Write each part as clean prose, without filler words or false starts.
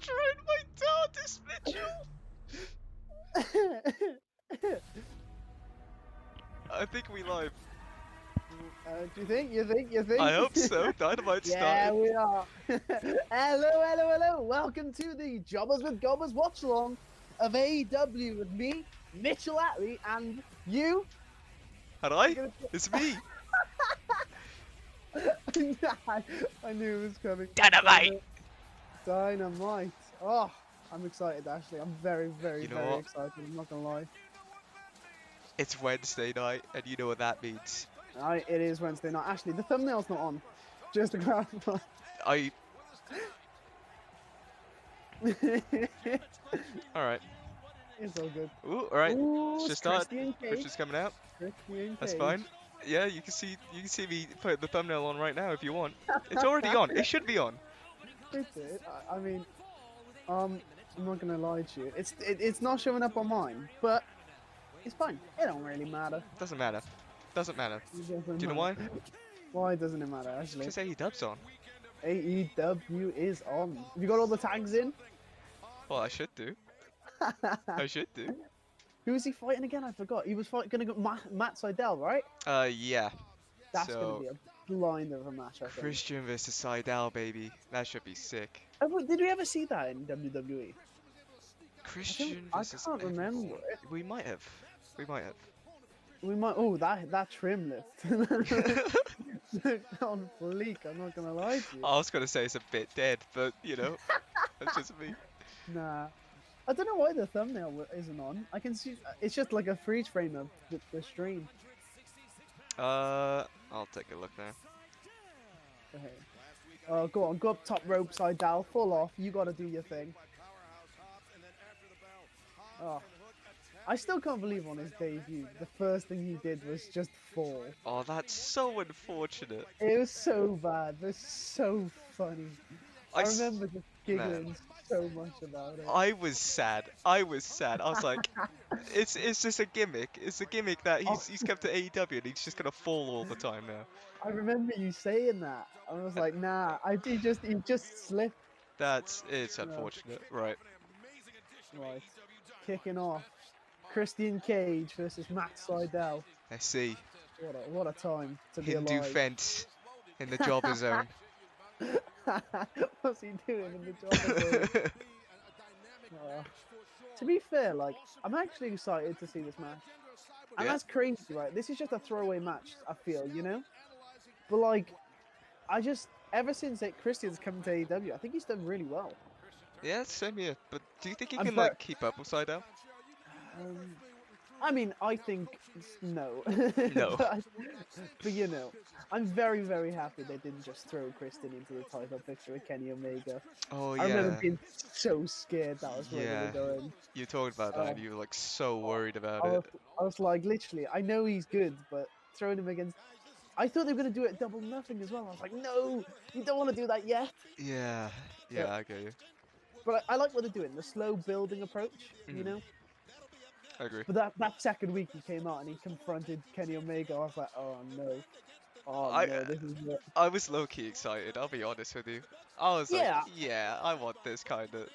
Trying my darndest, Mitchell. I think we live. Do you think? You think? I hope so. Dynamite Yeah, started. we are. Hello. Welcome to the Jobbers with Gobbers watch along of AEW with me, Mitchell Atley, and you. And I? It's me. I knew it was coming. Dynamite. Dynamite. Oh, I'm excited, actually. I'm very, You know very what? excited. I'm not gonna lie. It's Wednesday night, and you know what that means. It is Wednesday night. Actually, the thumbnail's not on. Just to clarify. Alright. It's all good. Ooh, alright. Ooh, Let's it's just start. Christian Cage. Christian's coming out. Christian That's Cage. fine. Yeah, you can see me put the thumbnail on right now if you want. It's already on. It should be on. I mean, I'm not gonna lie to you. It's not showing up on mine, but it's fine. It don't really matter. Doesn't matter. Doesn't matter. Do Do you know why? Why doesn't it matter, actually? Because AEW's on. AEW is on. Have you got all the tags in? Well, I should do. I should do. Who is he fighting again? I forgot. He was gonna go Matt Sydal, right? Yeah. That's So, gonna be a blinder of a match, I think. Christian versus Sydal, baby. That should be sick. Did we ever see that in WWE? Christian I versus can't remember everyone. it. We might have. We might have. We might. Oh, that trim lift. On fleek. I'm not gonna lie to you. I was gonna say it's a bit dead, but you know, that's just me. Nah. I don't know why the thumbnail isn't on. I can see it's just like a freeze frame of the stream. I'll take a look now. Okay. Go on, go up top rope, side down, full off. You gotta do your thing. Oh, I still can't believe on his debut, the first thing he did was just fall. Oh, that's so unfortunate. It was so bad, but so funny. I remember just giggling so much about it. I was sad. I was like, it's just a gimmick. It's a gimmick that he's come to AEW and he's just gonna fall all the time now. I remember you saying that. I was like, nah. He just slipped. It's unfortunate, right? Right. Kicking off. Christian Cage versus Matt Sydal. I see. What a time to be Hindu alive. fence in the jobber zone. What's he doing in the jobber zone? To be fair, like, I'm actually excited to see this match. And that's crazy, right? This is just a throwaway match, I feel, you know? But, like, ever since Christian's come to AEW, I think he's done really well. Yeah, same here. But do you think he can, like, keep up with Sydal? I mean, I think no. No. but you know, I'm very, very happy they didn't just throw Christian into the title picture with Kenny Omega. Oh, yeah. I remember being so scared that was where they were going. You talked about that and you were, like, so worried about it. I was like, literally, I know he's good, but throwing him against... I thought they were going to do it double nothing as well. I was like, no, you don't want to do that yet. Yeah, I get you. But I like what they're doing, the slow building approach, you know? I agree. But that second week he came out and he confronted Kenny Omega. I was like, oh no. Oh no, this is it. I was low-key excited, I'll be honest with you. I was like, yeah, I want this kind of...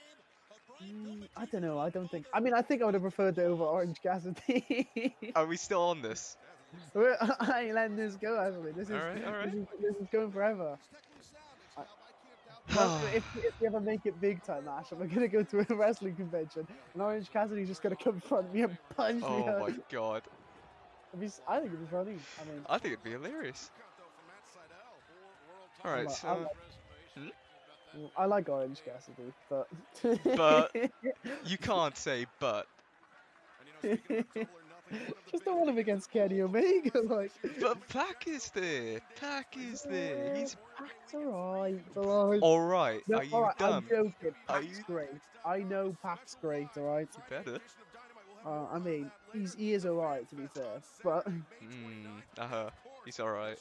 I don't know, I don't think... I mean, I think I would have preferred it over Orange Cassidy. Are we still on this? I ain't letting this go, actually. This is going forever. If we ever make it big time, Ash, I'm gonna go to a wrestling convention and Orange Cassidy's just gonna confront me and punch me. Oh my god. I think it'd be funny. I think it'd be hilarious. Alright, so... I like Orange Cassidy, but... But... You can't say but. Just don't want him against Kenny Omega, like... But Pac is there! Pac is there! He's... Pac's alright, alright. Alright, No, are you dumb? I'm joking. Pac's great. I know Pac's great, alright? Better. I mean, he is alright, to be fair, but... He's alright.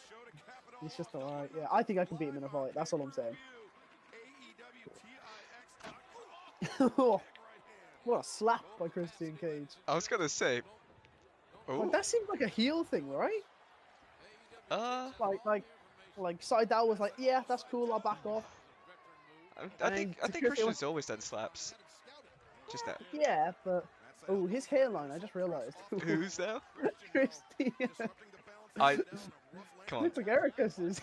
He's just alright, yeah. I think I can beat him in a fight, that's all I'm saying. What a slap by Christian Cage. I was gonna say... Like, that seemed like a heel thing, right? Like Sydal was like, yeah, that's cool, I'll back off. I And think Christian's always done slaps. Just that. yeah, but oh, his hairline! I just realised. Who's there? Christian. I come on. Looks like Ericus's.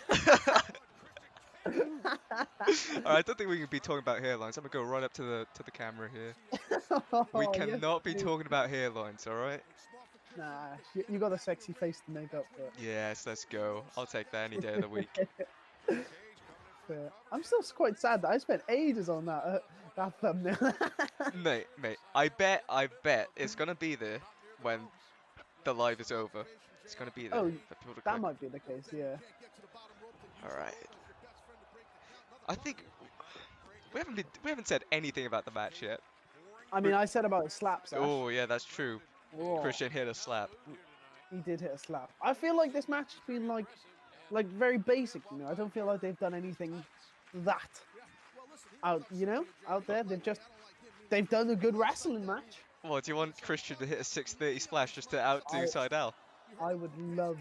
Alright, I don't think we can be talking about hairlines. I'm gonna go right up to the camera here. We Oh, yes, cannot be please. talking about hairlines, alright? Nah, you got a sexy face to make up for it. Yes, let's go. I'll take that any day of the week. Yeah. I'm still quite sad that I spent ages on that thumbnail. Mate, I bet it's gonna be there when the live is over. It's gonna be there Oh, for people to that click. might be the case, yeah. Alright. I think we haven't said anything about the match yet. I mean, I said about slaps. Ash. Oh yeah, that's true. Whoa. Christian hit a slap. He did hit a slap. I feel like this match has been like very basic, you know. I don't feel like they've done anything that out there. They've done a good wrestling match. What, do you want Christian to hit a 630 splash just to outdo Seidel? I would love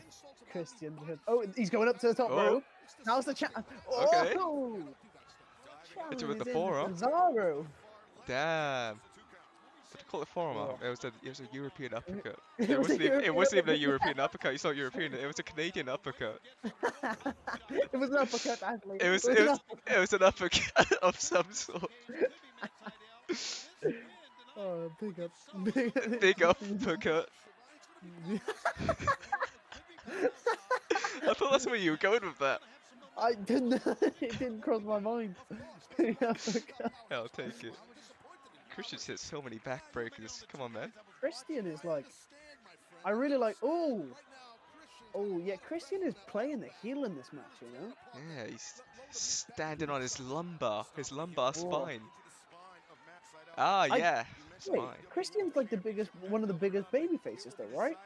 Christian to hit. Oh, he's going up to the top Oh. rope. Now's the chance. Okay. Oh, Hit him with the challenge forearm. is in Cesaro. Damn. What do you call it, forearm? Oh. It was a European uppercut. It It was a wasn't even a European European uppercut. It's not European. It was a Canadian uppercut. It was an uppercut, actually. It was an uppercut of some sort. Oh, big up. Big uppercut. I thought that's where you were going with that. I didn't. It didn't cross my mind. Big uppercut. I'll take it. Christian's hit so many backbreakers. Come on, man. Christian is like, I really like. Oh, yeah. Christian is playing the heel in this match, you know. Yeah, he's standing on his lumbar spine. Ah, yeah. Wait, Spine. Christian's like one of the biggest baby faces, though, right?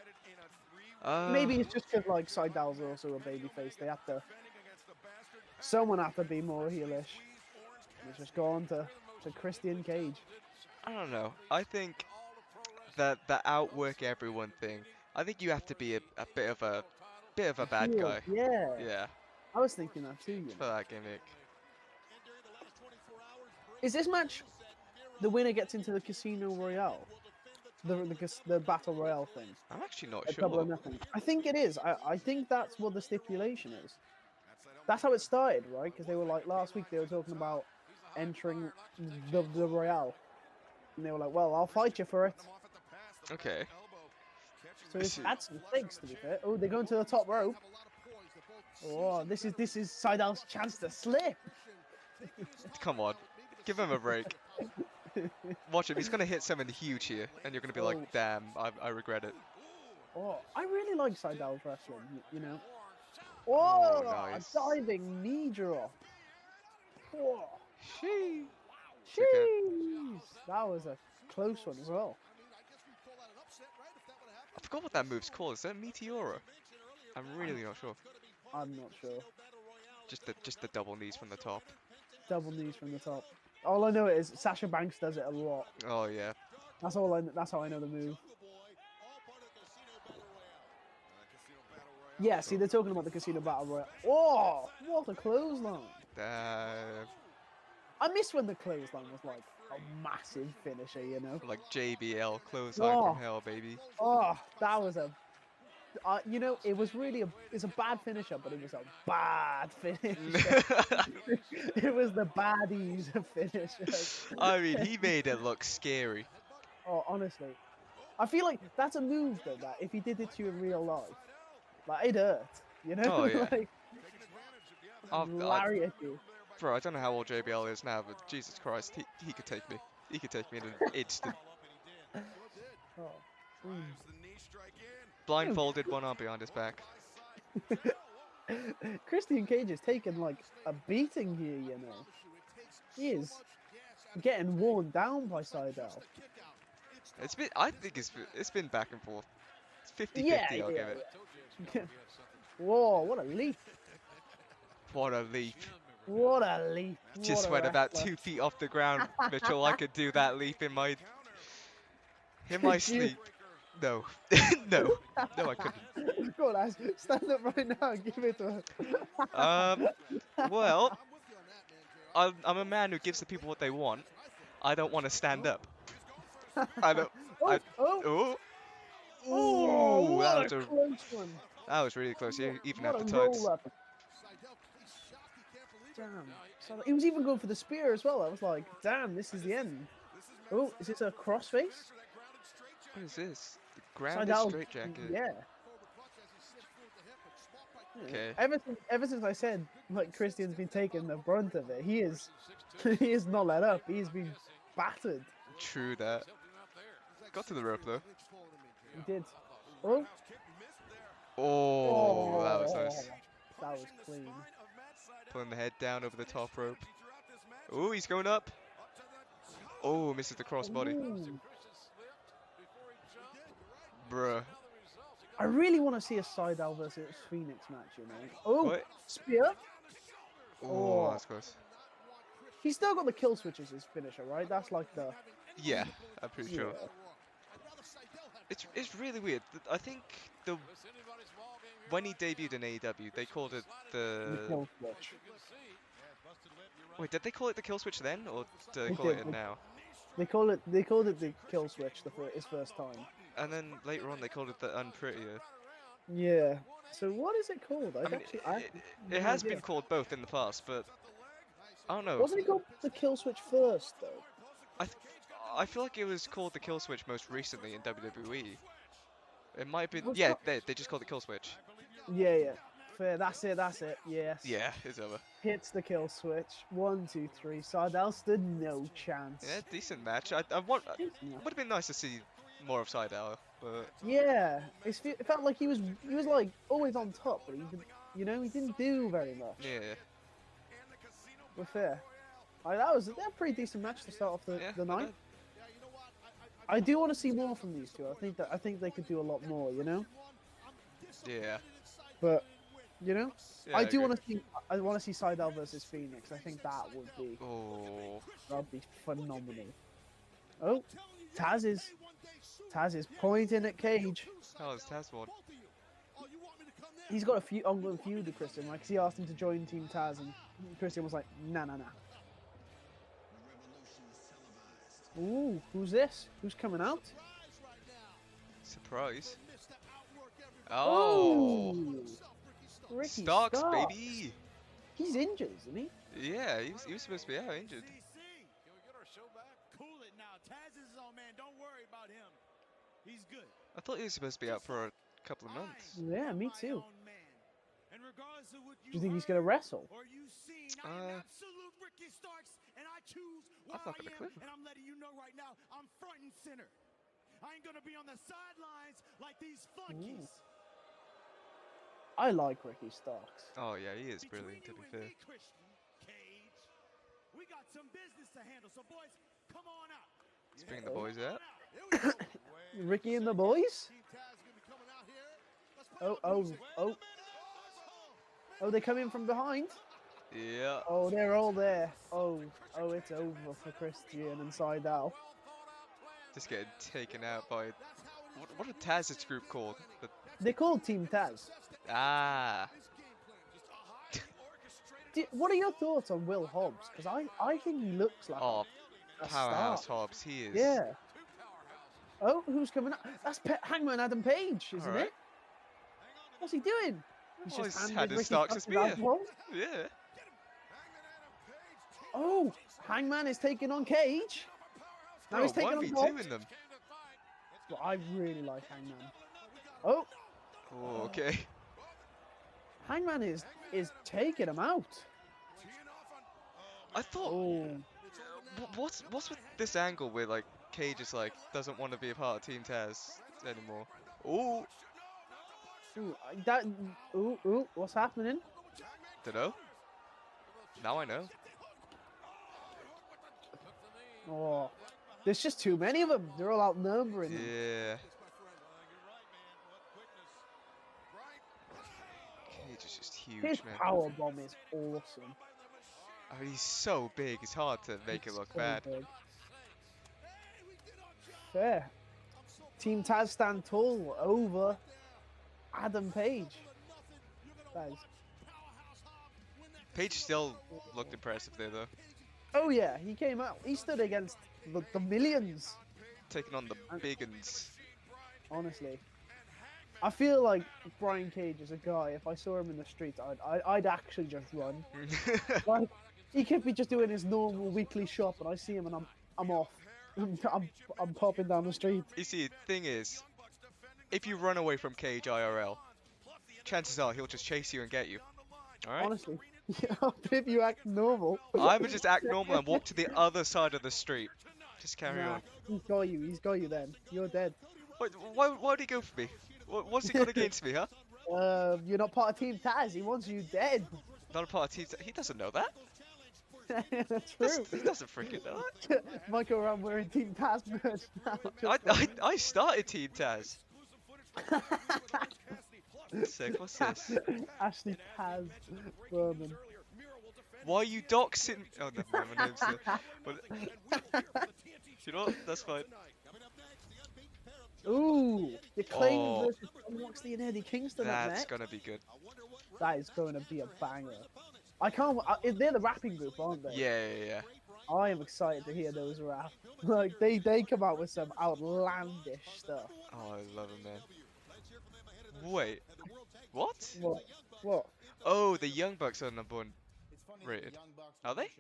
Maybe it's just because like Seidel's also a baby face. Someone have to be more heelish. Let's just go on to Christian Cage. I don't know. I think that the outwork everyone thing. I think you have to be a bit of a bad Heel, guy. Yeah. Yeah, I was thinking that too. You know. for that gimmick. Is this match the winner gets into the Casino Royale? The Battle Royale thing? I'm actually not A double or sure. nothing. I think it is. I think that's what the stipulation is. That's how it started, right? Because they were like, last week they were talking about entering the Royale. And they were like, well, I'll fight you for it. Okay. So it's had some stakes, to be fair. Oh, they're going to the top rope. Oh, this is Seidel's chance to slip. Come on. Give him a break. Watch him. He's going to hit something huge here. And you're going to be Oh. like, damn, I regret it. Oh, I really like Seidel's wrestling, you know. Oh, nice. a diving knee drop. Oh, Sheesh. jeez. That was a close one as well. I forgot what that move's called. Is that Meteora? I'm really not sure. I'm not sure. Just the double knees from the top. Double knees from the top. All I know is Sasha Banks does it a lot. Oh yeah. That's how I know the move. Yeah, see, they're talking about the Casino Battle Royale. Oh, what a clothesline. I miss when the clothesline was like a massive finisher, you know? Like JBL, clothesline Oh. from hell, baby. Oh, that was a... you know, it was really it's a bad finisher, but it was a bad finisher. It was the baddies finisher. I mean, he made it look scary. Oh, honestly. I feel like that's a move, though, that if he did it to you in real life, like, it hurt, you know? Oh, yeah. Like, I- lariat you. Bro, I don't know how old JBL is now, but Jesus Christ, he could take me. He could take me in an instant. Oh. Mm. Blindfolded, one arm behind his back. Christian Cage is taking like a beating here, you know. He is getting worn down by Seidel. I think it's been back and forth. It's 50-50, Yeah, I'll give it. yeah. Whoa, what a leap. What a leap. What a leap. Just What a went about wrestler. 2 feet off the ground, Mitchell. I could do that leap in my Could you? sleep. No. No, I couldn't. Go on, Ash. Stand up right now and give it to her. Well, I'm a man who gives the people what they want. I don't want to stand up. I don't. Oh, I. oh, Oh. oh! Ooh, What a close one! that was really close. You even What have a the roll tights. up! Damn. So he was even going for the spear as well. I was like, damn, this is the end. Oh, is this a crossface? What is this? The Side grounded out. straight jacket. Yeah. Okay. Ever since I said like Christian's been taking the brunt of it, he is he is not let up. He's been battered. True that. Got to the rope though. He did. Oh, Oh, that was nice. that was clean. Pulling the head down over the top rope. Oh, he's going up. Oh, misses the crossbody. Ooh. Bruh. I really want to see a Seidel versus Phoenix match, you know. Oh, What? spear. Oh, that's close. He's still got the kill switch as his finisher, right? That's like the. Yeah, I'm pretty sure. Yeah. It's really weird. I think when he debuted in AEW, they called it The the. kill switch. Wait, did they call it the kill switch then, or do they They call did. it now? They called it the kill switch his first time. And then later on, they called it the unprettier. Yeah. So what is it called? I mean, I it has been called both in the past, but I don't know. Wasn't it called the kill switch first though? I feel like it was called the kill switch most recently in WWE. It might be. Was Yeah, that- they just called it kill switch. Yeah, yeah. Fair. That's it. That's it. Yes. Yeah, it's over. Hits the kill switch. 1, 2, 3. Sardell stood no chance. Yeah, decent match. It would have been nice to see more of Seidel, but Yeah. It felt like he was like always on top, but he didn't do very much. yeah. But fair. That was a pretty decent match to start off the not night. bad. I do want to see more from these two. I think they could do a lot more, you know. Yeah. But you know, Yeah, I do agree. want to see. I want to see Seidel versus Phoenix. I think that would be Oh. phenomenal. Oh, Taz is pointing at Cage. That was Taz one. He's got a few ongoing feud with Christian, right? 'Cause he asked him to join Team Taz, and Christian was like, "Nah, nah, nah." Ooh, who's this? Who's coming out? Surprise. Oh. Ooh, Ricky Starks, baby. He's injured, isn't he? Yeah, he was supposed to be out injured. Cool it now. Taz is his own man. Don't worry about him. He's good. I thought he was supposed to be out for a couple of months. Yeah, me too. And regardless of what Do you think he's gonna wrestle? or you see, I am absolute Ricky Starks, and I choose where I've not I got a am, clue. and I'm letting you know right now, I'm front and center. I ain't gonna be on the sidelines like these flunkies. I like Ricky Starks. Oh yeah, he is Between brilliant. To you be and fair. me, Christian Cage, we got some business to handle. So boys, come on out. Let's bring the boys out. Ricky and the boys? Oh. Oh, they come in from behind. Yeah. Oh, they're all there. Oh, it's over for Christian and Seidel. Just getting taken out by. What are Taz's group called? They're called Team Taz. Ah. What are your thoughts on Will Hobbs? Because I think he looks like Oh, a powerhouse star. Hobbs. He is. Yeah. Oh, who's coming up? That's Hangman Adam Page, isn't Alright. it? What's he doing? Oh, he's handed had his Ricky Starks a Starks spear. alcohol. Yeah. Oh, Hangman is taking on Cage. Now Bro, he's taking on 1v2 Hobbs. in them. Well, I really like Hangman. Oh, Oh, okay. Hangman is taking him out. I thought. Oh, What's with this angle where like Cage is like doesn't want to be a part of Team Taz anymore? Oh, ooh, what's happening? dunno. Now I know. Oh, there's just too many of them. They're all outnumbering him. Yeah. Cage is just huge, His man. power bomb is awesome. I mean, he's so big. It's hard to make it It's look so bad. big. Fair. Team Taz stand tall over Adam Page. That is Page still looked impressive there, though. Oh yeah, he came out. He stood against the millions. Taking on the And- big uns. Honestly, I feel like Brian Cage is a guy. If I saw him in the streets, I'd actually just run. Like he could be just doing his normal weekly shop, and I see him, and I'm off. I'm popping down the street. You see, thing is, if you run away from Cage IRL, chances are he'll just chase you and get you. Alright? Honestly, yeah, if you act normal. I would just act normal and walk to the other side of the street. Just carry Nah, on. he's got you. He's got you. Then you're dead. Wait, why would he go for me? What's he got against me, huh? You're not part of Team Taz. He wants you dead. Not a part of Team He doesn't know that. That's true. He doesn't freaking know that. Might go around wearing Team Taz merch now. I started Team Taz. Sick, what's this? Ashley Taz Berman. Why are you doxing? Oh, never mind, my name's there. But, you know what? That's fine. Ooh, the Claim Oh. versus Jon Moxley and Eddie Kingston up That's next. gonna be good. That is going to be a banger. I can't. They're the rapping group, aren't they? Yeah. I am excited to hear those rap. Like they come out with some outlandish stuff. Oh, I love him, man. Wait. What? What? Oh, the Young Bucks are number one rated. Are they?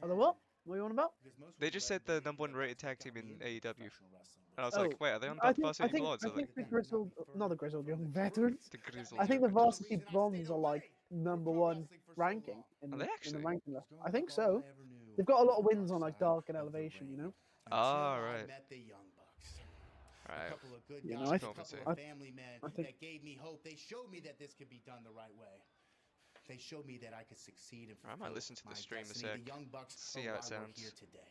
Are the what? What are you on about? They just said the number one rated tag team in AEW. And I was Oh, like, wait, are they on I the Varsity Blondes? I think the Grizzled, not the Grizzled Young Veterans. The Grizzled I think the Young Veterans. Varsity Blondes are like number one ranking in, Are they in the actually? ranking list. I think so. They've got a lot of wins on like Dark and Elevation, you know. Ah, right. Right. You know, I family men I think- that gave me hope. They showed me that this could be done the right way. They showed me that I could succeed and I might fulfill listen to the my stream a destiny. sec. The Young Bucks See are how it why we're sounds. here today.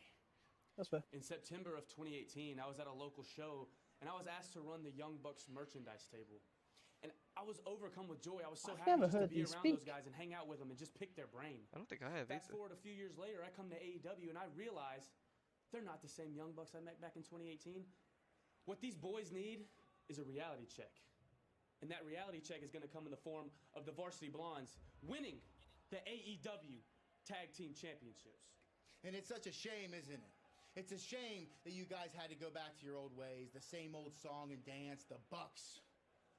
That's fair. In September of 2018, I was at a local show, and I was asked to run the Young Bucks merchandise table. And I was overcome with joy. I was so I've happy never just to heard be these around speak. those guys and hang out with them and just pick their brain. I don't think I have Fast either. forward a few years later, I come to AEW, and I realize they're not the same Young Bucks I met back in 2018. What these boys need is a reality check. And that reality check is going to come in the form of the Varsity Blondes winning the AEW Tag Team Championships. And it's such a shame, isn't it? It's a shame that you guys had to go back to your old ways, the same old song and dance, the Bucks.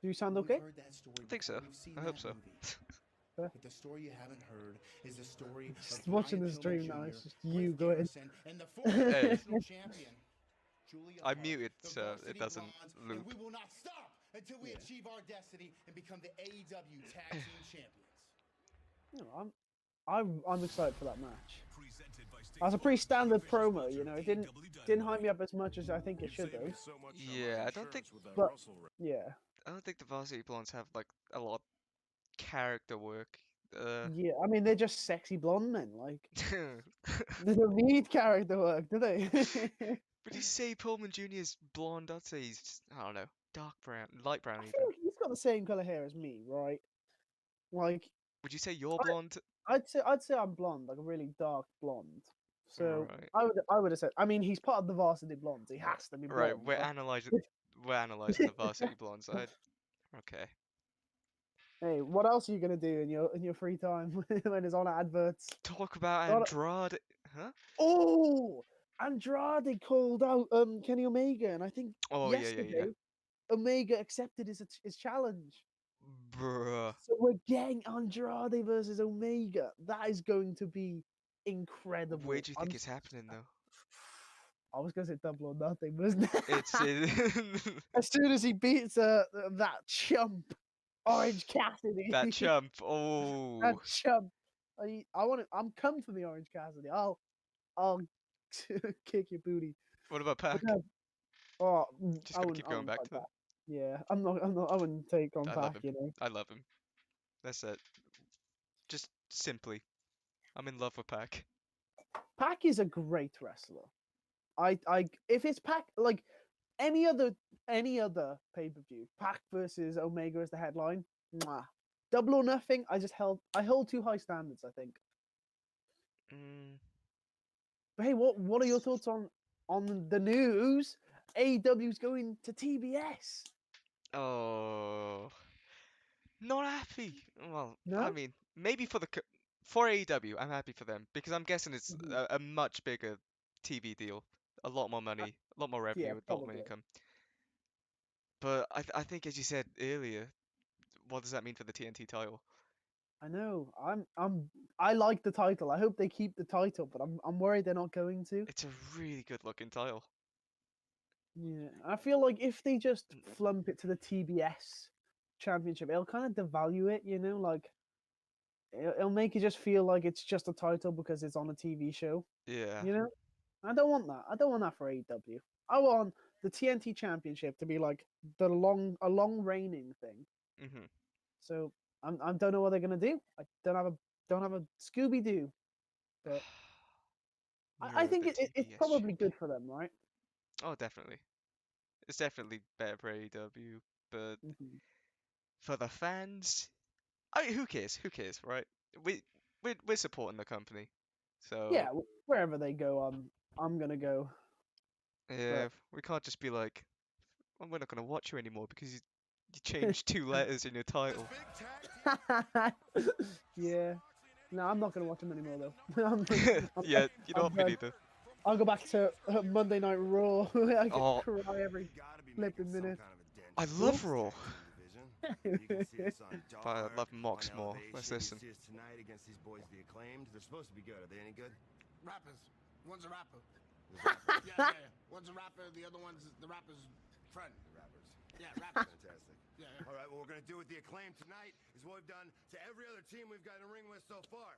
Do you sound We've okay? heard that story I think so. before. We've seen I hope that so. movie. But the story you haven't heard is the story Just of watching Brian the stream Pillman now, Jr., it's just you Cliff going. Garrison, and the former Hey. national champion, Julia I Hart, muted the so Varsity it doesn't Blondes, loop. And we will not stop until we achieve our destiny and become the AEW Tag Team Champions. You know, I'm excited for that match. That's a pretty standard promo, you know. It didn't hype me up as much as I think it should though. Yeah, I don't think But yeah, I don't think the Varsity Blondes have like a lot of character work. yeah. I mean, they're just sexy blonde men. Like they don't need character work, do they? Would you say Pullman Jr. is blonde? I'd say he's just, I don't know, dark brown, light brown I even. feel like he's got the same color hair as me, right? Like Would you say you're I- blonde? I'd say I'm blonde, like a really dark blonde. So Right. I would have said. I mean, he's part of the Varsity Blondes. He has to be blonde. Right, we're right? analyzing the Varsity Blondes. Okay. Hey, what else are you gonna do in your free time when it's on adverts? Talk about Gotta- Andrade. Huh? Oh, Andrade called out Kenny Omega, and I think Oh yesterday Omega accepted his challenge. Bruh. So we're getting Andrade versus Omega. That is going to be incredible. Where do you think I'm- it's happening though? I was gonna say double or nothing, wasn't it? It's As soon as he beats that chump, Orange Cassidy. that chump. Oh. That chump. I'm come for the Orange Cassidy. I'll kick your booty. What about Pac? Okay. Oh, Just I gonna wouldn't- keep I going wouldn't back fight to that. Pac. Yeah, I'm not. I wouldn't take on I love Pac. him. You know. I love him. That's it. Just simply, I'm in love with Pac. Pac is a great wrestler. If it's Pac, like any other pay-per-view, Pac versus Omega as the headline, mwah. Double or nothing. I hold too high standards, I think. Mm, But hey, what are your thoughts on the news? AEW's going to TBS. oh. Not happy. Well, I No. mean, maybe for AEW, I'm happy for them because I'm guessing it's Mhm. a much bigger TV deal, a lot more money, a lot more Yeah, revenue, a lot more probably. income. But I think, as you said earlier, what does that mean for the TNT title? I know. I like the title. I hope they keep the title, but I'm worried they're not going to. It's a really good looking title. Yeah, I feel like if they just flump it to the TBS championship, it'll kind of devalue it. You know, like it'll make it just feel like it's just a title because it's on a TV show. Yeah. You know, I don't want that. I don't want that for AEW. I want the TNT Championship to be like a long reigning thing. Mhm. So I don't know what they're gonna do. I don't have a Scooby Doo, but I You're think the it's TBS probably champion. good for them, right? Oh, definitely. It's definitely better for AEW, but Hmm. for the fans, I mean, who cares? Who cares, right? We we're supporting the company, Yeah, so wherever they go, I'm gonna go. yeah, But we can't just be like, well, we're not gonna watch you anymore because you changed two letters in your title. yeah, no, I'm not gonna watch them anymore though. Yeah, you know I'm what, me done. neither. I'll go back to Monday Night Raw. I could Oh, cry every flipping minute. I love Raw, You can see us on but I Dark, love on Mox more. Let's Elevation. listen. You see us tonight against these boys, the Acclaimed. They're supposed to be good. Are they any good? Rappers. One's a rapper. There's rappers. Yeah. One's a rapper, the other one's the rapper's friend. The rappers. Yeah, rappers. Fantastic. Yeah. All right, what we're going to do with the Acclaimed tonight is what we've done to every other team we've got in the ring with so far.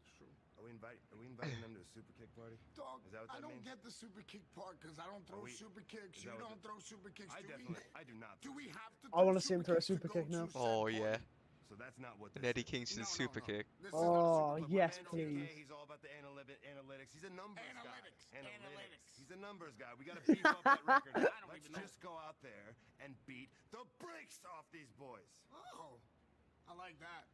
It's true. Are we inviting them to a super kick party? Dog, Is that what I that don't means? get the super kick part because I don't throw we- super kicks. is You that what don't throw super kicks. I do not. Do we have to? I throw wanna see him super throw a kicks to super go kick to now. said Oh party? yeah, So that's not what an this Eddie is. Kingston No, super kick. This is Oh, not a super yes, kick. please. He's all about the analytics. He's a numbers Analytics. guy. Analytics. He's a numbers guy. We got to beef up that record. Let's even know. just go out there and beat the brakes off these boys. Oh, I like that.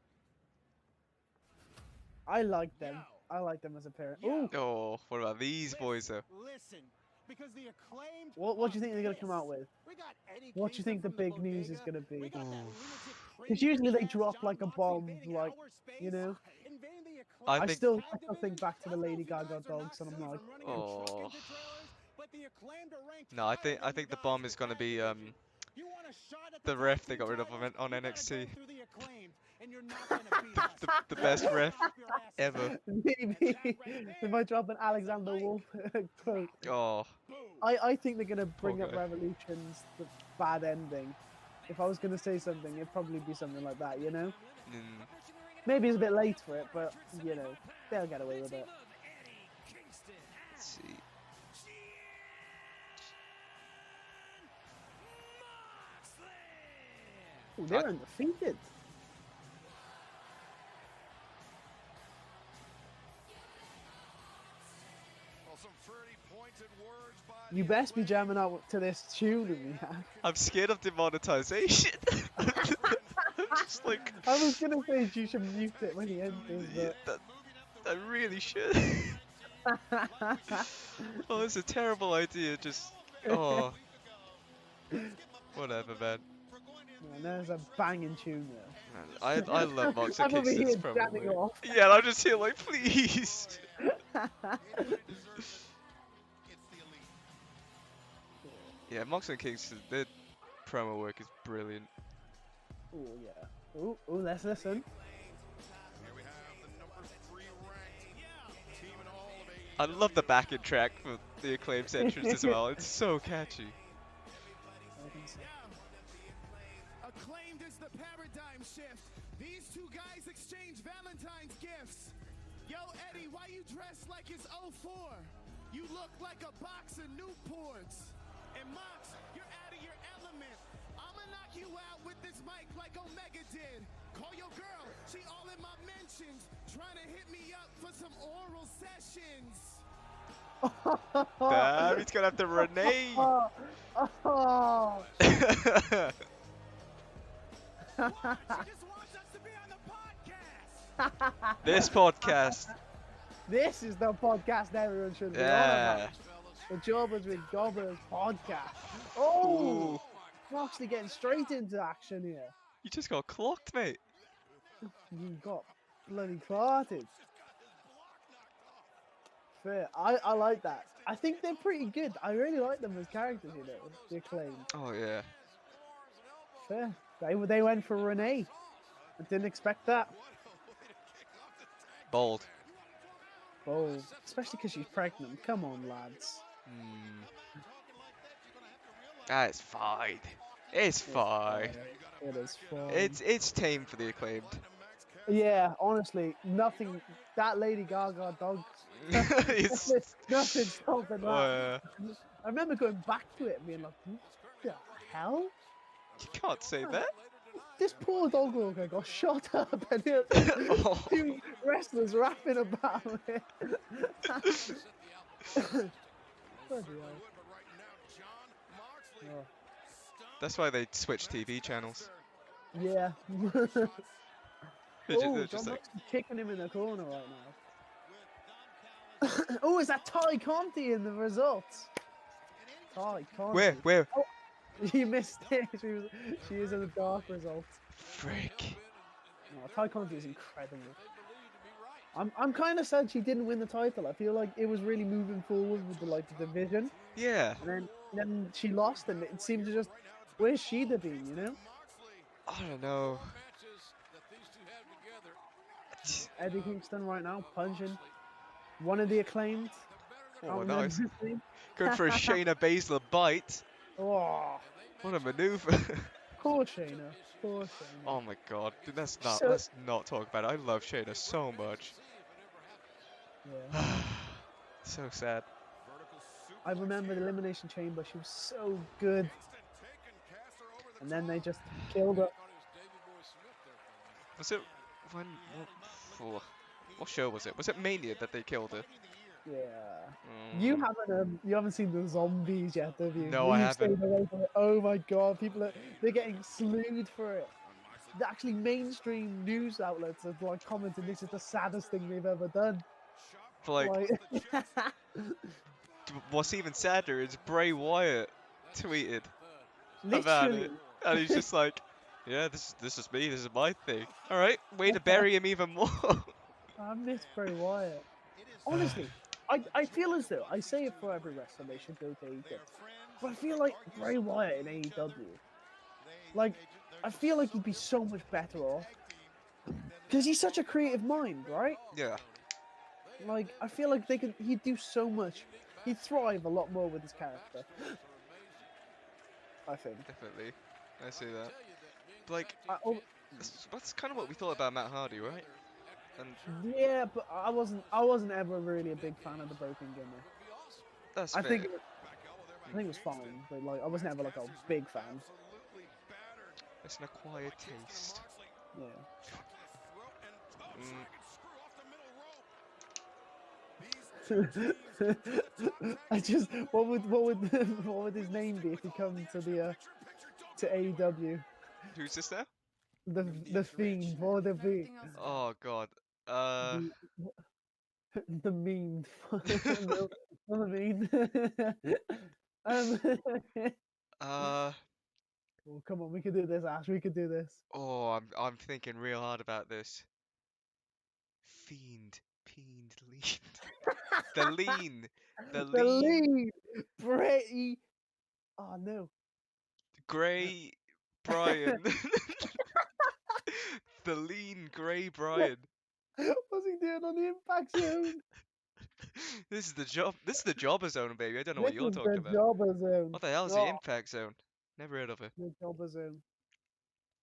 I like them. I like them as a pair. Ooh, Oh, what about these boys though? Listen, because the Acclaimed. what do you think they're gonna come out with? We got Eddie What do you think the Kingston big from news is bodega. gonna be? We got that Ooh. lunatic Because crazy usually they ass drop John like a Moxley bomb, invading like our space, you know. invading the I Acclaimed still tag think division. back to I the don't know Lady if you Gaga guys are dogs, and I'm not like, from running a truck Oh, into trailers, but the Acclaimed are ranked no, I higher think than the you guys bomb in is the gonna tag be division. You want a shot at the tag ref they team got rid of titles? on You gotta NXT. go through the Acclaimed, and you're not gonna beat us. The best We're gonna ref slap your asses ever. out. maybe right they there might drop an is a Alexander mic Wolf quote. Oh, Boom. I think they're gonna Poor bring up guy. Revolution's the bad ending. If I was gonna say something, it'd probably be something like that, you know. mm, Maybe it's a bit late for it, but you know they'll get away with it. let's see. Ooh, they're undefeated. Well, some pretty pointed words by You best be jamming out to this tune we have. I'm scared of demonetization. I'm just like, I was gonna say you should mute it when he enters, yeah, but I really should. Oh, it's a terrible idea. Just, oh, whatever, man. man, there's a banging tune there. Man, I love Mox and I'm over Kingston's here promo jamming work. off. Yeah, and I'm just here like, please. Yeah, Mox and Kingston, their promo work is brilliant. Oh yeah. Ooh, let's listen. I love the backing track for the Acclaim's entrance as well. It's so catchy. Acclaimed is the paradigm shift. These two guys exchange Valentine's gifts. Yo, Eddie, why you dressed like it's '04? You look like a box of Newports. And Mox, you're out of your element. I'ma knock you out with this mic like Omega did. Call your girl, she all in my mentions. Trying to hit me up for some oral sessions. Damn, he's gonna have to renege. Oh. What? She just wants us to be on the podcast. This podcast. This is the podcast everyone should be on Yeah. about. The Jobbers with Gobbers podcast. Oh, Ooh. we're actually getting straight into action here. You just got clocked, mate. You got bloody clotted. Fair. I like that. I think they're pretty good. I really like them as characters, you know. The Acclaimed. Oh yeah. Fair. They went for Renee. I didn't expect that. Bold. Bold. Especially because she's pregnant. Come on, lads. It's fine. It's fine. It is fun. It's tame for the Acclaimed. Yeah, honestly, nothing. That Lady Gaga dog. It's Nothing stopping that. uh, I remember going back to it and being like, what the hell? you can't say that. This poor dog walker got shot up and Oh. two wrestlers rapping about it. Bloody hell. Oh, That's why they switch TV channels. yeah. They're Oh, just John like, Moxley's kicking him in the corner right now. Oh, is that Ty Conti in the results? Ty Conti. where? Oh, you missed it. She is in the dark result. Frick. No, Ty Conti is incredible. I'm kind of sad she didn't win the title. I feel like it was really moving forward with the division, Yeah. and then she lost, and it seemed to just where's Sheeta been, you know? I don't know. Eddie Kingston right now punching one of the Acclaimed. Oh, Can't nice. remember his name. Going for a Shayna Baszler bite. Oh, What a maneuver. poor Shayna. Poor Shayna. Oh my god. Dude, let's not talk about it. I love Shayna so much. Yeah. So sad. I remember the Elimination Chamber. She was so good. And then they just killed her. Was it when what show was it? Was it Mania that they killed her? Yeah. Mm. You haven't seen the zombies yet, have you? No, I You've haven't. stayed away from it. Oh my god, they're getting slewed for it. Actually, mainstream news outlets are like commenting this is the saddest thing they've ever done. But like, what's even sadder is Bray Wyatt tweeted about literally. it, and he's just like, "Yeah, this is me. This is my thing. All right, way to bury him even more." I miss Bray Wyatt. Honestly, I feel as though I say it for every wrestler they should go to AEW, but I feel like Bray Wyatt in AEW, like I feel like he'd be so much better off because he's such a creative mind, right? Yeah. Like I feel like he'd do so much. He'd thrive a lot more with his character. I think. Definitely, I see that. But like, Oh, that's kind of what we thought about Matt Hardy, right? And yeah, but I wasn't ever really a big fan of the broken gimmick. that's I fair. think it was fine, but like I was never like a big fan. It's an acquired taste. Yeah. I just what would his name be if he come to AEW? Who's this now? The Fiend, what would it be? Oh god. The meme. No, not the meme. Uh. Oh, come on, we can do this, Ash. We can do this. Oh, I'm thinking real hard about this. Fiend, lean. The lean. The The lean. lead, Bray. Oh no. Grey Brian. The lean Grey Brian. What's he doing on the Impact Zone? This is the jobber zone, baby. I don't know what This you're is talking the about. Jobber Zone. What the hell is the Impact Zone? Never heard of it. The Jobber Zone.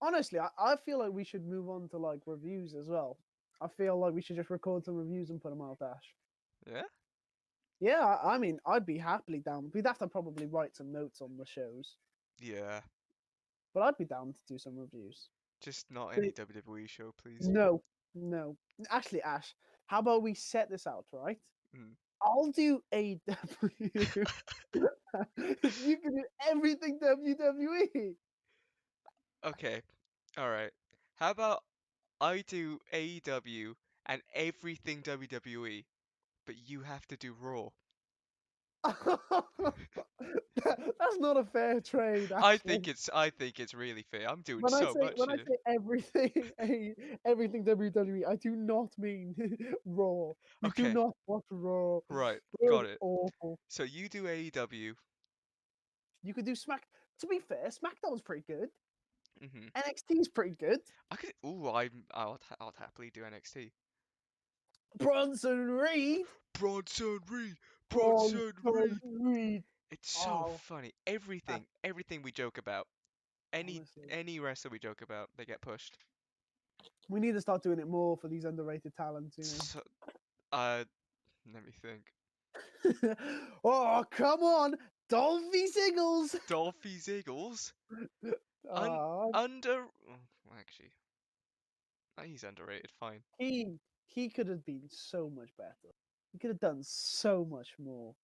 Honestly, I feel like we should move on to like reviews as well. I feel like we should just record some reviews and put them out, Ash. Yeah? Yeah, I mean, I'd be happily down. We'd have to probably write some notes on the shows, Yeah. but I'd be down to do some reviews. Just not any WWE show, please. No. Actually, Ash, how about we set this out, right? Mm. I'll do AEW. You can do everything WWE. Okay. Alright. How about I do AEW and everything WWE, but you have to do Raw? That's not a fair trade. I Actually. think it's really fair. I'm doing When I so say much when I here. say everything, everything WWE, I do not mean Raw. I do Okay, not watch Raw. right, Raw got is it. awful. So you do AEW. You could do Smack. To be fair, SmackDown's pretty good. Mhm. NXT's pretty good. I could. I'll happily do NXT. Bronson Reed. Bronson Reed. Bronson Bronson Reed. Reed. It's so Oh, funny. that, Everything we joke about, honestly, any wrestler we joke about, they get pushed. we need to start doing it more for these underrated talents. So, uh, let me think. Oh, come on, Dolphy Ziggles. Dolphy Ziggles. Un Oh, under. Well, actually, he's underrated. Fine. he could have been so much better. He could have done so much more.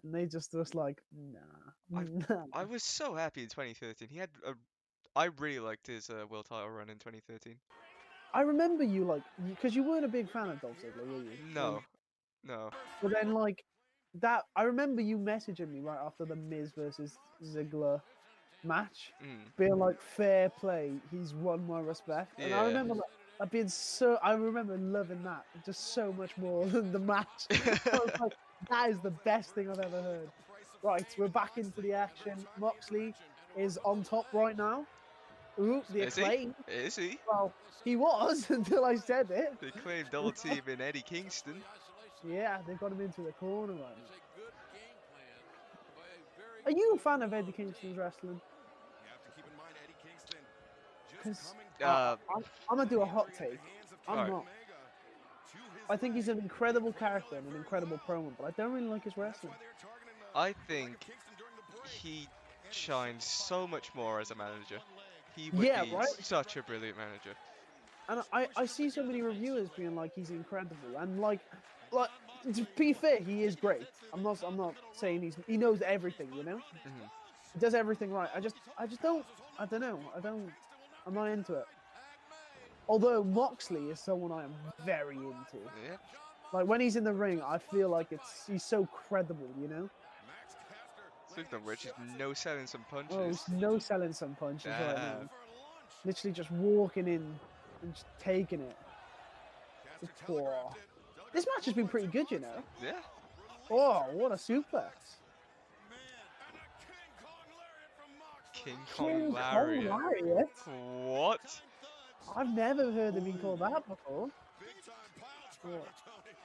And they just was like, nah, I nah. I was so happy in 2013. I really liked his world title run in 2013. I remember you like because you weren't a big fan of Dolph Ziggler, were you? No, no. But then like that, I remember you messaging me right after the Miz versus Ziggler match, Mm, being like, "Fair play, he's won my respect." And I yeah. remember that being so. I remember loving that just so much more than the match. I was like, that is the best thing I've ever heard. Right, we're back into the action. Moxley is on top right now. Ooh, the Is he? Acclaim. Is he? Well, he was until I said it. They claim double team in Eddie Kingston. Yeah, they've got him into the corner right now. Are you a fan of Eddie Kingston's wrestling? Because Uh, I'm going to do a hot take. I'm Alright. not. I think he's an incredible character and an incredible promo, but I don't really like his wrestling. I think he shines so much more as a manager. He would Yeah, be right? such a brilliant manager. And I see so many reviewers being like he's incredible, and like to be fair, he is great. I'm not saying he knows everything, you know. Mhm. He does everything right. I just don't. I don't know. I'm not into it. Although Moxley is someone I am very into. Yeah. Like when he's in the ring, I feel like he's so credible, you know. Speaking of which, he's no selling some Oh, punches. he's no selling some punches right now. Damn. Literally just walking in and just taking it. Oh. This match has been pretty good, you know. Yeah. Oh, what a suplex! King King Kong Lariat. Kong Lariat? What? I've never heard him being called that before. Oh,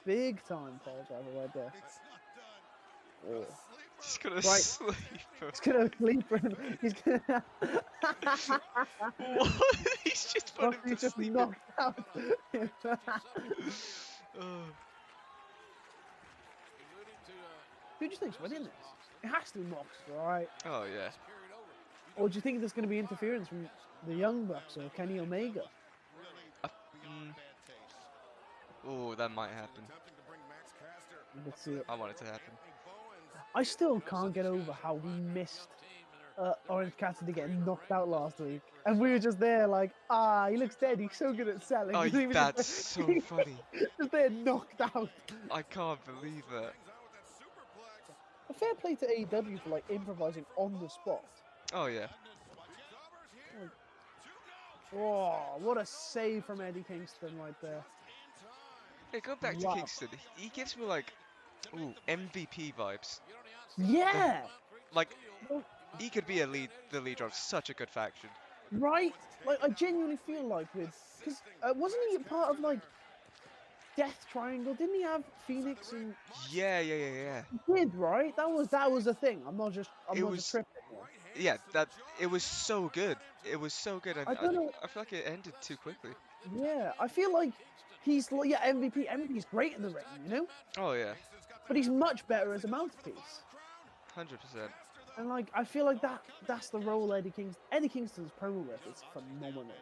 big time pole driver right there. Oh. He's gonna Right. sleep. He's gonna sleep him. He's gonna. What? He's just put him He's to just sleep. knocked out. Oh. Who do you think's winning this? It has to be Mox, right? Oh yeah. Or do you think there's going to be interference from the Young Bucks or Kenny Omega? Oh, that might happen. You could see it. I want it to happen. I still can't get over how we missed Orange Cassidy getting knocked out last week, and we were just there like, he looks dead. He's so good at selling. Oh, He was that's just so funny. just there knocked out. I can't believe that. A fair play to AEW for like improvising on the spot. Oh yeah. Oh, what a save from Eddie Kingston right there. Hey, go back to Wow. Kingston. He gives me like, MVP vibes. Yeah, Like, he could be the leader of such a good faction. right. Like I genuinely feel like because wasn't he a part of like Death Triangle? Didn't he have Phoenix and? Yeah. He did, right? That was a thing. I'm not just tripping. Yeah, it was so good. It was so good, and I don't know. I feel like it ended too quickly. Yeah, I feel like he's like MVP. MVP's great in the ring, you know, Oh yeah, but he's much better as a mouthpiece. 100%. And like I feel like that's the role Eddie Kingston's promo work is phenomenal.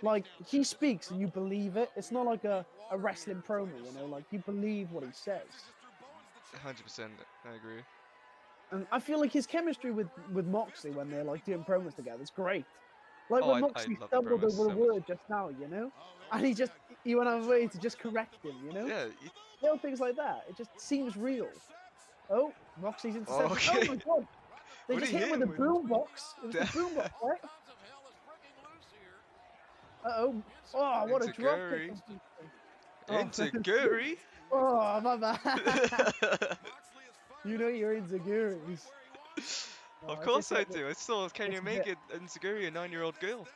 Like he speaks and you believe it. It's not like a wrestling promo, you know. Like you believe what he says. 100%. I agree. And I feel like his chemistry with Moxley when they're like doing promos together is great. Like Oh, when I Moxley love the stumbled promos over so a word just now, you know, and he went out of his way to just correct him, you know. Yeah, Little things like that. It just seems real. Oh, Moxley's intercepted. Okay. Oh my god! They What just did he hit him hit with him a with? boombox. It was the boombox, right? Uh-oh. Oh, what a drop kick. Enziguri. Oh. Enziguri. Oh, my bad. You know you're Inziguris. Oh, Of I course just I hit the- do. I saw Kenny it's a bit- Omega and Enziguri, a 9-year-old girl.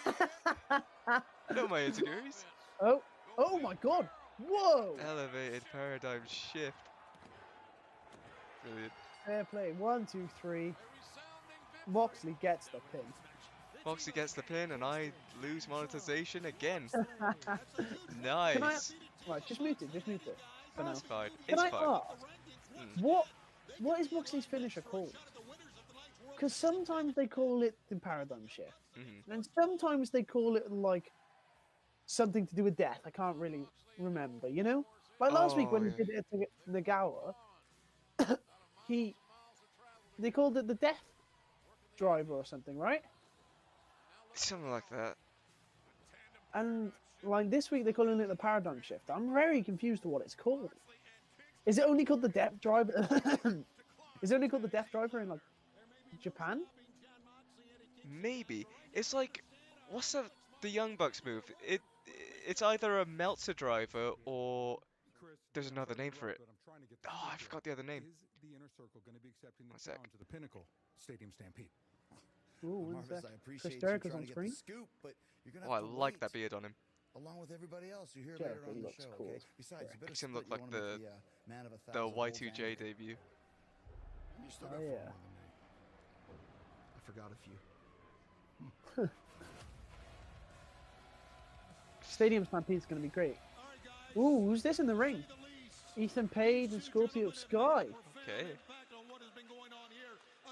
I know my Enziguris. Oh, oh my god. Whoa. Elevated paradigm shift. Brilliant. Fair play. 1, 2, 3. Moxley gets the pin. Moxley gets the pin and I lose monetization again. Can I? Nice. Right, just mute it. For now. It's fine. Can It's I fine. ask, what is Moxley's finisher called? Because sometimes they call it the paradigm shift, and sometimes they call it like something to do with death. I can't really remember, you know? Like last week when Oh, he did it to Nagawa, they called it the death driver or something, right? Something like that. And like this week they're calling it the paradigm shift. I'm very confused to what it's called. Is it only called the death driver? Is it only called the death driver in like Japan? Maybe. It's like, what's the Young Bucks move? It's either a Meltzer driver or there's another name for it. Oh, I forgot the other name. Is the inner circle going to be accepting the One sec. challenge of the Pinnacle Stadium Stampede? Ooh, Marvis, when's that? I appreciate Chris you Jericho's trying on to get screen. the scoop, but you're gonna Oh, I have to like wait, that beard on him. along with everybody else you hear Jericho later on the looks show. cool Okay? as Besides, you better Makes him split look like your one with the man of a the thousand volts Y2J anyway. debut. You still Oh, got yeah. four more than me. I forgot a few. Stadium Stampede's going to be great. Ooh, who's this in the ring? Ethan Page and Scorpio Sky. Okay.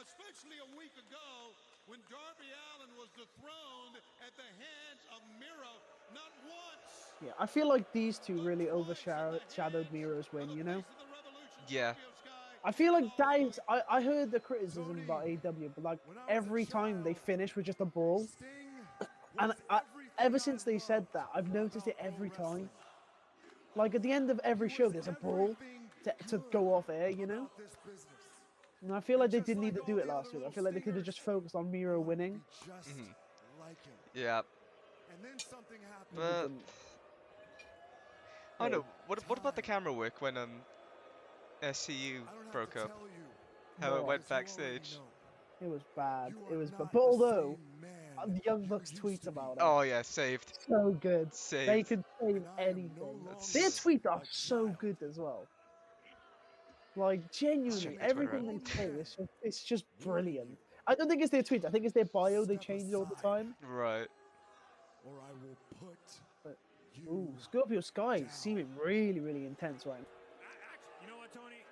Especially a week ago when Darby Allin was dethroned at the hands of Miro, not once. Yeah, I feel like these two really overshadowed Miro's win, you know? Yeah. I feel like that is, I heard the criticism about AEW, but like every time they finish with just a brawl. And ever since they said that, I've noticed it every time. Like at the end of every show, there's a brawl to go off air, you know? And I feel like they didn't need to do it last week. I feel like they could have just focused on Miro winning. Yeah. And then something happened. But I don't know. What about the camera work when SCU broke up? How it went backstage? It was bad. It was bad. But although the Young Bucks tweets about it, Oh yeah, saved. so good. Saved. They could save anything. Their tweets are so good as well. Like genuinely, check their Twitter everything they say it's just brilliant. I don't think it's their tweets. I think it's their bio. They change all the time. Right. Or I will put But ooh, Scorpio Sky is seeming really, really intense right now. You know what, Tony?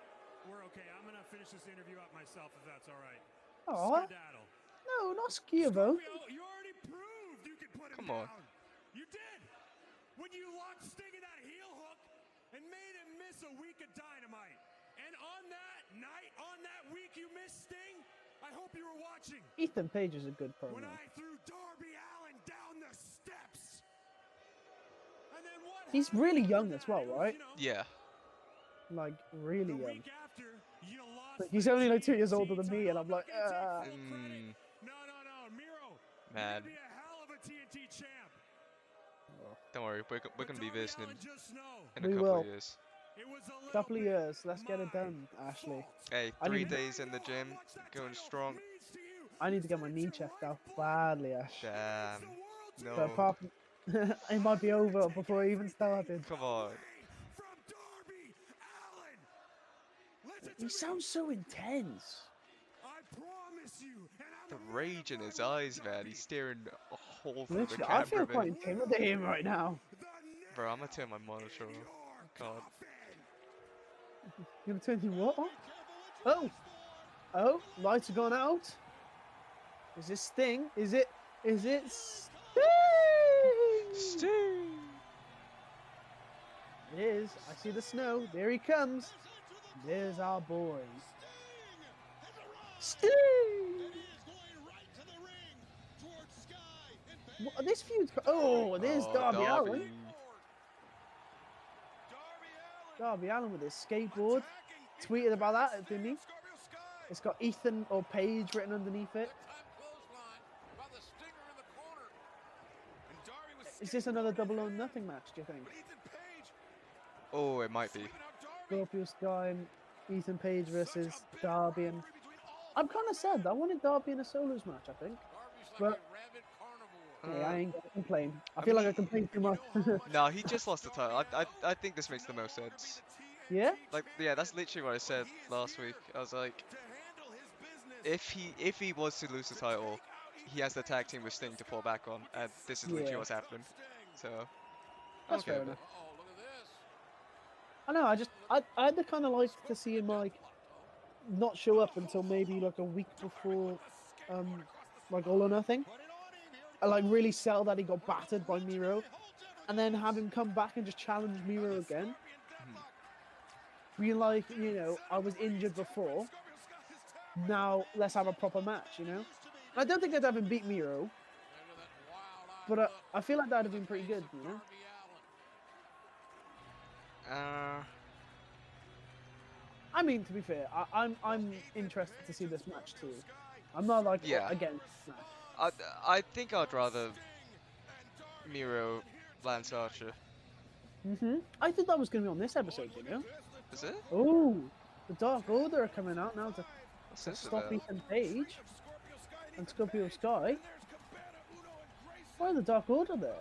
We're okay. I'm gonna finish this interview up myself, if that's all right. Aw, Skedaddle. no, not Skiervo. Scorpio, you already proved you could put him Come on. down. You did. When you locked Sting in that heel hook and made him miss a week of Dynamite. And on that night, on that week you missed Sting, I hope you were watching. Ethan Page is a good promo. When I threw Darby Allin down the steps. And then what He's happened really after young that? as well, It was, right? you know, Yeah. Like really the young. week after, you lost Like, he's the only like 2 years older TNT than me, and I'm like, title. I'll give you full credit. Mm, No, Miro. Man. You're gonna be a hell of a TNT champ. don't worry, we're gonna be Darby visiting Allin, just know, in a We couple will. of years. it was a little Couple of bit years. Let's get it my done, Ashley. fault. Hey, I 3 need to- days in the gym, Watch that going title strong. means to you. I need to get my knee checked out badly, Ash. Damn. The world But No. apart from, it might be over before I even started. Come on. from Darby Allin. Listen to He me. sounds so intense. I promise you. And I'm The a man rage in of his my word, eyes, man. Darby. He's staring a hole through the Literally, I feel camera, quite man. intimidating right now. The Bro, I'm gonna turn my monitor nail in off. your God. coffin. You gonna turn you what on? Oh, lights have gone out. Is this Sting? Is it Sting? Sting! It is. I see the snow. There he comes. There's our boy. Sting! What, this feud's... Oh, there's Oh, Darby Allin. Darby. Darby Allin with his skateboard. tweeted about that, didn't he? It's got Ethan or Paige written underneath it. Is this another double or nothing match, do you think? Oh, it might be. Scorpio Sky and Ethan Page versus Darby. And I'm kind of sad. I wanted Darby in a solos match, I think. But hey, I ain't gonna complain. I feel like I complain too much. No, he just lost the title. I think this makes the most sense. Yeah? Like, yeah, that's literally what I said last week. I was like, if he was to lose the title, he has the tag team with Sting to fall back on, and this is literally Yeah. what's happening. So, That's okay fair with enough. I know, I'd kind of like to see him, like, not show up until maybe, like, a week before, like, All or Nothing. And, like, really sell that he got battered by Miro. And then have him come back and just challenge Miro again. Be like, you know, I was injured before. Now, let's have a proper match, you know? I don't think I'd have him beat Miro. But I feel like that would have been pretty good, you know? I mean, to be fair, I'm interested to see this match too. I'm not like Yeah. against match. I think I'd rather Miro Lance Archer. I thought that was going to be on this episode, you know? Is it? Oh, the Dark Order are coming out now to What's this stop about? Ethan Page and Scorpio Sky. Why are the Dark Order there?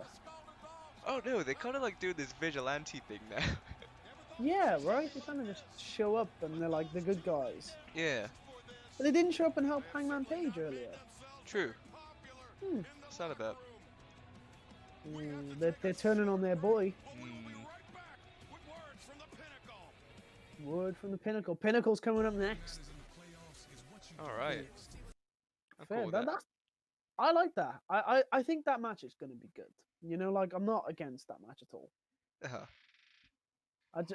Oh no, they kind of like do this vigilante thing now. Yeah, right? They kind of just show up and they're like the good guys. Yeah, But they didn't show up and help Hangman Page earlier. true. Hmm. What's that about? They're turning on their boy. Hmm. Word from the Pinnacle. Pinnacle's coming up next. Alright. I'm Fair. cool with that. I like that. I think that match is going to be good. You know, like, I'm not against that match at all. Uh-huh.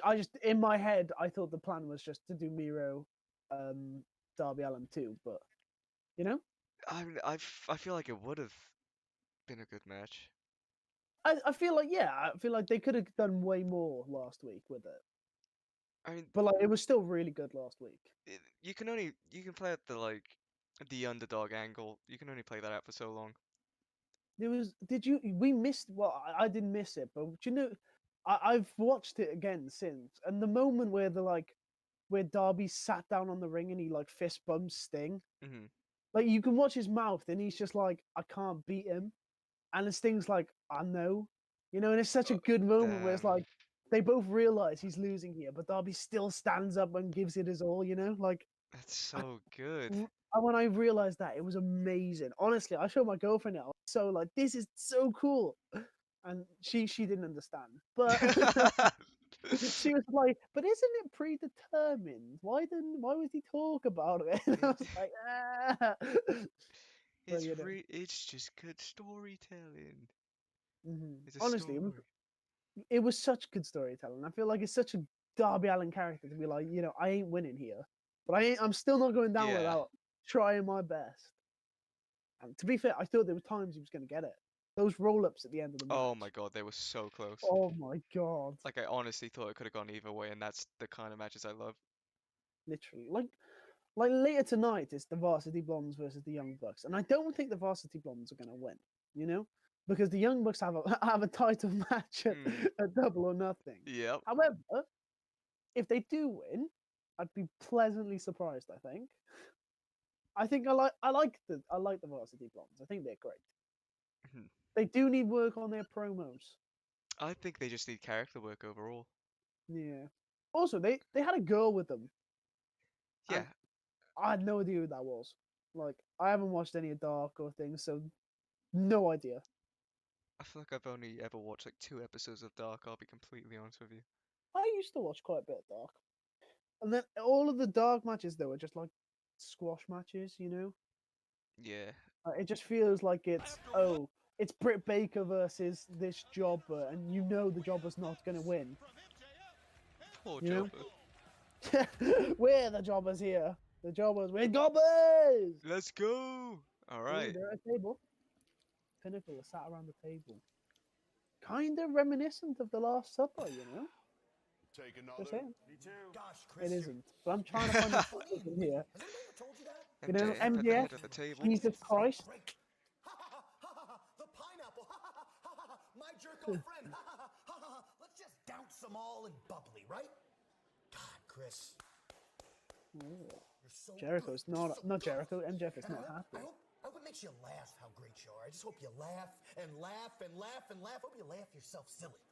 I just, in my head, I thought the plan was just to do Miro, Darby Allin too, but, you know? I feel like it would have been a good match. I feel like, yeah, I feel like they could have done way more last week with it. I mean, But, like, it was still really good last week. you can play at the underdog angle. You can only play that out for so long. We missed, well, I didn't miss it, but you know, I've watched it again since, and the moment where where Darby sat down on the ring and he like fist bumps Sting, Hmm. like you can watch his mouth and he's just like, I can't beat him, and the Sting's like, I know, you know, and it's such a good moment where it's Damn. like they both realize he's losing here, but Darby still stands up and gives it his all, you know, like. That's so good. And when I realized that, it was amazing. Honestly, I showed my girlfriend it. I was so like, this is so cool, and she didn't understand, but she was like, but isn't it predetermined? Why would he talk about it? And I was like, ah. But, you know, It's just good storytelling. It's a honestly, story. it was such good storytelling. I feel like it's such a Darby Allin character to be like, you know, I ain't winning here, but I'm still not going down Yeah. without trying my best. And to be fair, I thought there were times he was going to get it. Those roll-ups at the end of the match. Oh my god, they were so close. Oh my god. Like, I honestly thought it could have gone either way, and that's the kind of matches I love. Literally. Like later tonight, it's the Varsity Blondes versus the Young Bucks. And I don't think the Varsity Blondes are going to win, you know? Because the Young Bucks have a title match at Double or Nothing. Yep. However, if they do win, I'd be pleasantly surprised, I think. I think I like the Varsity Blondes. I think they're great. Mhm. They do need work on their promos. I think they just need character work overall. Yeah. Also, they had a girl with them. Yeah. And I had no idea who that was. Like, I haven't watched any of Dark or things, so no idea. I feel like I've only ever watched like 2 episodes of Dark, I'll be completely honest with you. I used to watch quite a bit of Dark. And then all of the Dark matches, though, are just like squash matches, you know? Yeah. It just feels like it's Britt Baker versus this jobber, and you know the jobber's not going to win. Poor You know? Jobber. We're the jobbers here. The jobbers, we're Gobbers! Let's go! Ooh, Alright. they're at a table. Pinnacle are sat around the table. Kind of reminiscent of the Last Supper, you know? Take Just another. saying. Me too. Gosh, Chris, It isn't. But I'm trying to find the solution here. Has anybody ever told you that? You know, MJF at the MJF, head of the table. Jesus Christ. Great. The pineapple. My jerk-off friend. Let's just douse them all in bubbly, right? God, Chris. You're so Jericho's good. not You're so Jericho. good. MJF is And not I happy. hope it makes you laugh how great you are. I just hope you laugh and laugh and laugh and laugh. I hope you laugh yourself silly.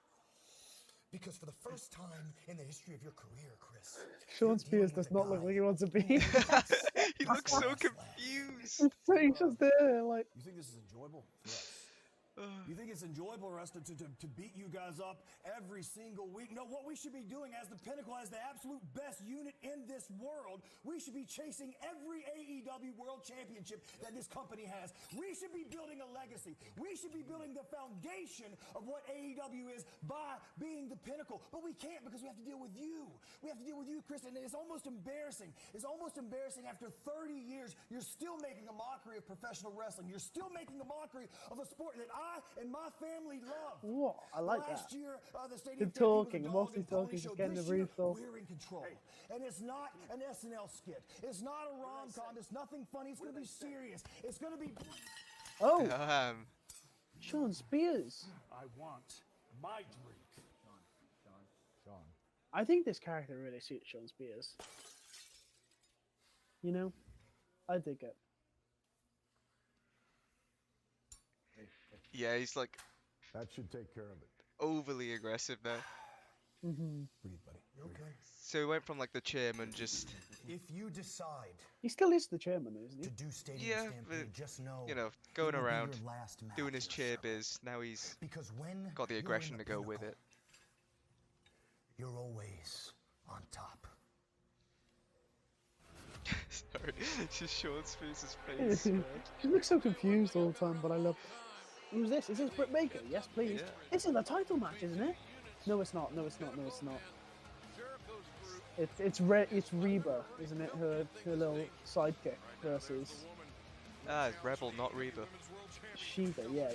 Because for the first time in the history of your career, Chris, Sean you're Spears dealing does with a not look guy like he wants to be. He looks so confused. So he's just there, like. You think this is enjoyable? Yes. You think it's enjoyable for us to beat you guys up every single week? No, what we should be doing as the Pinnacle, as the absolute best unit in this world, we should be chasing every AEW World Championship that this company has. We should be building a legacy. We should be building the foundation of what AEW is by being the Pinnacle. But we can't because we have to deal with you. We have to deal with you, Chris, and it's almost embarrassing. It's almost embarrassing after 30 years, you're still making a mockery of professional wrestling. You're still making a mockery of a sport that I and my family love. Whoa, I like Last that. year, the Stadium The Stampede was talking, a mostly dog and pony talking, show. just getting This the year, brief off. we're in control. And it's not an SNL skit. It's not a rom-com. It's nothing funny. It's going to be serious. It's going to be... Oh, Damn. Sean Spears. I want my drink. Sean. I think this character really suits Sean Spears. You know, I dig it. Yeah, he's like That should take care of it. overly aggressive now. Mm-hmm. Breathe, buddy. You okay? So he went from like the chairman just, If you decide He still is the chairman, isn't to he? do Stadium Yeah, Stampede, but, just know you know, it going will be around, your last match doing his of the chair summer. biz. Now he's Because when got the you're in aggression the to go with Pinnacle, it. you're always on top. Sorry, it's just Sean Spears' face. She looks so confused all the time, but I love it. Who's this? Is this Britt Baker? Yes, please. Yeah. This is the title match, isn't it? No, it's not. No, it's not. No, it's not. It's Reba, isn't it? Her little sidekick versus Ah, it's Rebel, not Reba. Sheba. Yeah.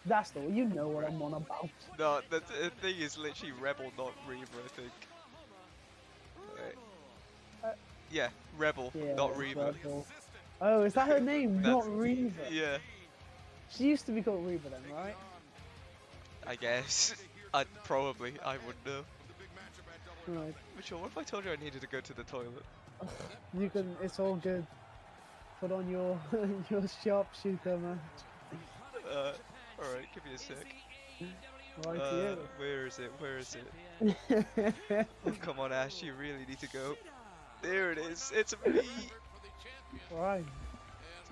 That's the one. You know what I'm on about. No, the thing is literally Rebel, not Reba, I think. Right. Yeah, Rebel, Yeah, not Reba. Rebel. Oh, is that her name? That's- Not Reba. Yeah, She used to be called Reba then, right? I guess. I wouldn't know. Right. Mitchell, what if I told you I needed to go to the toilet? You can. It's all good. Put on your your sharpshooter, man. Alright, give me a sec. Right here. Where is it? Where is it? Oh, come on, Ash, you really need to go. There it is. It's me. Right.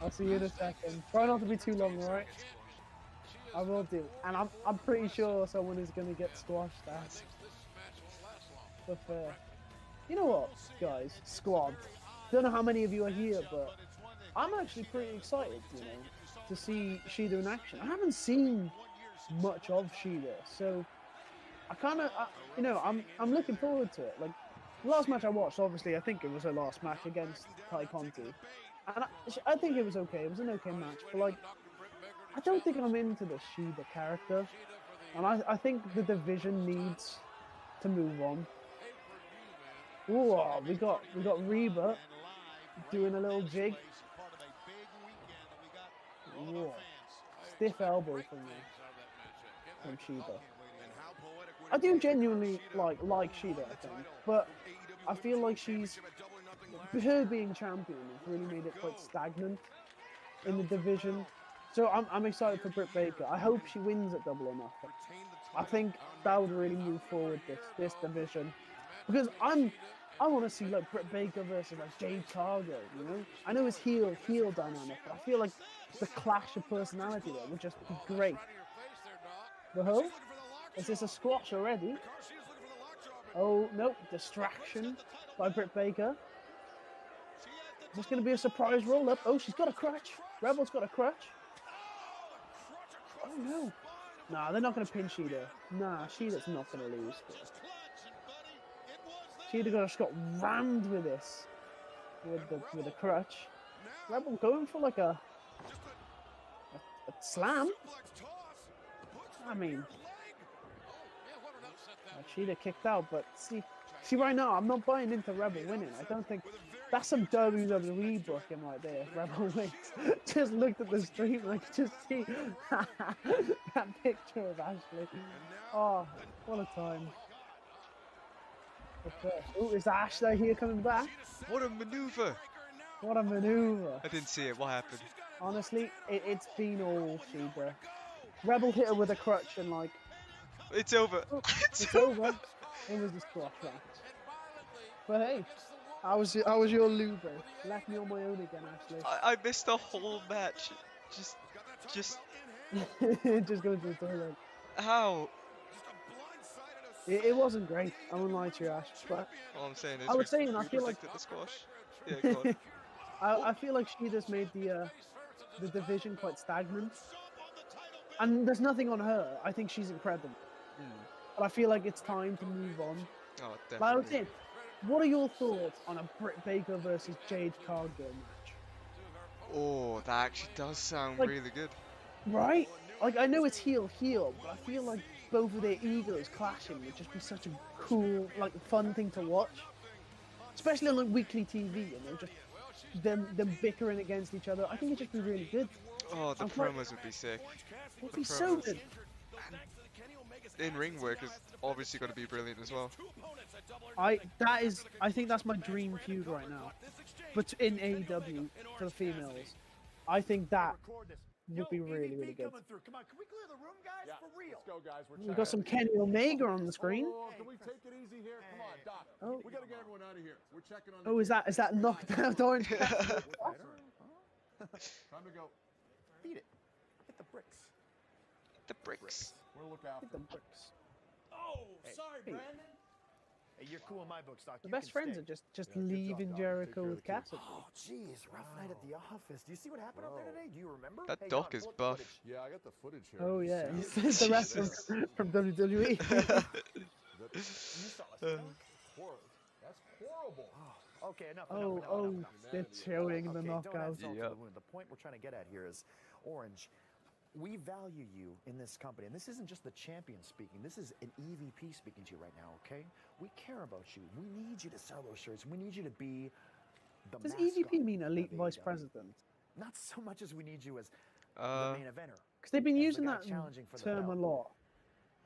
I'll see you in a second. Try not to be too long, alright? I will do. And I'm pretty sure someone is gonna get squashed at. But you know what, guys? Squad. Don't know how many of you are here, but I'm actually pretty excited, you know, to see Shida in action. I haven't seen much of Shida, so I kind of, you know, I'm looking forward to it. Like, the last match I watched, obviously, I think it was her last match against Tai Conti, and I think it was okay. It was an okay match, but like, I don't think I'm into the Shida character, and I think the division needs to move on. Ooh, we got Reba doing a little jig. Ooh, stiff elbow from Shida. I do genuinely like Shida, I think, but I feel like her being champion has really made it quite stagnant in the division. So I'm excited for Britt Baker. I hope she wins at Double or Nothing. I think that would really move forward this division, because I want to see like Britt Baker versus like Jade Cargill. You know, I know it's heel dynamic, but I feel like the clash of personality there would just be great. The hell? Is this a squash already? Oh no, distraction by Britt Baker. Is this going to be a surprise roll up? Oh, she's got a crutch. Rebel's got a crutch. Oh no. Nah, they're not going to pin Shida. Nah, Shida's not going to lose. Shida just got rammed with this. With the crutch. Rebel going for like a slam. I mean, She'd have kicked out, but see, right now I'm not buying into Rebel winning. I don't think that's some WWE booking right there. If Rebel wins. Just looked at the stream and I could just see that picture of Ashley. Oh, what a time! Oh, is Ashley here coming back? What a maneuver! What a maneuver! I didn't see it. What happened? Honestly, it's been all Sheba. Rebel hit her with a crutch and like. It's over. Oh, it's over. It was a squash match. But hey, I was your Luber. Left me on my own again, Ashley. I missed the whole match. Just Just going to the toilet. how? It wasn't great. I won't lie to you, Ash. But All I'm saying is I was saying, we I feel like predicted the squash. Yeah, go on. I feel like she just made the division quite stagnant. And there's nothing on her. I think she's incredible. But I feel like it's time to move on. Oh, Like I was definitely. saying, what are your thoughts on a Britt Baker versus Jade Cargill match? Oh, that actually does sound Like- really good. Right? Like, I know it's heel, but I feel like both of their egos clashing would just be such a cool, like, fun thing to watch. Especially on, like, weekly TV, you know, just them bickering against each other. I think it'd just be really good. Oh, the I'm quite- promos would be sick. It'd The be so promos. good. In-ring work is obviously going to be brilliant as well. I think that's my dream feud right now. But in AEW for the females, I think that would be really, really good. Coming through. Come on, can we clear the room, guys? For real. Let's go, guys. We're We've got some Kenny Omega on the screen. Oh, can we take it easy here? Come on, Doc. Oh. We gotta get everyone out of here. We're checking on. Oh, is that knocked out Orange? Time to go. Beat it. Hit the bricks. The bricks. We'll look out. Hit the bricks. Oh, sorry, Hey. Brandon. Hey, you're cool in my books, Doc. The You best can friends stay. are just Yeah, good job, leaving Doc. Jericho Take care of with the kids. Cassidy. Oh, jeez, rough night at the office. Do you see what happened up there today? Do you remember? That Hey, doc Don, is pull up the buff. footage. Yeah, I got the footage here. Oh yeah, You see it's the rest Jesus. from WWE. that? You saw us, Doc? That's horrible. Okay, enough. Oh, enough. they're showing the Okay, don't add knockout. salt to Yep. the wound. The point we're trying to get at here is, Orange, we value you in this company, and this isn't just the champion speaking. This is an EVP speaking to you right now. Okay, we care about you. We need you to sell those shirts. We need you to be the. Does mascot EVP mean of elite vice AEW. president? Not so much as we need you as the Uh, main eventer. Because they've been And the using guy that challenging for the term a belt. lot,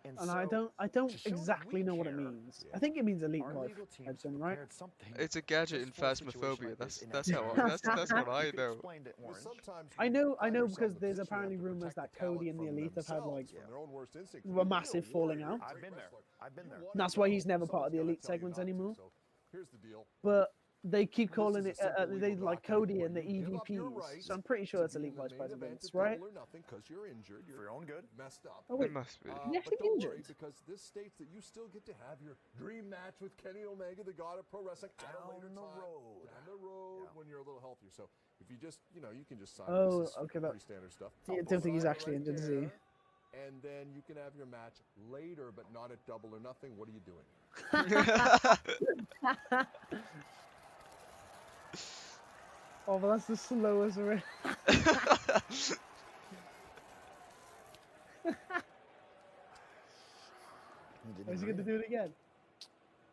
and I so, don't to show that exactly we know what it care, means. I think it means elite our vice legal teams president, right? prepared something it's a gadget in just for a situation Phasmophobia. like this That's in how AEW. that's what I You could know. explain to Well, Orange. sometimes I when know you find yourself because in a there's position apparently you have to rumors protect that the talent Cody and the from Elite have had themselves, like from their own worst instincts. a You're massive a falling warrior, out. you're a I've been great there. wrestler. I've been there. You want That's to why go. he's never part of the Someone's Elite gotta tell you segments not to, anymore. so here's the deal. But they keep This calling is it a simple they legal like document Cody where and the you give up your EVPs. right So I'm pretty sure to it's be elite in the vice main event presidents, at right? Double or Nothing 'cause you're injured, For you're your own good. messed up. Oh It wait, must be. He actually but don't worry, injured? because this states that you still get to have your dream match with Kenny Omega, the god of pro wrestling, at a later Down the time, road. down the road Yeah. when you're a little healthier. So if you just, you know, you can just sign Oh, this. It's okay, that- pretty standard stuff. I don't think he's Sign it actually right injured, is he? there, and then you can have your match later, but not at Double or Nothing. What are you doing? Oh, but that's the slowest already. Is he gonna do it again?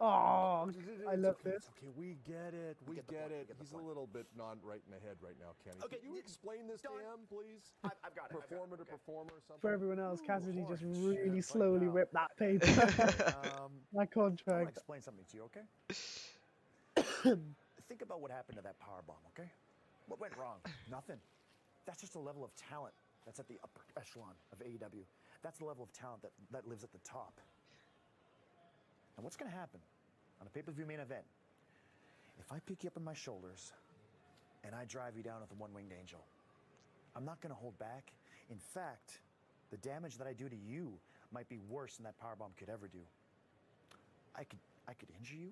Oh, I love this. Okay, we get it. We get the get point, we it. get the He's a point. little bit not right in the head right now, Kenny. Okay, Can you explain this to Don, him, please? I've got it. Performer to performer or something? For everyone else, Cassidy just Orange. really Yeah, slowly right now. ripped that paper. that that I want to contract. explain something to you, okay? Think about what happened to that power bomb, okay? What went wrong? Nothing. That's just a level of talent that's at the upper echelon of AEW. That's the level of talent that lives at the top. And what's going to happen on a pay-per-view main event if I pick you up on my shoulders and I drive you down with a one-winged angel? I'm not going to hold back. In fact, the damage that I do to you might be worse than that powerbomb could ever do. I could injure you.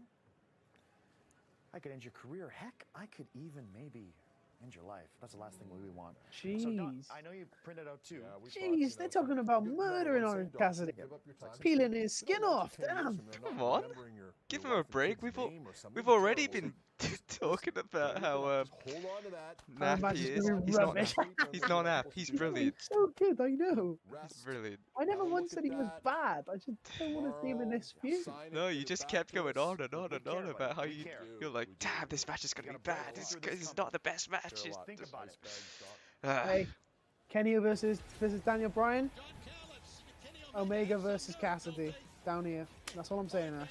I could end your career. Heck, I could even maybe end your life. That's the last thing we want. So, Doc, Jeez. I know you printed out too. Yeah, we thought, Jeez, you they're know, talking about good- murdering no, Orange same Cassidy. Give up your time. Peeling his skin You know, off, 10 years damn. from now, not Come on. remembering your Give him wife a and break. kid's name or something We've already terrible. been So just talking about how Hold on to that. naff match he is is. gonna be He's not rubbish. naff. He's not naff. He's brilliant. He's so good, I know. He's brilliant. I never Now once look said at he was that. bad. I just don't want to see him in this feud. No, you just kept going on and on and on about how you're like, damn, this match is gonna be bad. It's not the best match. Think about it. Hey, Kenny versus Daniel Bryan. Omega versus Cassidy. Down here. That's all I'm saying, Ash.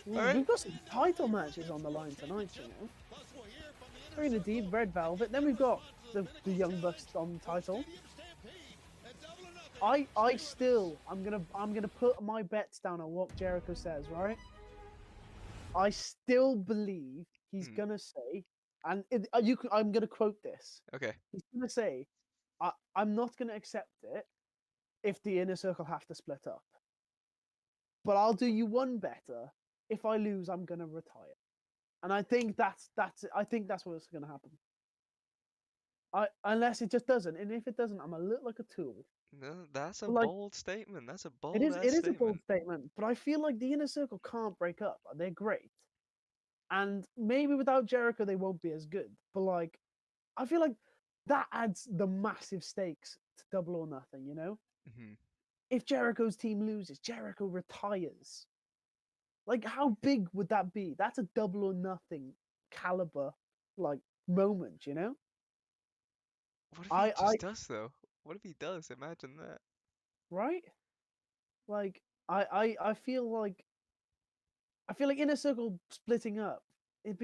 Ooh, Alright. we've got some title matches on the line tonight, you know. Serena Deeb, Red Velvet. Then we've got the Young Bucks on the title. I'm gonna put my bets down on what Jericho says, right? I still believe he's gonna say, and I'm gonna quote this. Okay. He's gonna say, I'm not gonna accept it if the Inner Circle have to split up. But I'll do you one better. If I lose, I'm gonna retire. And I think that's what's gonna happen. Unless it just doesn't, and if it doesn't, I'm a look like a tool. No, that's a Like, bold statement. That's a bold It is a bold statement. statement, but I feel like the Inner Circle can't break up. They're great. And maybe without Jericho they won't be as good. But like I feel like that adds the massive stakes to Double or Nothing, you know? Hmm. If Jericho's team loses, Jericho retires. Like how big would that be? That's a Double or Nothing caliber like moment, you know? What if he just does though? What if he does? Imagine that. Right? Like I feel like Inner Circle splitting up, it'd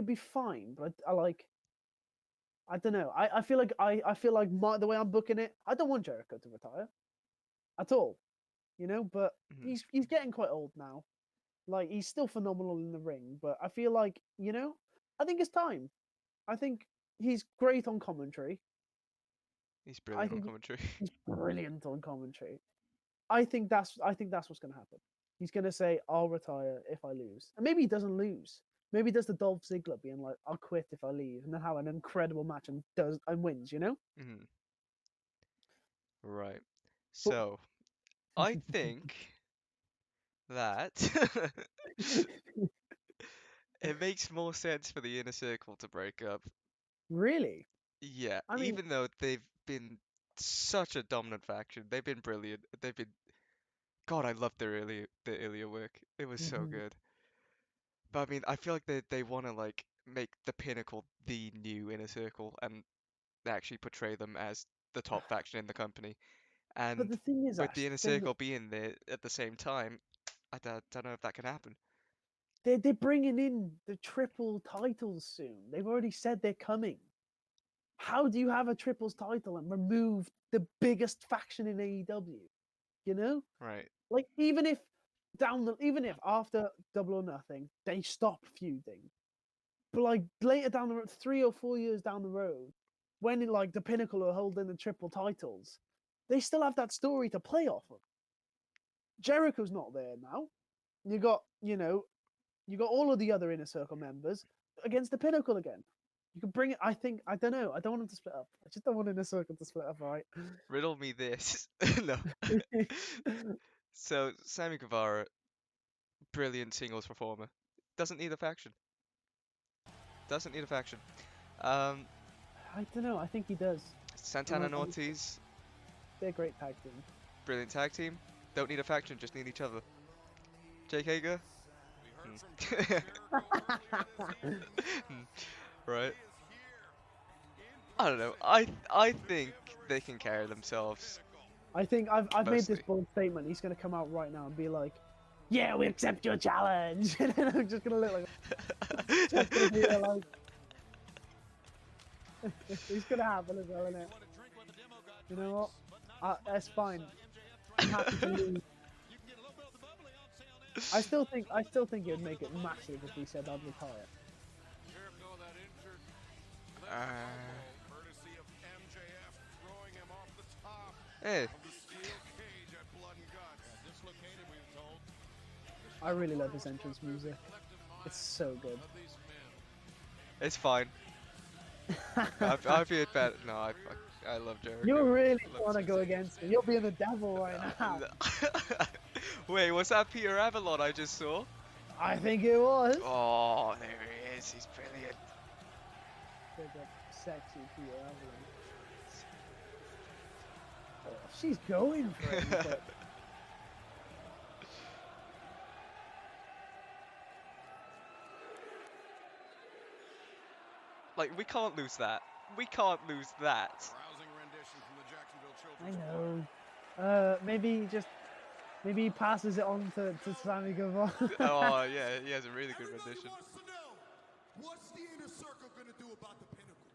be fine, but I don't know. I feel like the way I'm booking it, I don't want Jericho to retire at all, you know. But he's getting quite old now. Like he's still phenomenal in the ring, but I feel like I think it's time. I think he's great on commentary. He's brilliant on commentary. He's brilliant on commentary. I think that's what's going to happen. He's going to say, "I'll retire if I lose," and maybe he doesn't lose. Maybe he does the Dolph Ziggler being like, "I'll quit if I leave," and then have an incredible match and wins. You know? Hmm. Right. So, I think that it makes more sense for the Inner Circle to break up. Really? Yeah, I mean, even though they've been such a dominant faction, they've been brilliant. They've been, God, I loved their earlier work. It was so good. But I mean, I feel like they want to like make the Pinnacle the new Inner Circle and actually portray them as the top faction in the company. but And the thing is, with Ash, the Inner Circle being there at the same time, I don't know if that can happen. they're bringing in the triple titles soon. They've already said they're coming. How do you have a triples title and remove the biggest faction in AEW? You know, Right. like even if after Double or Nothing they stop feuding, but like later down the road, 3 or 4 years down the road, when like the Pinnacle are holding the triple titles, they still have that story to play off of. Jericho's not there now. You got all of the other Inner Circle members against the Pinnacle again. You can bring it. I don't know. I don't want them to split up. I just don't want Inner Circle to split up, right? Riddle me this. No. So, Sammy Guevara, brilliant singles performer. Doesn't need a faction. Doesn't need a faction. I don't know. I think he does. Santana and Ortiz, They're a great tag team. brilliant tag team. Don't need a faction, just need each other. Jake Hager? Right. I don't know. I think they can carry themselves. I think I've made this Mostly. bold statement. He's gonna come out right now and be like, "Yeah, we accept your challenge," and then I'm just gonna look like, it's gonna happen as well, innit? You know what? That's fine. I'm happy to lose. I still think it would make it massive if he said I'd retire. Hey, I really love his entrance music. It's so good. it's fine. I've heard better. No, I love Jericho. You really I love want to him. go against him. You're being the devil right now. Wait, was that Peter Avalon I just saw? I think it was. Oh, there he is. He's brilliant. Big up sexy Peter Evelyn. Oh, she's going for it. But... Like, we can't lose that. We can't lose that. I know. Maybe he passes it on to Sammy Guevara. Oh, yeah, he has a really good rendition. Wants to know, what's the inner circle going to do about the Pinnacle?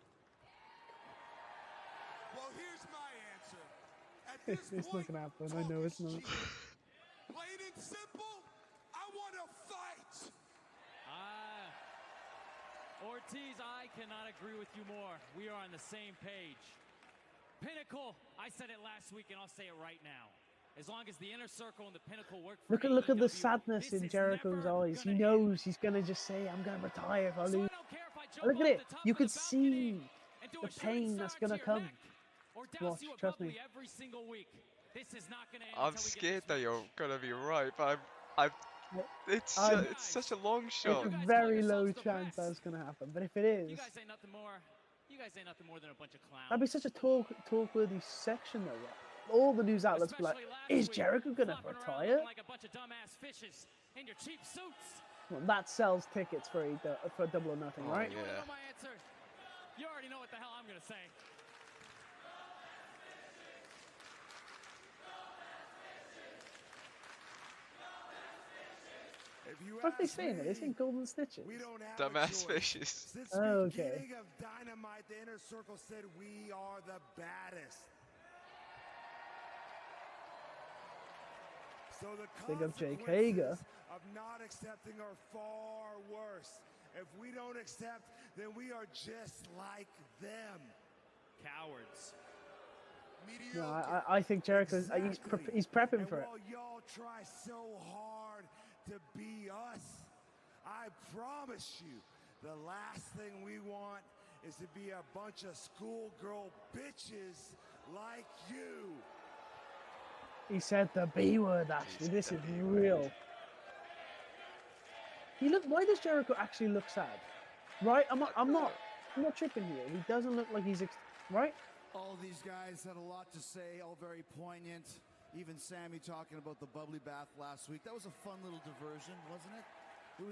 Well, here's my answer. At this It's not point, gonna happen. I know it's not. plain and simple, I want to fight. Ortiz, I cannot agree with you more. We are on the same page. Pinnacle, I said it last week and I'll say it right now. As long as the inner circle and the Pinnacle work for Look at the AEW, sadness this in is Jericho's never eyes. He gonna knows end. he's gonna just say, "I'm gonna retire if I So lose." I don't care if I jump Look at off it. the top You of could the balcony see and do the a shooting pain star that's to gonna your come. neck, or douse Watch, you with trust bubbly me. every single week. This is not gonna end I'm until we get scared this that you're match. gonna be right, but it's I'm- it's such a long It's shot. a guys call very low yourselves the chance best. that's gonna happen. But if it is, You guys ain't nothing more. You guys ain't nothing more than a bunch of clowns. that'd be such a talk-worthy section though. Right? All the news outlets be like, Especially last "Is week, Jericho gonna flopping around retire?" looking like a bunch of dumbass fishes in your cheap suits. Well, that sells tickets for Double or Nothing, Oh, right? You wanna yeah. know my answer? You already know what the hell I'm gonna say. If you What are they ask saying? Are they me, saying golden snitches? we don't have Dumbass a choice. fishes. Since Oh, the okay. beginning of Dynamite, the Inner Circle said we are the baddest. So the Big up Jake consequences Hager. of not accepting are far worse. If we don't accept, then we are just like them. Cowards. No, Mediocre. I think Jericho's Exactly. he's prepping And for it. while y'all try so hard to be us, I promise you, the last thing we want is to be a bunch of schoolgirl bitches like you. He said the B word. Actually, this is real. Why does Jericho actually look sad? Right? I'm not tripping here. He doesn't look like he's right. All of these guys had a lot to say, all very poignant. Even Sammy talking about the bubbly bath last week. That was a fun little diversion, wasn't it? It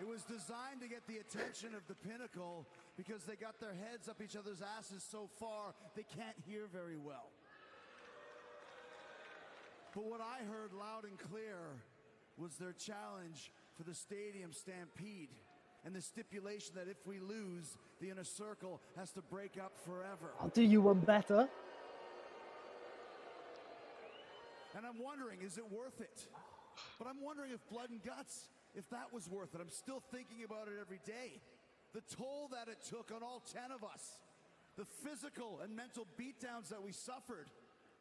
was designed to get the attention of the Pinnacle because they got their heads up each other's asses so far they can't hear very well. But what I heard loud and clear was their challenge for the Stadium Stampede and the stipulation that if we lose, the Inner Circle has to break up forever. I'll do you one better. And I'm wondering, is it worth it? But I'm wondering if Blood and Guts, if that was worth it. I'm still thinking about it every day. The toll that it took on all 10 of us. The physical and mental beatdowns that we suffered.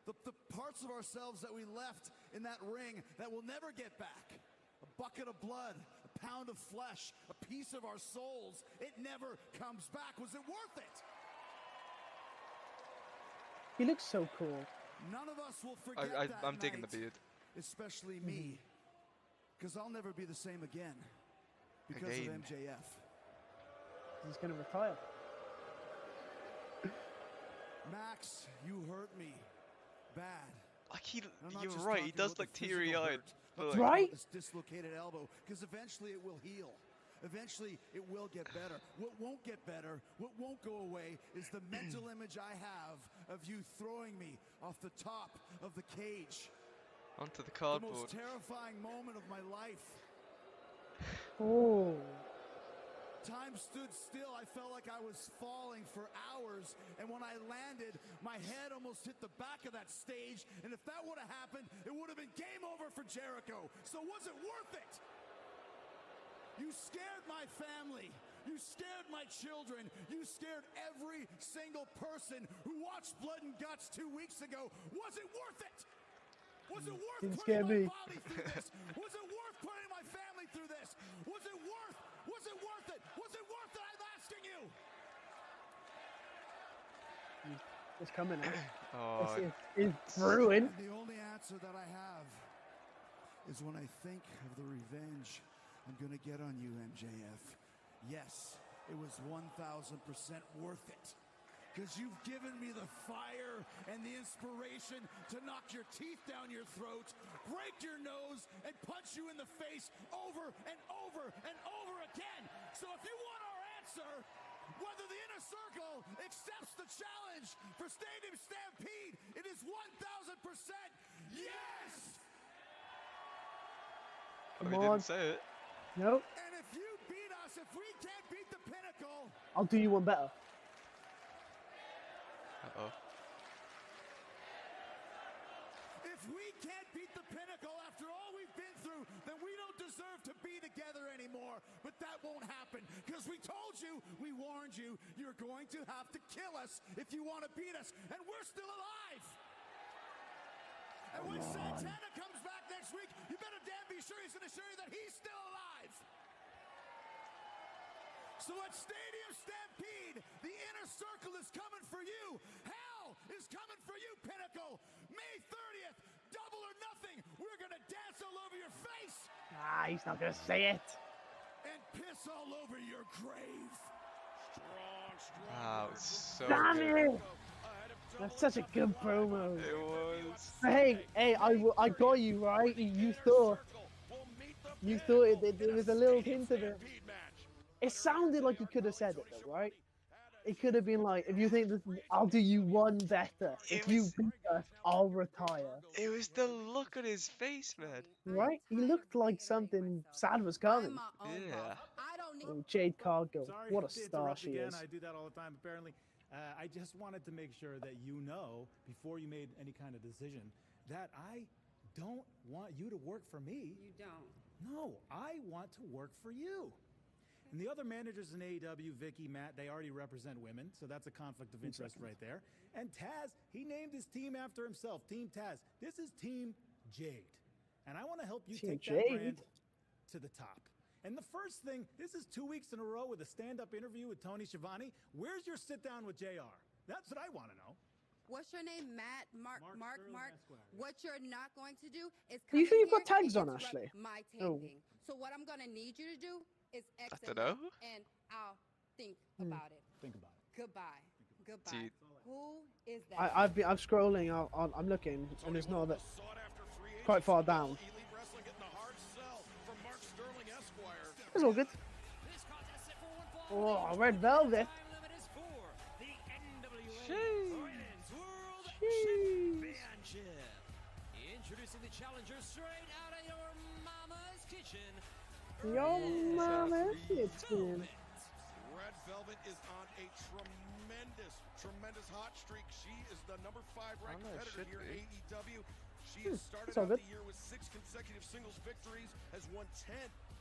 The parts of ourselves that we left in that ring that we'll never get back. A bucket of blood, a pound of flesh, a piece of our souls. It never comes back. Was it worth it? He looks so cool. None of us will forget that I'm digging the night, beard. especially me, because I'll never be the same again because of MJF. He's gonna retire. Max, you hurt me bad. Like I'm not you're just right. He talking does about look the physical teary-eyed. hurt. but I'm like- talking Right? about this dislocated elbow, because eventually it will heal. Eventually it will get better. What won't get better, what won't go away, is the mental image I have of you throwing me off the top of the cage. Onto the The cardboard. most terrifying moment of my life. Oh, Time stood still. I felt like I was falling for hours. And when I landed, my head almost hit the back of that stage. And if that would have happened, it would have been game over for Jericho. So was it worth it? You scared my family. You scared my children. You scared every single person who watched Blood and Guts 2 weeks ago. Was it worth it? Was it worth Didn't scare putting me. my body through this? Was it worth putting my family through this? Was it worth? Was it worth it? Was it worth it? I'm asking you. it's coming out. Oh, It's brewing. And the only answer that I have is when I think of the revenge I'm gonna get on you, MJF. Yes, it was 1,000% worth it. Because you've given me the fire and the inspiration to knock your teeth down your throat, break your nose, and punch you in the face over and over and over again. So if you want our answer, whether the Inner Circle accepts the challenge for Stadium Stampede, it is 1,000% yes! Come he on. didn't say it. Nope. And if you beat us, if we can't beat the Pinnacle, I'll do you one better. Uh-oh. if we can't beat the Pinnacle after all we've been through, then we don't deserve to be together anymore. But that won't happen, because we told you, we warned you, you're going to have to kill us if you want to beat us, and we're still alive. And when Santana comes back next week, you better damn be sure he's going to show you that he's still alive. So at Stadium Stampede, the Inner Circle is coming for you. Hell is coming for you, Pinnacle. May 30th, double or nothing. We're going to dance all over your face. Ah, he's not going to say it. And piss all over your grave. Wow, it's so Damn good. it! That's such a good promo. It was. Hey, I got you right. You thought it was a little hint of it. It sounded like he could have said it though, right? It could have been like, if you think this, I'll do you one better. If you beat us, I'll retire. It was the look on his face, man. Right? He looked like something sad was coming. Yeah. Oh, Jade Cargill, Sorry what a to star interrupt she again. is. I do that all the time, apparently. I just wanted to make sure that you know, before you made any kind of decision, that I don't want you to work for me. You don't. No, I want to work for you. And the other managers in AEW, Vicky, Matt, they already represent women, so that's a conflict of interest right there. And Taz, he named his team after himself, Team Taz. This is Team Jade. And I want to help you Team take that Jade? brand to the top. And the first thing, this is 2 weeks in a row with a stand-up interview with Tony Schiavone. Where's your sit-down with JR? That's what I want to know. What's your name, Matt? Mark. Esquire. What you're not going to do is Are you come sure in you've got here tags and on, interrupt Ashley? my Oh. taping. So what I'm gonna need you to do is exit dunno. and I'll think about it. Think about it. Goodbye. Goodbye. Dude. Who is that? I'm scrolling. I'm looking, and there's no other. Quite far down. It's all good. Oh, Red Velvet. Introducing the challenger straight out of your mama's kitchen. Your mama kitchen. Red Velvet is on a tremendous hot streak. She is the number 5 ranked competitor here at AEW. She has started it's all out good. the year with 6 consecutive singles victories, has won 10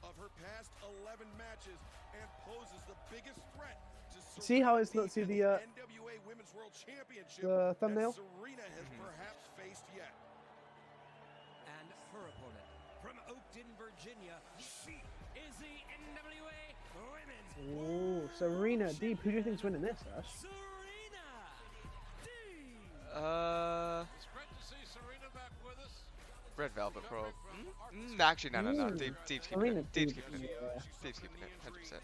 of her past 11 matches, and poses the biggest threat to See how it's not Serena see in the NWA Women's World Championship the thumbnail? that Serena has perhaps faced yet. And her opponent from Oakton, Virginia, she is the NWA Women's Oh, Serena Deep. Who do you think's winning this, Ash? Serena Deeb. It's great to see Serena back with us. Red Velvet Pro. Actually, no. Deep's keeping Serena it. Deep's Deeb, keeping it. yeah. Deep's keeping it. 100%.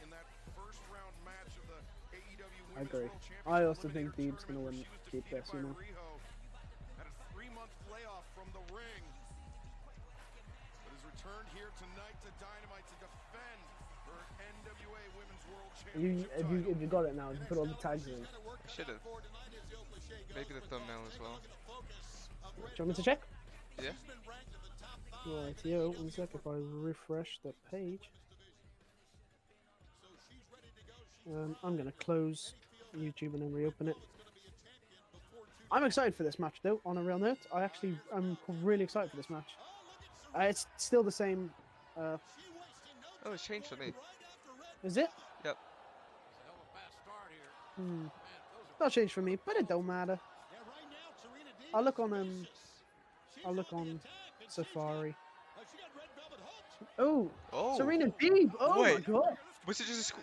I agree. I also think Deeb's gonna win. Keep this, you know. Had a 3-month layoff from the ring, but has returned here tonight to Dynamite to defend her NWA Women's World Championship. If you got it now, you can put all the tags in. I should have. Maybe the thumbnail as well. Do you want me to check? Yeah. Right, yo, 1 sec if I refresh the page. I'm gonna close YouTube and then reopen it. I'm excited for this match though, on a real note. I'm really excited for this match. It's still the same. Oh, it's changed for me. Is it? Yep. Not changed for me, but it don't matter. I'll look on Safari. Oh, Serena Deeb. Oh Wait. my god. Was it just a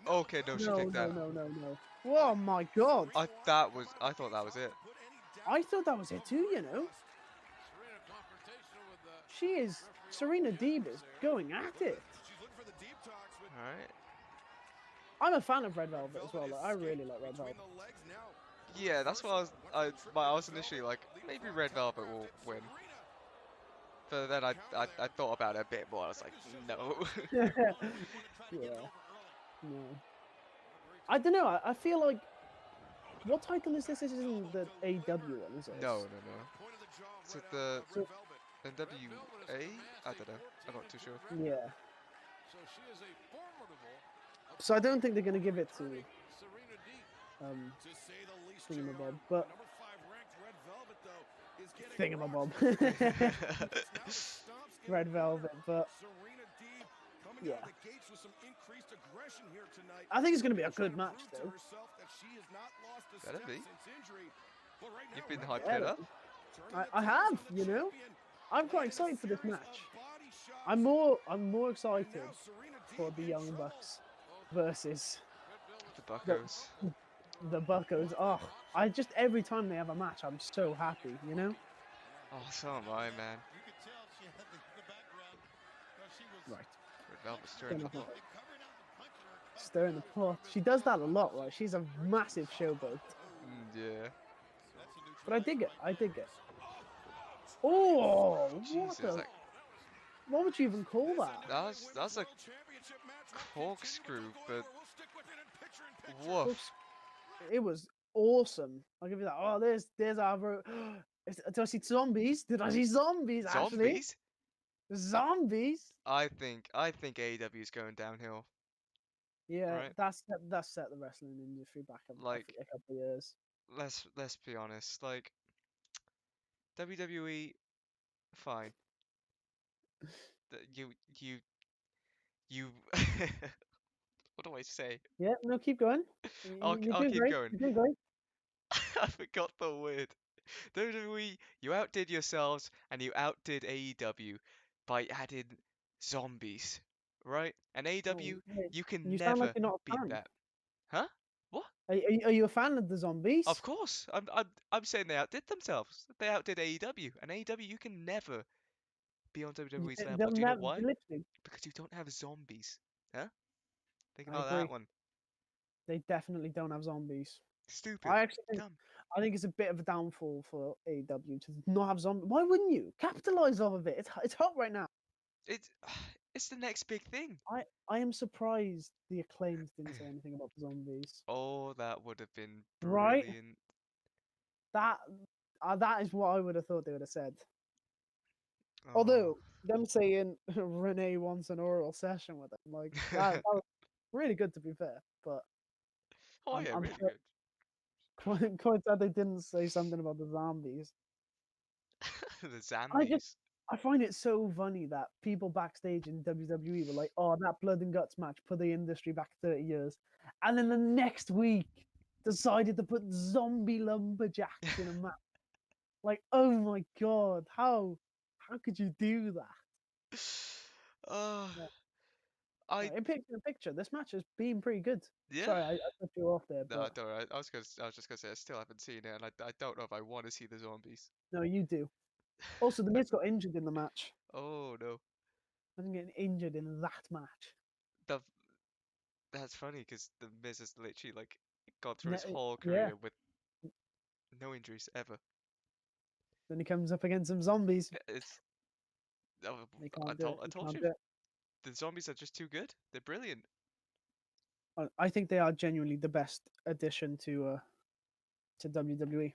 okay, no, she kicked out. No. Oh my god. I thought that was it. I thought that was it too, you know. Serena Deeb is going at it. All right. I'm a fan of Red Velvet as well. Like, I really like Red Velvet. Yeah, that's what I was initially like, maybe Red Velvet will win. But then I thought about it a bit more. I was like, no. Yeah. No. I don't know. I feel like, what title is this? This isn't the AEW one, is it? No. Is it the NWA? I don't know. I'm not too sure. Yeah. So I don't think they're going to give it to Thingamabob, but Thingamabob. Red Velvet, but yeah. I think it's going to be a good match, though. Better be. You've been hyped it up. I have, you know. I'm quite excited for this match. I'm more excited for the Young Bucks versus The Buccos. The Buccos. Oh, I just every time they have a match, I'm so happy, you know. Oh, so am I, man. Right. Red Velvet's stirring the pot. Stirring the pot. She does that a lot, right? She's a massive showboat. Yeah. But I dig it. I dig it. Oh, Jesus, what would you even call that? That's a corkscrew, but woof. It was awesome. I'll give you that. Oh, there's our. Did I see zombies? Did I see zombies? Actually, zombies. I think AEW is going downhill. Yeah, right? that's set the wrestling industry back a couple of years. Let's be honest. Like WWE, fine. You. What do I say? Yeah, no, keep going. I'll keep going. You're doing great. I forgot the word. WWE, you outdid yourselves and you outdid AEW by adding zombies, right? And AEW, you can You sound like never you're not a beat fan. that. Huh? What? Are you a fan of the zombies? Of course. I'm saying they outdid themselves. They outdid AEW, and AEW you can never be on WWE's level. They'll Do you know never, why? literally, Because you don't have zombies. Huh? Think I about agree. that one. They definitely don't have zombies. Stupid. I think it's a bit of a downfall for AEW to not have zombies. Why wouldn't you capitalize off of it? It's hot right now. It's the next big thing. I am surprised the Acclaimed didn't say anything about the zombies. Oh, that would have been Right? brilliant. That is what I would have thought they would have said. Oh. Although them saying Renee wants an oral session with him, like that was really good to be fair. But Oh yeah, really good. Quite sad they didn't say something about the zombies. The zombies. I find it so funny that people backstage in WWE were like, "Oh, that blood and guts match put the industry back 30 years," and then the next week decided to put zombie lumberjacks in a match. Like, oh my god, how could you do that? In picture, this match has been pretty good. Yeah. Sorry, I put you off there. No, But don't worry. I was just gonna say I still haven't seen it, and I don't know if I want to see the zombies. no, you do. Also, the Miz got injured in the match. Oh no. I didn't get injured in that match. That's funny because the Miz has literally like gone through his Yeah, whole career with no injuries ever. Then he comes up against some zombies. It's. He I can't do it. told you. The zombies are just too good. They're brilliant. I think they are genuinely the best addition to WWE.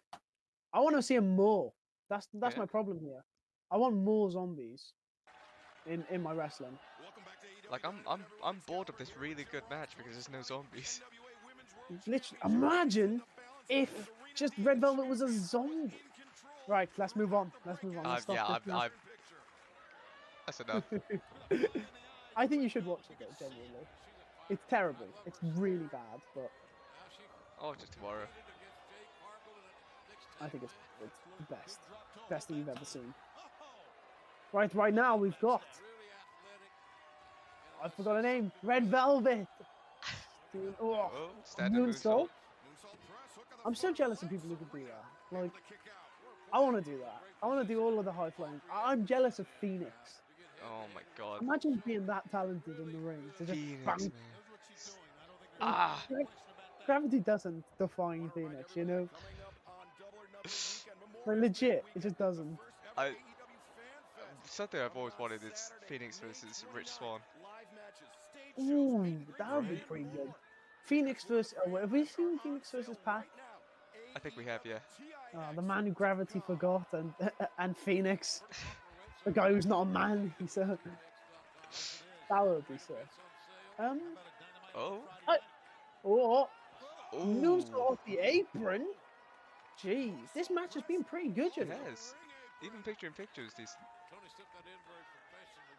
I want to see them more. That's my problem here. I want more zombies in my wrestling. Like I'm bored of this really good match because there's no zombies. Literally, imagine if just Red Velvet was a zombie. Right, let's move on. Let's stop yeah, this now. That's enough. I think you should watch it though, genuinely. It's terrible. It's really bad, but Oh, just tomorrow. I think it's the best thing you've ever seen. Right now we've got. I forgot a name. Red Velvet. Moonsault. I'm so jealous of people who can do that. Like, I want to do that. I want to do all of the high flying. I'm jealous of Phoenix. Oh my god. Imagine being that talented in the ring. To just Phoenix, bang. man. Ah! Gravity doesn't define Phoenix, you know? Like, legit, it just doesn't. Something I've always wanted is Phoenix versus Rich Swann. Ooh, that would be pretty good. Phoenix versus. Oh, have we seen Phoenix versus Pac? I think we have, yeah. The man who gravity forgot, and Phoenix, the guy who's not a man. He's that would be sick. Oh. Oh. Ooh. News off the apron. Jeez, this match has been pretty good, you know. It has. Even picture in picture is decent.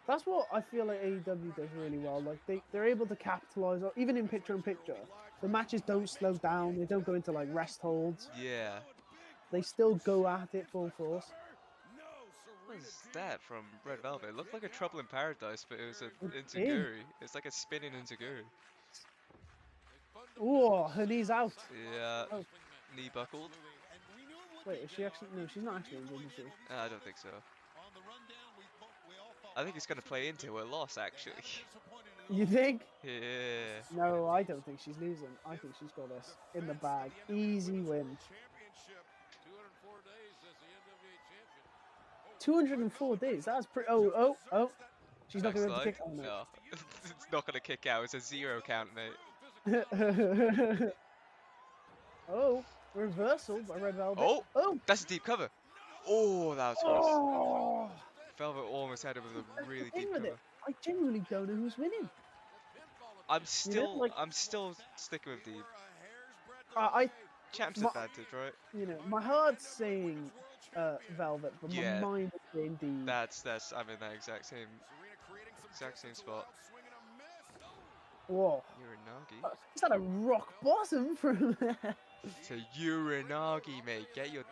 That's what I feel like AEW does really well. Like they're able to capitalize, or even in picture in picture, the matches don't slow down. They don't go into like rest holds. Yeah. They still go at it full force. What is that from Red Velvet? It looked like a Trouble in Paradise, but it was an Enziguri. It's like a spinning Enziguri. Oh, her knee's out. Yeah. Oh. Knee buckled. Wait, is she actually? No, she's not actually injured, is she? I don't think so. I think it's going to play into a loss, actually. You think? Yeah. No, I don't think she's losing. I think she's got this in the bag. Easy win. 204 days. That's pretty. Oh. She's not going to kick out. No, it's not going to kick out. It's a 0 count, mate. Oh, reversal by Red Velvet. Oh, that's a deep cover. Oh, that was close. Oh. Velvet almost had it with a really deep cover. I genuinely don't know who's winning. I'm still sticking with Deep. Champ's advantage, right? You know, my heart's saying Velvet, but my mind is saying Deep. That's I'm in that exact same spot. Whoa. Uranagi. Is that a rock bottom from there? It's a Uranagi, mate. Get your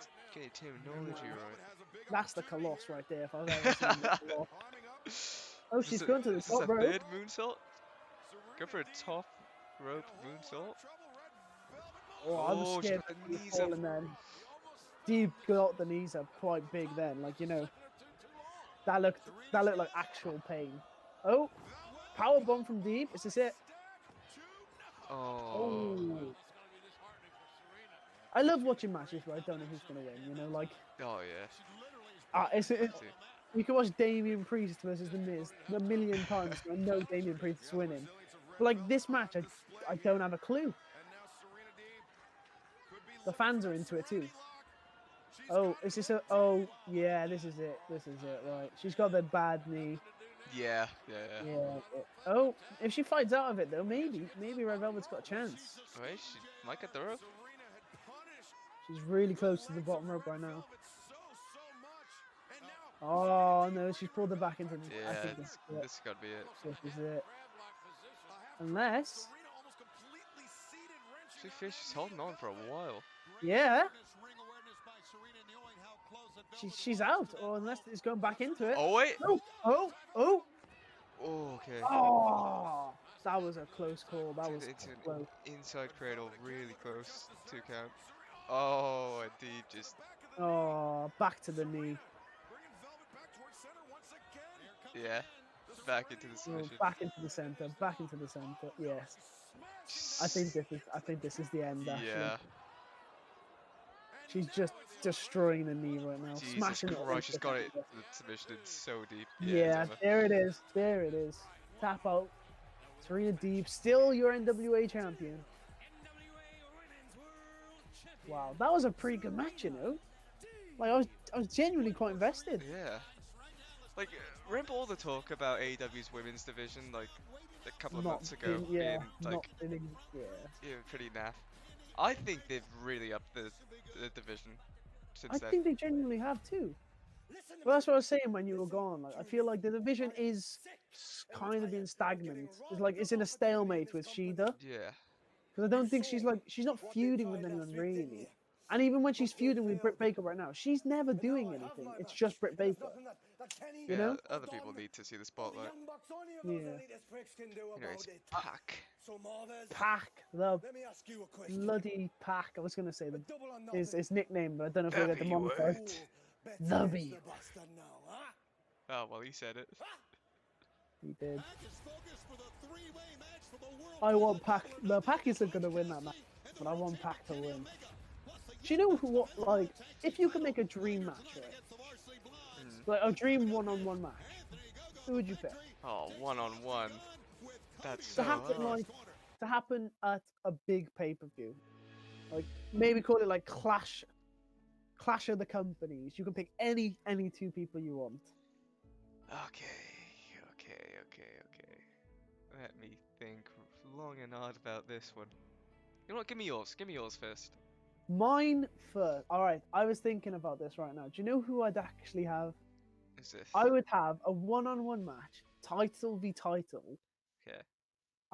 terminology right. That's the Coloss right there, if I've ever seen the Coloss. Oh, she's going to the top rope. Third moonsault? Go for a top rope moonsault. Oh, I'm scared of falling then. Deep got the knees up quite big then, like, you know. That looked like actual pain. Oh, power bomb from Deep. Is this it? Oh. I love watching matches where I don't know who's gonna win. You know, like. Oh yeah. You can watch Damian Priest versus The Miz a million times and I know Damian Priest is winning. But like this match, I don't have a clue. The fans are into it too. Oh, is this a? Oh, yeah, this is it. This is it, right? She's got the bad knee. Yeah. Oh, if she fights out of it though, maybe Red Velvet's got a chance. Wait, she might get the rope. She's really close to the bottom rope right now. Oh no, she's pulled her back into the. Yeah, this has got to be it. This is it. Unless. She's holding on for a while. Yeah. She's out, or unless it's going back into it. Oh wait. Oh, okay. Oh, that was a close call. That was close. Inside cradle, really close. 2 count. Oh, indeed, just. Oh, back to the knee. Yeah, back into the submission. Back into the center. Back into the center. Yes. I think this is the end. Actually. Yeah. She's just destroying the knee right now. Jesus Smashing Christ, she's got it. The submission in so deep. Yeah, there it is. There it is. Tap out. Serena Deeb, still your NWA champion. Wow, that was a pretty good match, you know. Like I was genuinely quite invested. Yeah. Like, remember all the talk about AEW's women's division, like a couple of months ago, being pretty naff. I think they've really upped the division since then. I think they genuinely have too. Well, that's what I was saying when you were gone. Like, I feel like the division is kind of been stagnant. It's like it's in a stalemate with Shida. Yeah. Because I don't think she's not feuding with anyone really. And even when she's feuding with Britt Baker right now, she's never doing anything. It's just Britt Baker. You know? Other people need to see the spotlight. Yeah. Anyways, Pac. Pac, the bloody Pac. I was gonna say his nickname, but I don't know if we're gonna demonetize. The B. Oh well, he said it. He did. I want Pac. The Pac isn't going to win that match, but I want Pac to win. Do you know what? Like, if you could make a dream match, right? Like a dream one-on-one match, who would you pick? Oh, one-on-one. That's To so happen hard. to happen at a big pay-per-view, like maybe call it like Clash of the Companies. You can pick any two people you want. Okay. Let me think long and hard about this one. You know what? Give me yours. Give me yours first. Mine first. All right, I was thinking about this right now. Do you know who I'd actually have? Is this? I would have a one-on-one match, title v title. Okay.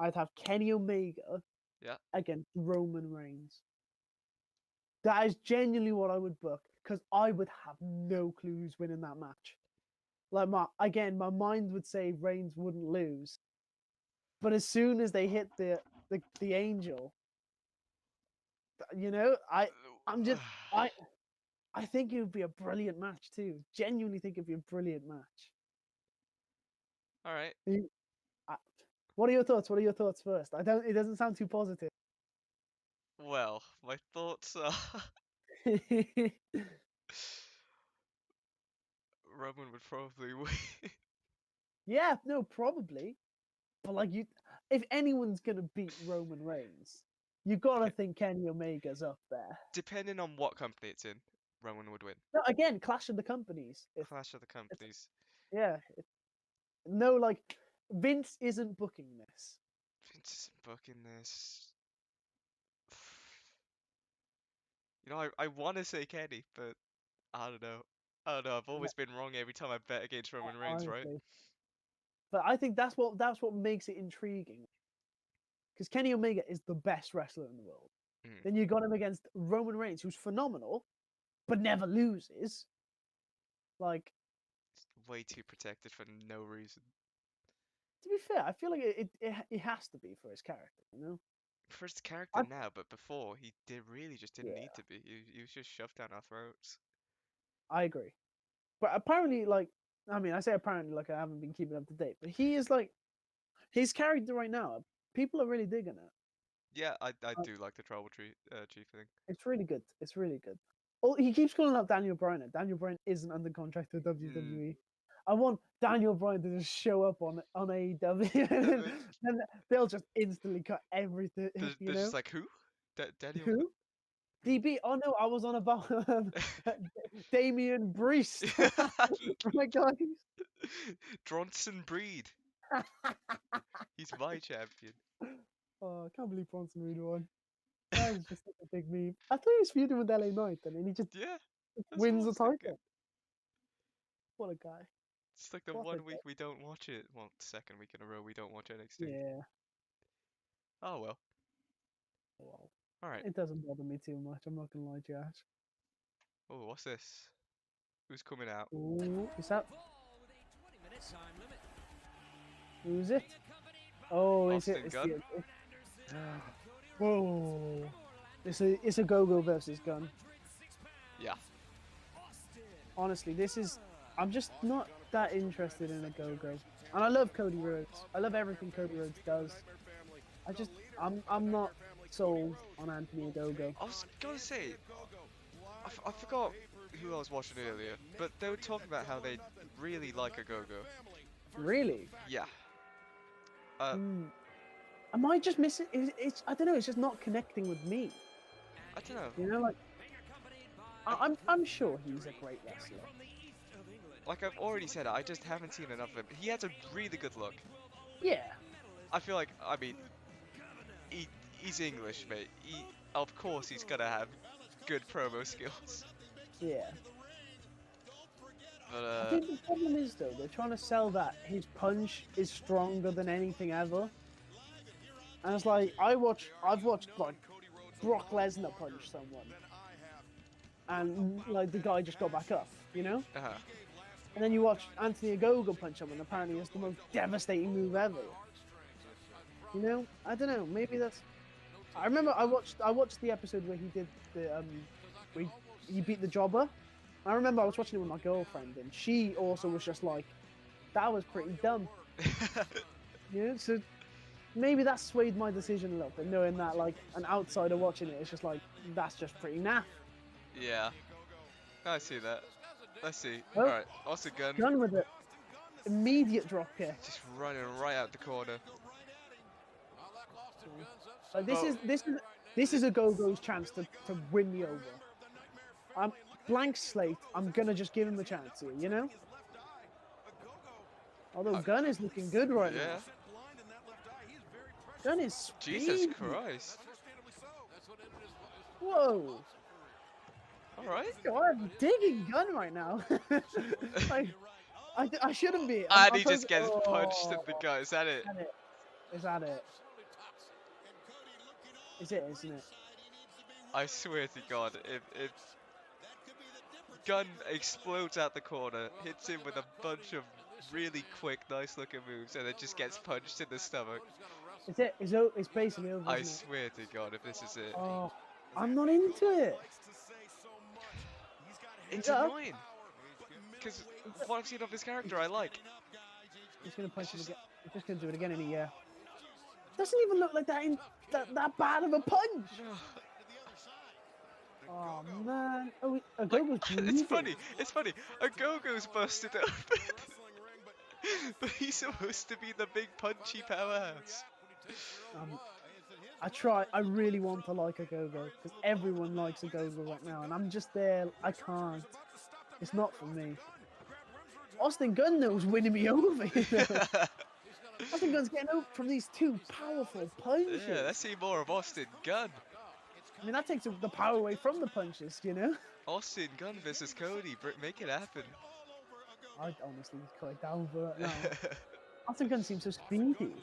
I'd have Kenny Omega Yeah. against Roman Reigns. That is genuinely what I would book, because I would have no clue who's winning that match. Like my mind would say Reigns wouldn't lose, but as soon as they hit the angel, you know, I think it would be a brilliant match too. Genuinely think it'd be a brilliant match. All right. What are your thoughts? What are your thoughts first? It doesn't sound too positive. Well, my thoughts are Roman would probably win. Yeah, no, probably. But like if anyone's gonna beat Roman Reigns, you gotta think Kenny Omega's up there. Depending on what company it's in, Roman would win. No, again, Clash of the Companies. Clash of the Companies. Yeah. No, like Vince isn't booking this. Vince isn't booking this. You know, I want to say Kenny, but I don't know. I've always been wrong every time I bet against Roman Reigns, right? Honestly. But I think that's what makes it intriguing. Because Kenny Omega is the best wrestler in the world. Then you got him against Roman Reigns, who's phenomenal, but never loses. Like, way too protected for no reason. To be fair, I feel like it has to be for his character, you know. For his character now, but before he really just didn't need to be. He was just shoved down our throats. I agree, but apparently, like, I mean, I say apparently, like I haven't been keeping up to date, but he is like his character right now. People are really digging it. Yeah, I do like the Tribal Chief thing. It's really good. It's really good. Oh, he keeps calling up Daniel Bryan. Daniel Bryan isn't under contract with WWE. I want Daniel Bryan to just show up on AEW, and they'll just instantly cut everything. They're just like, who? Daniel? Who? DB? Oh no, I was on about Damian Priest. Right, guys. Bronson Breed. He's my champion. Oh, I can't believe Bronson Reed won. That is just such a big meme. I thought he was feuding with LA Knight, and then he just wins the title. What a guy. It's like the one week we don't watch it. Well, second week in a row we don't watch NXT. Yeah. Oh well. Well. All right. It doesn't bother me too much. I'm not gonna lie to you, Ash. Oh, what's this? Who's coming out? Ooh, is that? Who's it? Oh, is it? Whoa! It's a Go-Go versus Gun. Yeah. Honestly, this is. I'm just not that interested in a Go-Go, and I love Cody Rhodes. I love everything Cody Rhodes does. I'm not sold on Anthony Go-Go. I was gonna say, I forgot who I was watching earlier, but they were talking about how they really like a Go-Go. Really? Yeah. Am I just missing? I don't know. It's just not connecting with me. I don't know. You know, like I'm sure he's a great wrestler. Like I've already said, I just haven't seen enough of him. He has a really good look. Yeah. I feel like, I mean, he's English, mate. Of course he's gonna have good promo skills. Yeah. But I think the problem is though, they're trying to sell that his punch is stronger than anything ever. And it's like I've watched like Brock Lesnar punch someone, and like the guy just got back up, you know. And then you watch Anthony Ogogo punch someone, and apparently it's the most devastating move ever. You know, I don't know. Maybe that's. I remember I watched the episode where he did the where he beat the Jobber. I remember I was watching it with my girlfriend, and she also was just like, "That was pretty dumb." Yeah, so maybe that swayed my decision a little bit, knowing that like an outsider watching it, it's just like that's just pretty naff. Yeah, I see that. Let's see. Oh, All right, Austin Gunn Done with it. Immediate drop kick. just running right out the corner. Like, Well, this is a Go-Go's chance to win me over. I'm blank slate. I'm gonna just give him a chance here, you know. Although Gunn is looking good right yeah. now. Gunn is speedy. Jesus Christ. Whoa. All right. Yo, I'm digging Gunn right now. Like, I shouldn't be. And he just gets punched in the gut. Is that it? Is that it? Is it, isn't it? I swear to God, if Gunn explodes out the corner, hits him with a bunch of really quick, nice-looking moves, and then just gets punched in the stomach. Is it? It's basically over. I Isn't it? swear to God, if this is it. Oh, I'm not into it. It's annoying. Because what I've seen of this character, I like. He's gonna punch him again. He's just gonna do it again in a year. Doesn't even look like that bad of a punch. Oh man! Oh, Agogo's It's funny. It's funny. Agogo's busted open, but he's supposed to be the big punchy powerhouse. I really want to like Agogo because everyone likes Agogo right now, and I'm just there. I can't. It's not for me. Austin Gunn knows winning me over. You know? Austin Gunn's getting out from these two powerful punches. Yeah, let's see more of Austin Gunn. I mean, that takes the power away from the punches, you know? Austin Gunn versus Cody. Make it happen. I'd honestly quite down for it now. Austin Gunn seems so speedy.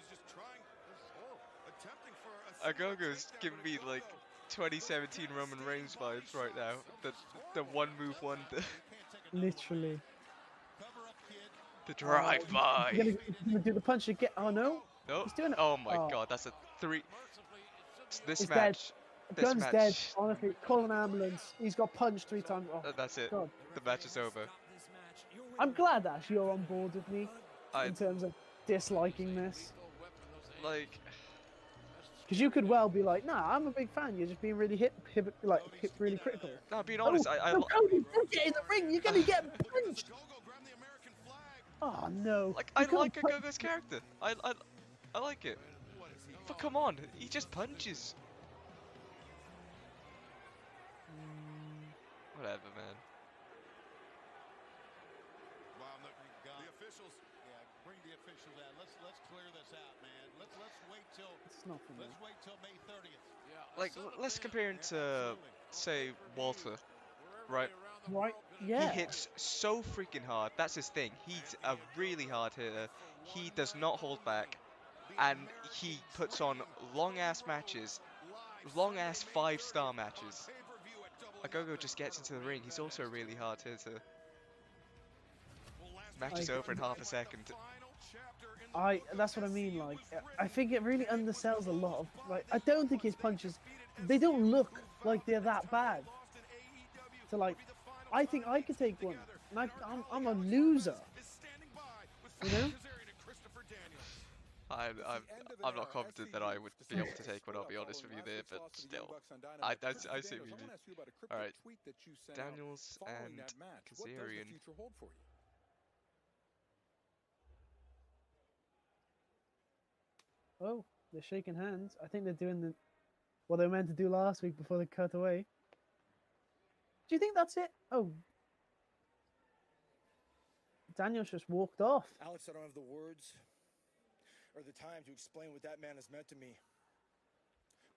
Agogo's giving me like 2017 Roman Reigns vibes right now. The one move wonder. Literally. The drive-by. He's gonna do the punch again. Oh no. Nope. He's doing it. Oh my God, that's a 3. This He's match. dead. This Gun's match. dead. Honestly, call an ambulance. He's got punched 3 times. Oh, That's it. God. The match is over. I'm glad that you're on board with me in terms of disliking this. Like, because you could well be like, nah, I'm a big fan. You're just being really really critical. No, being honest, Cody, don't get in the ring. You're gonna get punched. Oh no! Like, I like Agogo's character. I like it. But come on, he just punches. Whatever, man. Well, look, the officials, bring the officials out. Let's clear this out, man. Let's wait till. It's not for me. Let's wait till May 30th. Yeah. Like, let's compare him to, say, Walter, right? Right. Yeah. He hits so freaking hard. That's his thing. He's a really hard hitter. He does not hold back, and he puts on long-ass matches, long-ass 5-star matches. Agogo just gets into the ring. He's also a really hard hitter. Match is over in half a second. That's what I mean. Like, I think it really undersells a lot of. Like, I don't think his punches, they don't look like they're that bad. So like, I think I could take one. And I'm a loser. You know. I'm not confident that I would be able to take one, I'll be honest with you there, but still. I see what you mean. Alright, Daniels and Kazarian. Oh, they're shaking hands. I think they're doing what they were meant to do last week before they cut away. Do you think that's it? Oh. Daniels just walked off. Alex, I don't have the words or the time to explain what that man has meant to me,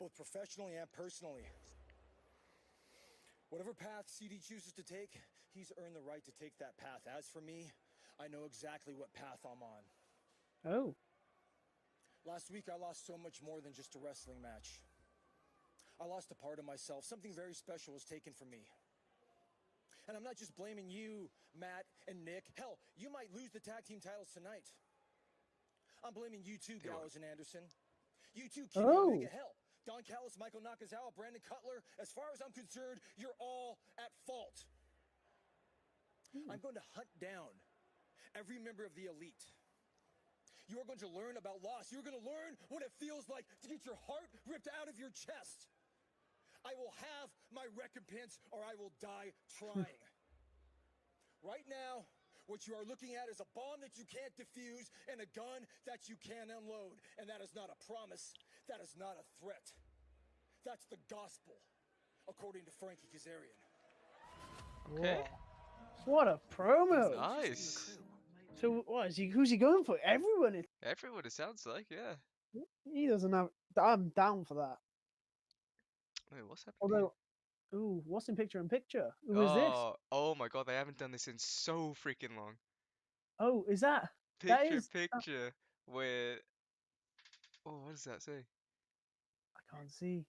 both professionally and personally. Whatever path CD chooses to take, he's earned the right to take that path. As for me, I know exactly what path I'm on. Oh. Last week, I lost so much more than just a wrestling match. I lost a part of myself. Something very special was taken from me. And I'm not just blaming you, Matt and Nick. Hell, you might lose the tag team titles tonight. I'm blaming you too, Gallows and Anderson. You too, Kenny Omega. Hell, Don Callis, Michael Nakazawa, Brandon Cutler. As far as I'm concerned, you're all at fault. I'm going to hunt down every member of the elite. You are going to learn about loss. You're going to learn what it feels like to get your heart ripped out of your chest. I will have my recompense or I will die trying. Right now, what you are looking at is a bomb that you can't defuse and a gun that you can unload. And that is not a promise. That is not a threat. That's the gospel, according to Frankie Kazarian. Okay. What a promo! Nice. So what is he? Who's he going for? Everyone. Everyone, it sounds like, yeah. He doesn't have. I'm down for that. Wait, what's happening? Although, ooh, what's in picture in picture? Who is this? Oh my god, they haven't done this in so freaking long. Oh, is that? Picture picture with. Oh, what does that say? I can't see.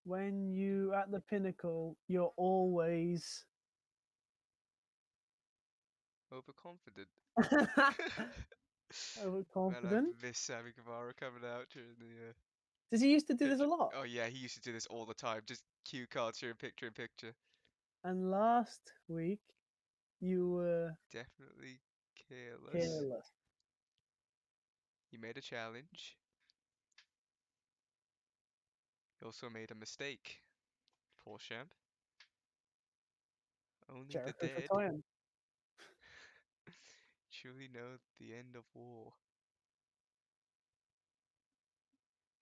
When you at the pinnacle, you're always Overconfident. overconfident. Man, I miss Sammy Guevara coming out during the. Does he used to do this a lot? Oh yeah, he used to do this all the time. Just cue cards here, picture in picture. And last week, you were definitely careless. careless. You made a challenge. You also made a mistake. Poor champ. Only Jericho the dead for time. truly know the end of war.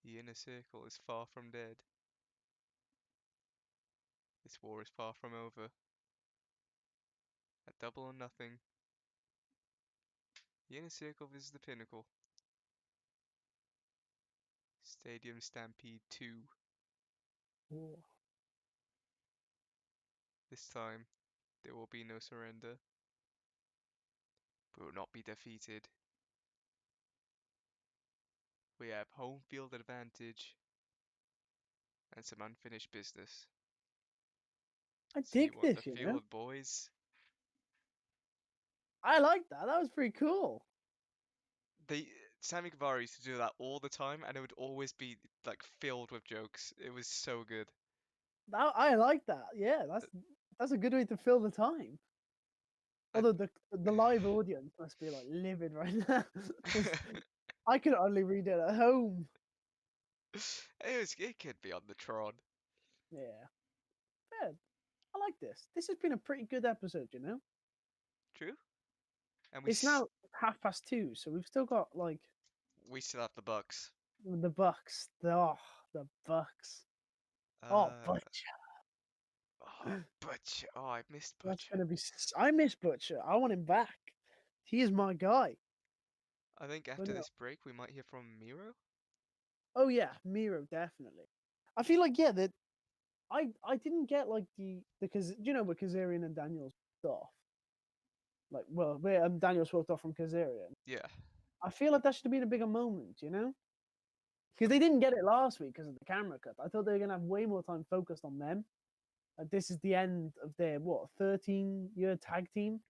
The inner circle is far from dead. This war is far from over. At Double or Nothing, the inner circle is the pinnacle. Stadium Stampede 2. Ooh. This time, there will be no surrender. We will not be defeated. We have home field advantage and some unfinished business. I See dig you on this, the you field, know. boys. I like that. That was pretty cool. Sammy Guevara used to do that all the time, and it would always be like filled with jokes. It was so good. I like that. Yeah, that's a good way to fill the time. Although the live audience must be like livid right now. I could only read it at home. It could be on the Tron. Yeah. Yeah. I like this. This has been a pretty good episode, you know? True. And it's now 2:30, so we've still got like we still have the Bucks. The Bucks. The Bucks. Butcher. Butcher. Oh, I missed Butcher. That's gonna be. I miss Butcher. I want him back. He is my guy. I think after this break, we might hear from Miro. Oh yeah, Miro definitely. I feel like that. I didn't get like because where Kazarian and Daniels off. Like where Daniels walked off from Kazarian. Yeah. I feel like that should have been a bigger moment, you know? Because they didn't get it last week because of the camera cut. I thought they were gonna have way more time focused on them. Like this is the end of their 13-year tag team.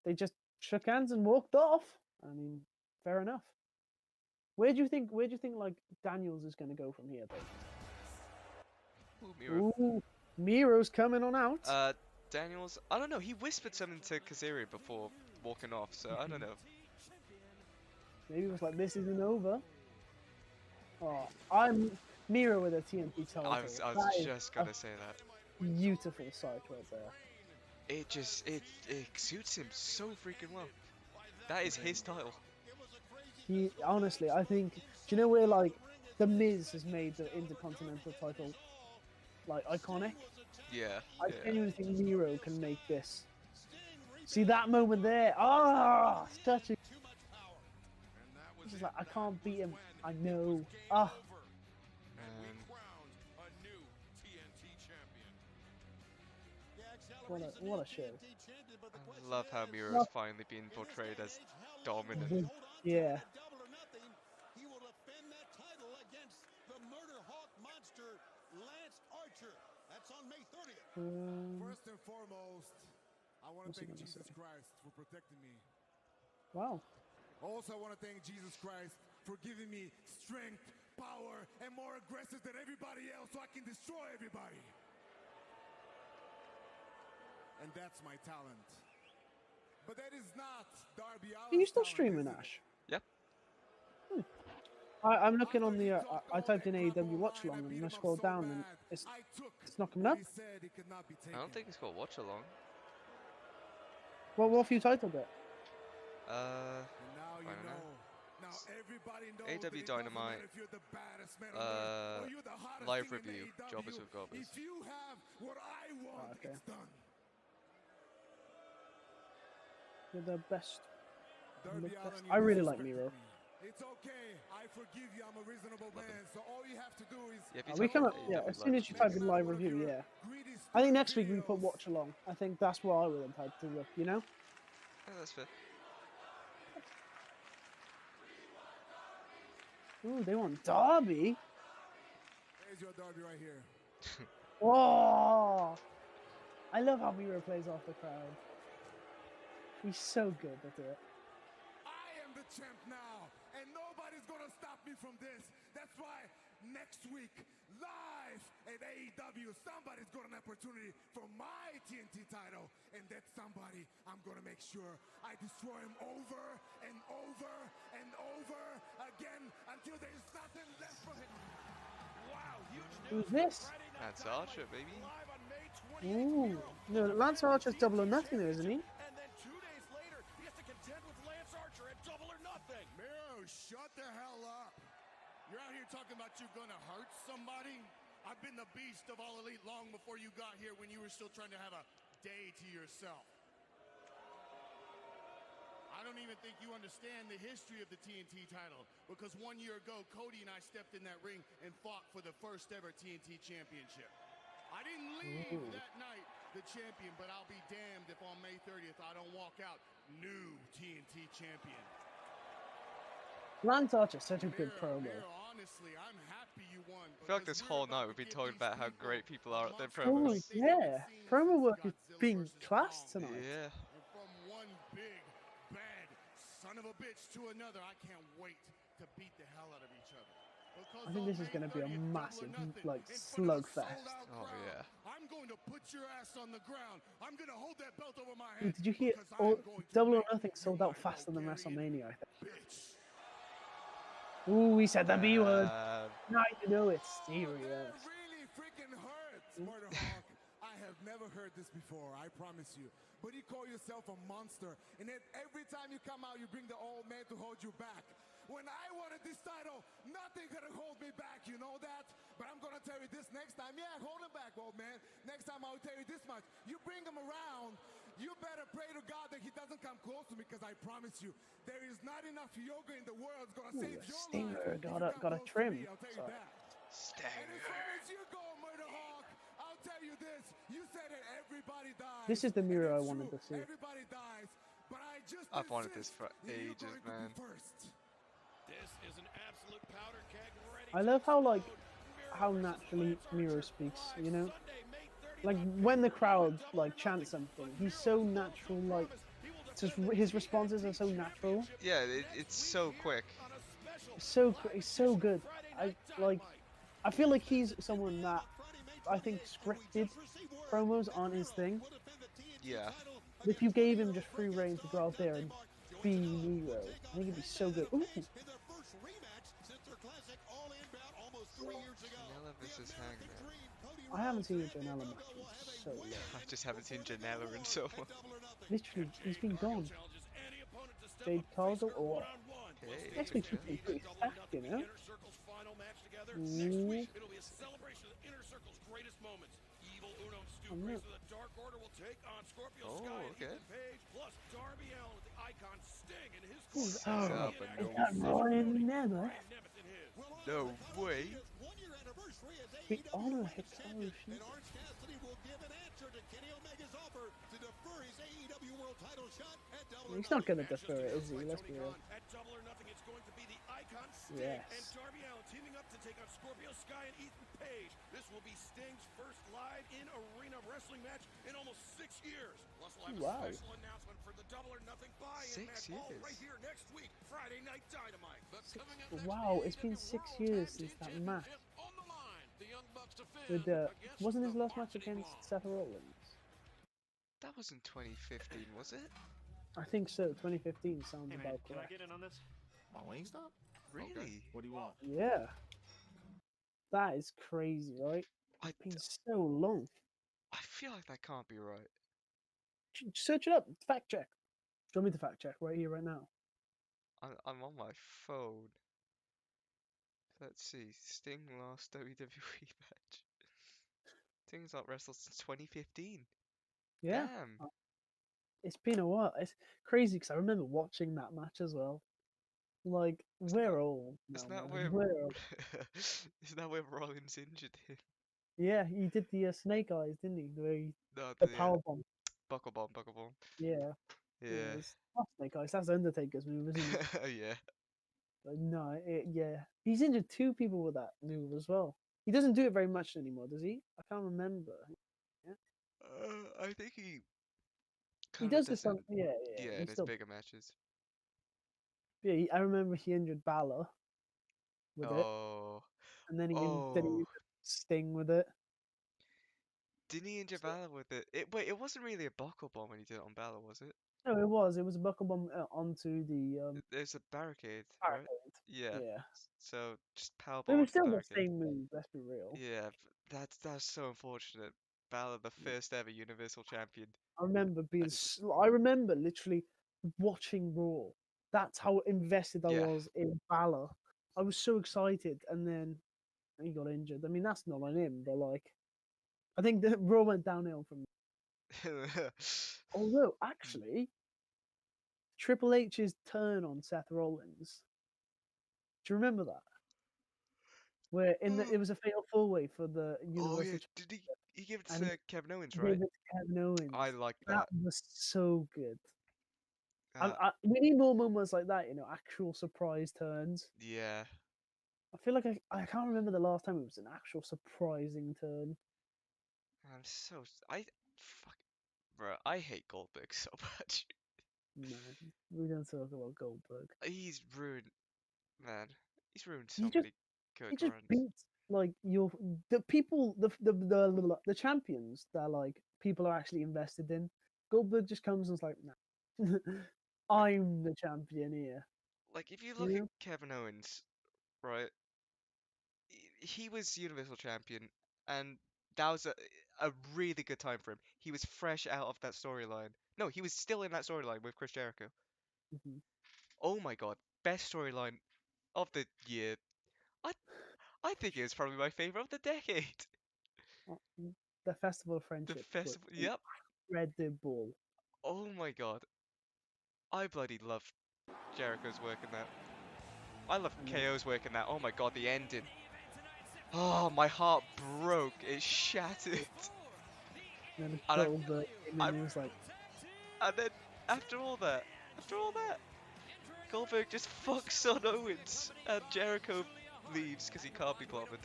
They just shook hands and walked off. I mean, fair enough. Where do you think like Daniels is gonna go from here, though? Miro. Ooh, Miro's coming on out. Daniels, I don't know. He whispered something to Kazarian before walking off, so I don't know. Maybe it was like, this isn't over. Oh, I'm Miro with a TNT title. I was just gonna say that. Beautiful sight right there. It suits him so freaking well. That is his title. He honestly, I think. Do you know where like the Miz has made the Intercontinental title like iconic? Yeah. I genuinely think Miro can make this. See that moment there? Ah, such a. It's just like I can't beat him. I know. Ah. What a show. I love how Miro is finally being portrayed as dominant. Yeah. He will defend that title against the Murder Hawk monster, Lance Archer. That's on May 30th. First and foremost, I want to thank Jesus Christ for protecting me. Wow. Also, I want to thank Jesus Christ for giving me strength, power, and more aggressive than everybody else so I can destroy everybody. And that's my talent. But that is not Darby Are you Allin's still talent, streaming, is it? Ash? Yeah. I'm looking on the. I typed in AEW Watch Along and I scrolled down and it's not coming up. I don't think it's called Watch Along. What have you titled it? I don't know. AEW Dynamite. Live review. Jobbers with Gobbers. If you have what I want, Okay. it's done. You're the best. You're the Darby best. Allin, I you really like disrespected Miro. me. It's okay. I forgive you. I'm a reasonable man. So all you have to do is. Yeah, if you We type come in up, yeah. AEW As soon as you Live type in live review, yeah. I think next week we put Watch Along. I think that's what I would have typed to look. You know. Yeah, that's fair. Ooh, they want Darby. There's your Darby right here. Whoa! I love how Miro plays off the crowd. He's so good at it. I am the champ now, and nobody's gonna stop me from this. That's why next week, live at AEW, somebody's got an opportunity for my TNT title, and that somebody, I'm gonna make sure I destroy him over and over and over again until there's nothing left for him. Wow, huge Who's this? That's Archer, baby. Ooh, no, Lance Archer's Double or Nothing, there, isn't he? And then 2 days later, he has to contend with Lance Archer at Double or Nothing. Miro, shut the hell up. You're out here talking about you're gonna hurt somebody? I've been the beast of All Elite long before you got here when you were still trying to have a day to yourself. I don't even think you understand the history of the TNT title, because 1 year ago, Cody and I stepped in that ring and fought for the first ever TNT championship. I didn't leave that night the champion, but I'll be damned if on May 30th I don't walk out new TNT champion. Lance Archer's such a good promo. Honestly, I'm happy you won. I feel like this whole night we've been talking about how great people are at their Oh promos. yeah, promo work is being classed tonight. Yeah. From one big, bad son of a bitch to another, I can't wait to beat the hell out of each other. I think this is going to be a massive, like, slugfest. Oh yeah. I'm going to put your ass on the ground. I'm going to hold that belt over my Dude, head. did you hear? Double or Nothing sold out faster than WrestleMania, I think. Ooh, he said the B word. Now you know it's serious. Really freaking hurts, Murder Hawk. I have never heard this before, I promise you. But you call yourself a monster, and then every time you come out, you bring the old man to hold you back. When I wanted this title, nothing could hold me back, you know that? But I'm gonna tell you this next time. Yeah, hold him back, old man. Next time I'll tell you this much. You bring him around, you better pray to God that he doesn't come close to me, because I promise you, there is not enough yoga in the world that's gonna save your Stinger life. got a trim. I'll tell you Sorry. that. And as far as you go, Murder Hawk, I'll tell you this. You said that everybody dies. This is the Miro I and it's wanted true. to see. Everybody dies, but I just I've wanted this insist for that you're ages, going to be man. first. This is an absolute powder keg ready. I love how, like, how naturally Miro speaks, you know? Like, when the crowd, like, chants something, he's so natural, like, just his responses are so natural. Yeah, it's so quick. It's so good. I feel like he's someone that I think scripted promos aren't his thing. Yeah. But if you gave him just free reign to go out there and be Miro, I think it'd be so good. Ooh. Janela versus Hangman. I haven't seen a Janela match in so long. I just haven't seen Janela in so long. Literally, he's been gone. Jade Cargill or Hey, next week's pretty stacked, you know? Ooh. It'll be a celebration of Inner Circle's greatest moments. Evil Uno Stu Grace of the Dark Order will take on Scorpio Sky and Ethan Page, plus Darby Allin with the icon Sting and his Is that Ryan Nemeth? No way. The Honor Hikaru Shida. He's not going to defer it, is he? Let's be real. At Double or Nothing, it's going to be the icon Sting Yes. and Darby Allin teaming up to take on Scorpio Sky and Ethan Page. This will be Sting's first live in-arena wrestling match in almost 6 years. Plus, we'll have Wow. a special announcement for the Double or Nothing buy-in match all right here next week, Friday Night Dynamite. But coming up next, Wow, it's been 6 years since that match. on the line, the Young Bucks defend With against wasn't his the last match Marketing against Mob. Seth Rollins? That was in 2015, was it? I think so. 2015 sounds Hey man, about can I correct. get in on this? My wing stop? Really? What do you want? Yeah, that is crazy, right? I It's been so long. I feel like that can't be right. Search it up. Fact check. Do you want me to fact check right here, right now? I'm on my phone. Let's see. Sting last WWE match. Sting's not wrestled since 2015. Yeah. Damn. It's been a while. It's crazy because I remember watching that match as well. Like, we're old now, Isn't that man. where We're old. isn't that where Rollins injured him? Yeah, he did the Snake Eyes, didn't he? No, The the power bomb. buckle bomb, buckle bomb. Yeah. Yeah. It's not Snake Eyes. That's Undertaker's move, isn't it? Yeah. But no, yeah. He's injured 2 people with that move as well. He doesn't do it very much anymore, does he? I can't remember. Yeah. I think he He kind of does this does it. on. Yeah. Yeah, He in his still. bigger matches. Yeah, I remember he injured Balor with it, Oh. and then he Oh. injured Sting with it. Didn't he injure Balor with it? Wait, it wasn't really a buckle bomb when he did it on Balor, was it? No, it was. It was a buckle bomb onto the There's a barricade, right? barricade. Yeah. Yeah. So just power But it bomb was onto the still the barricade. same move. Let's be real. Yeah, that's so unfortunate. Balor, the first ever Universal Champion. I remember being. And I remember literally watching Raw. That's how invested I yeah. was in Balor. I was so excited, and then he got injured. I mean, that's not on him, but like, I think the Raw went downhill from. Although, actually, Triple H's turn on Seth Rollins. Do you remember that? Where it was a fatal 4-way for the Oh yeah, Universal did he give it and to Kevin Owens, he right? gave it to Kevin Owens. I like That that. was so good. Uh, We need more moments like that, actual surprise turns. yeah. I feel like I can't remember the last time it was an actual surprising turn. I'm so fuck, bro. I hate Goldberg so much. Man, we don't talk about Goldberg. He's ruined, man. He's ruined so He just many he good just runs. beats like the people the champions that like people are actually invested in. Goldberg just comes and's like, nah, I'm the champion here. Like if you look at Kevin Owens, right? He was Universal Champion, and that was a really good time for him. He was fresh out of that storyline. No, he was still in that storyline with Chris Jericho. Mhm. Oh my god, best storyline of the year. I I think it was probably my favorite of the decade. The Festival of The Friendship was festival, yep. incredible. Oh my god, I bloody love Jericho's work in that. I love KO's work in that. Oh my god, the ending. Oh, my heart broke. It shattered. And then And Goldberg came in and he was like, and then after all that, Goldberg just fucks on Owens, and Jericho leaves because he can't be bothered.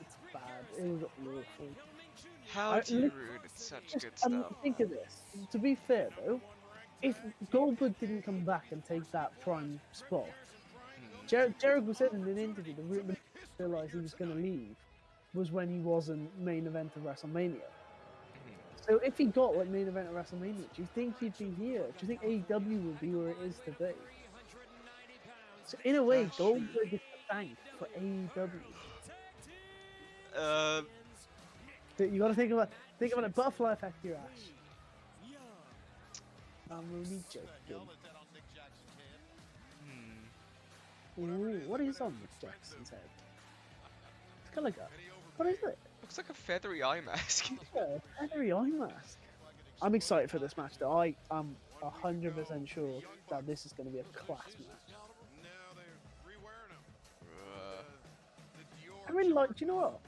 it's bad. It was awful. How do you ruin such good stuff? Think of this. To be fair though, if Goldberg didn't come back and take that prime spot, Jericho said in an interview the reason he realized he was going to leave was when he wasn't main event of WrestleMania. So if he got like main event of WrestleMania, do you think he'd be here? Do you think AEW would be where it is today? So in a way, Goldberg is the thank for AEW. You got to think about it. Butterfly effect here, Ash. I'm only joking. Ooh, what is on Nick Jackson's head? It's kind of like what is it? Looks like a feathery eye mask. Yeah, a feathery eye mask. I'm excited for this match though. I am 100% sure that this is going to be a class match. I really like, do you know what?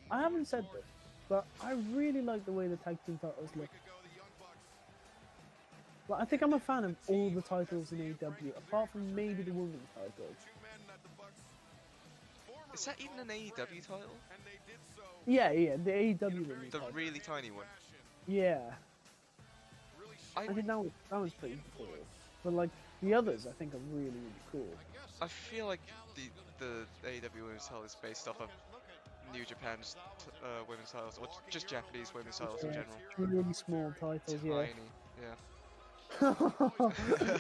I haven't said this, but I really like the way the tag team titles look. Like, I think I'm a fan of all the titles in AEW, apart from maybe the women's titles. Is that even an AEW title? Yeah, the AEW women's The title. really tiny one. Yeah. I think that was pretty cool. But like the others, I think are really, really cool. I feel like the AEW women's title is based off of New Japan's women's titles, or just Japanese women's titles in general. Really small titles, yeah. Tiny, yeah. The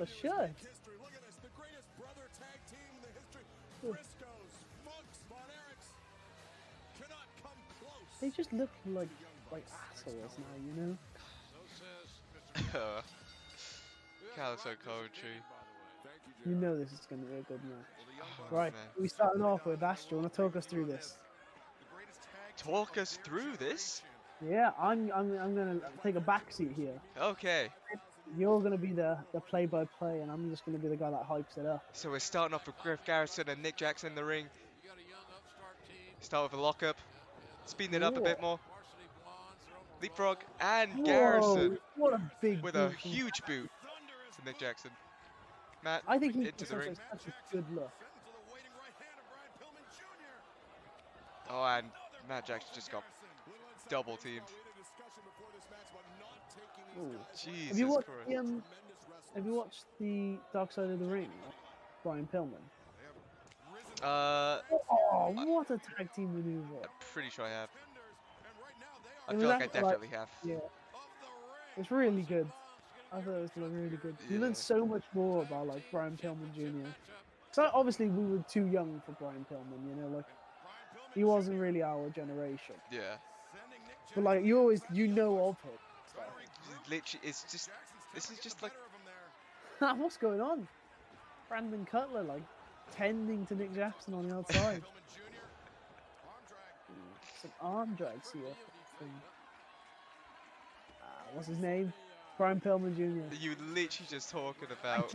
shirt. Look at this, the greatest brother tag team in the history. Briscoes, Funks, Von Erichs cannot come close. They just look like assholes now, you know. Calico commentary. You know this is going to be a good match. Oh, Right, man. we starting off with Ash. Do you want to talk us through this? Talk us through this? Yeah, I'm gonna take a backseat here. Okay. You're gonna be the play-by-play, and I'm just gonna be the guy that hypes it up. So we're starting off with Griff Garrison and Nick Jackson in the ring. Start with a lockup. Speeding it up a bit more. Leapfrog and Whoa, Garrison what a big with a boot from- huge boot to Nick Jackson. Matt, I think he into the such ring. such a good look. Oh, and Matt Jackson just got double teamed. Ooh. Jesus Have you watched Christ. the Have you watched the Dark Side of the Ring? Brian Pillman. Oh, what a tag team maneuver! Pretty sure I have. I It feel was like I actually, definitely have. Yeah, it's really good. I thought it was really good. You Yeah. learn so much more about like Brian Pillman Jr. So obviously we were too young for Brian Pillman, you know, like he wasn't really our generation. Yeah. But like you know of him. So. Literally, it's just, this is just like, What's going on? Brandon Cutler like tending to Nick Jackson on the outside. Some arm drags here. What's his name? Brian Pillman Jr. you literally just talking about.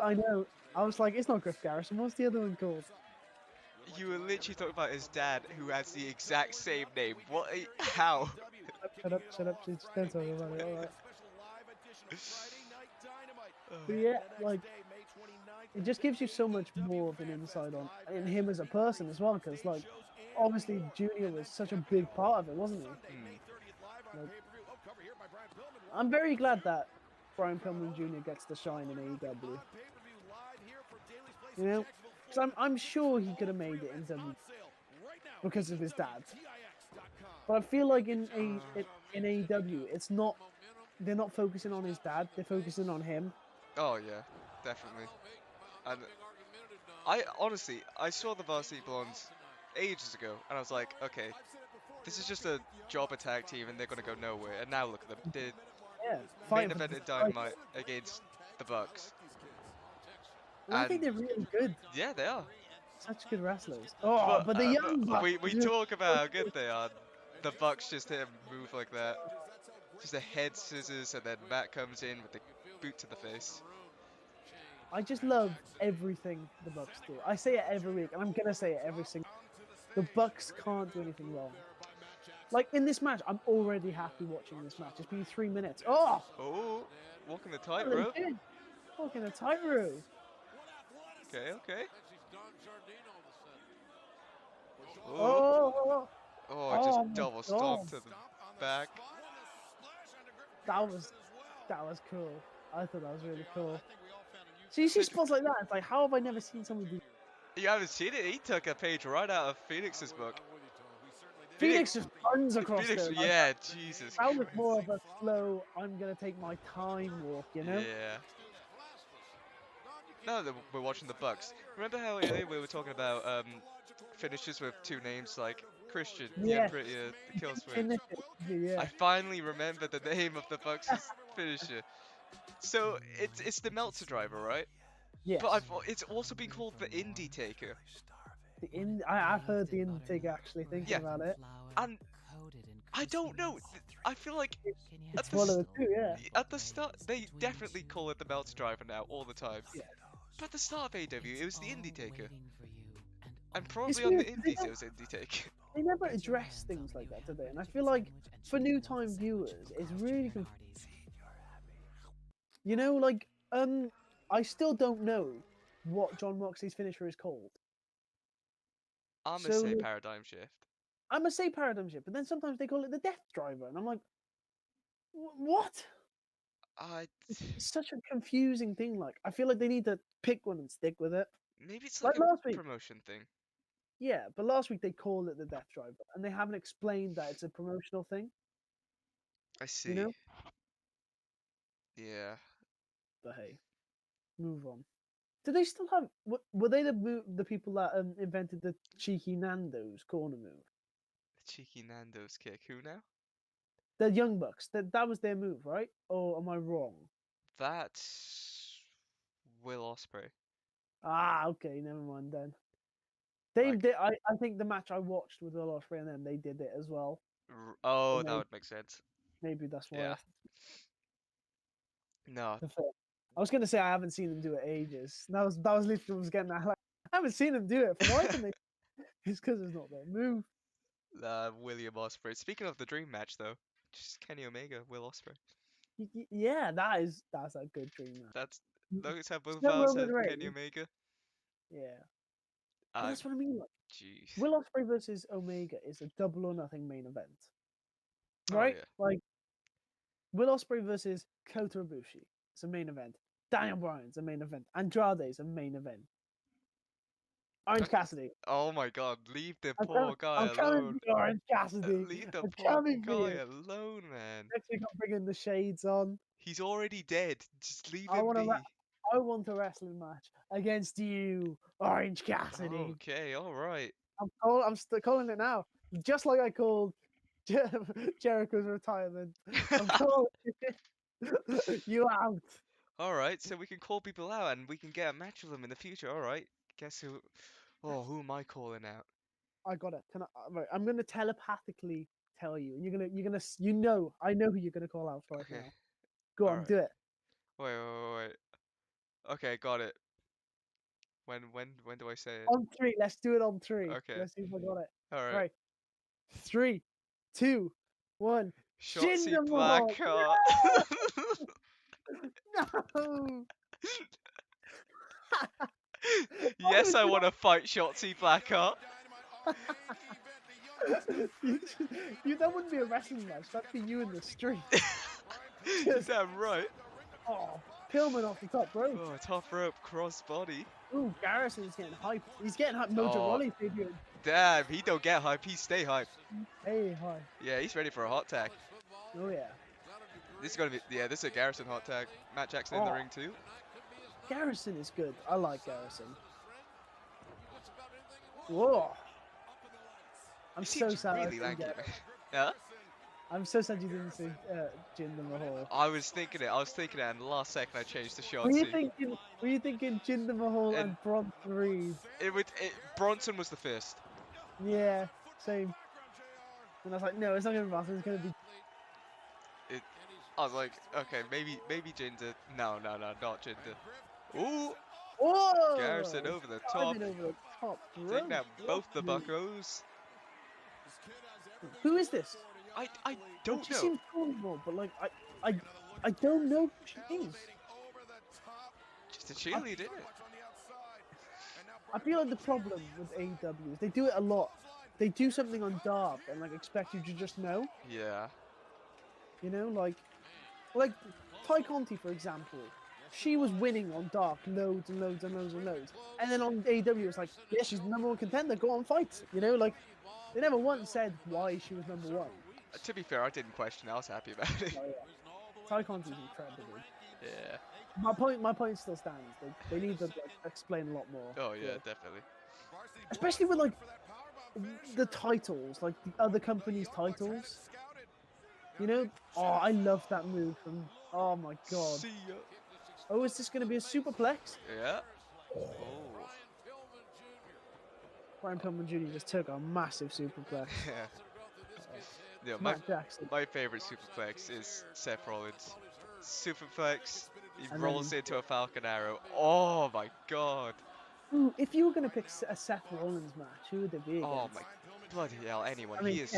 I know. I was like, it's not Griff Garrison. What's the other one called? You were literally talking about his dad, who has the exact same name. What? How? Shut up. Just don't talk about it. All right. But yeah, like, it just gives you so much more of an insight on in him as a person as well, because like, obviously Junior was such a big part of it, wasn't he? Like, I'm very glad that Brian Pillman Jr. gets to shine in AEW. You know, because I'm sure he could have made it in WWE because of his dad. But I feel like in AEW, it's not. They're not focusing on his dad. They're focusing on him. Oh yeah, definitely. And I honestly, I saw the Varsity Blondes ages ago, and I was like, okay, this is just a jobber tag team, and they're gonna go nowhere. And now look at them. They're main event at Dynamite against the Bucks. And I think they're really good. Yeah, they are. Such good wrestlers. Oh, but the young Bucks. We talk about how good they are. The Bucks just hit a move like that. Just a head scissors, and then Matt comes in with the boot to the face. I just love everything the Bucks do. I say it every week, and I'm gonna say it every single. The Bucks can't do anything wrong. Like in this match, I'm already happy watching this match. It's been 3 minutes. Oh! Oh, walking the tightrope. Walking the tightrope. Okay. Oh! Just double stomp to the back. That was cool. I thought that was really cool. So you see spots like that, it's like, how have I never seen someone do? You haven't seen it? He took a page right out of Phoenix's book. Phoenix just runs across there. Yeah, Jesus. That was more of a slow, I'm gonna take my time walk, you know? Yeah. Now that we're watching the Bucks, remember how earlier we were talking about finishes with two names like Christian, the Emperor, the Kill Switch? Yeah. I finally remembered the name of the Bucks' finisher. So it's the Meltzer driver, right? Yes. But it's also been called the Indie Taker. I've heard the Indie Taker actually thinking about it. And I don't know. I feel like it's one of the two, yeah. At the start, they definitely call it the Meltzer driver now all the time. Yeah. But at the start of AEW, it was the Indie Taker. And probably on the Indies, it was Indie Taker. They never address things like that today, and I feel like for new time viewers, it's really confusing. You know, like I still don't know what John Moxley's finisher is called. I'm gonna say Paradigm Shift. I'm gonna say Paradigm Shift, but then sometimes they call it the Death Driver, and I'm like, what? It's such a confusing thing. Like, I feel like they need to pick one and stick with it. Maybe it's like a last week. promotion thing. Yeah, but last week they called it the Death Driver, and they haven't explained that it's a promotional thing. I see. You know? Yeah. But hey, move on. Do they still have? Were they the people that invented the cheeky Nando's corner move? Cheeky Nando's kick. Who now? The Young Bucks. That was their move, right? Or am I wrong? That's Will Ospreay. Ah, okay, never mind then. They Like, did. I think the match I watched with Will Ospreay and them, they did it as well. oh, So that would make sense. maybe that's why. Yeah. No. I was gonna say I haven't seen them do it ages. That was literally what I was getting at. Like, I haven't seen them do it. Why can they? It's because it's not their move. William Ospreay. Speaking of the dream match, though, just Kenny Omega, Will Ospreay. Yeah, that's a good dream match. That's those have both No vows Roman at Kenny Reigns. Omega. Yeah, but that's what I mean. Like, Jeez. Will Ospreay versus Omega is a double or nothing main event, Oh, right? yeah. Like Will Ospreay versus Kota Ibushi, it's a main event. Daniel Bryan's a main event. Andrade's a main event. Orange Cassidy. Oh my God! Leave the I'm poor guy coming to alone. you, Orange Cassidy. Leave the I'm poor coming for guy you. alone, man. Next week I'm bringing the shades on. He's already dead. Just leave I him want be. I want a wrestling match against you, Orange Cassidy. Okay, all right. I'm still calling it now, just like I called Jericho's retirement. I'm calling you out. All right, so we can call people out and we can get a match with them in the future. All right. Guess who? Oh, who am I calling out? I got it. Right, I'm gonna telepathically tell you, and you know, I know who you're gonna call out right Okay. now. Go on, Alright. do it. Wait. Okay, got it. When do I say it? On three, let's do it on three. Okay. Let's see if I got it. All right. Right. 3, 2, 1. Shotzi Jinder Mahal. Blackheart. No. Yes, I want to fight Shotzi Blackheart. That wouldn't be a wrestling match. That'd be you in the street. Damn right. Oh, Pillman off the top rope. Oh, top rope crossbody. Ooh, Garrison's getting hyped. He's getting hyped. Mojo Rawley's debuting. Damn, he don't get hype. He stay hype. Hey, hi. Yeah, he's ready for a hot tag. Oh yeah. This is gonna be this is a Garrison hot tag. Matt Jackson in the ring too. Garrison is good. I like Garrison. Whoa. I'm so sad. Really lanky, man. Yeah. I'm so sad you didn't see Jinder Mahal. I was thinking it, and the last second I changed to Shotzi. Were you thinking Jinder Mahal and Bronson Reed? Bronson was the first. Yeah, same. And I was like, no, it's not going to be Bronson, it's going to be... I was like, okay, maybe Jinder. No, not Jinder. Ooh! Whoa! Garrison over the top. Taking out both the buckos. Who is this? I don't she know. Seems cool, but like I don't know who she is. Just a cheerleader, isn't it? I feel like the problem with AEW is they do it a lot. They do something on Dark and like expect you to just know. Yeah. You know, like Ty Conti, for example. She was winning on Dark loads and loads and loads and loads. And then on AEW it's like, yeah, she's the #1 contender, go on, fight. You know, like they never once said why she was #1. To be fair, I didn't question it. I was happy about it. Oh, yeah. Ty Conti's incredible. Yeah. My point still stands. They need to explain a lot more. Oh yeah, definitely. Especially with like the titles, like the other company's titles. You know? Oh, I love that move from. Oh my god. See ya. Oh, is this going to be a superplex? Yeah. Oh. Brian Pillman Jr. just took a massive superplex. Yeah, my favorite superplex is Seth Rollins. Superplex, he rolls into a Falcon Arrow. Oh my god. Ooh, if you were going to pick a Seth Rollins match, who would it be against? Oh my bloody hell, anyone. I mean, he is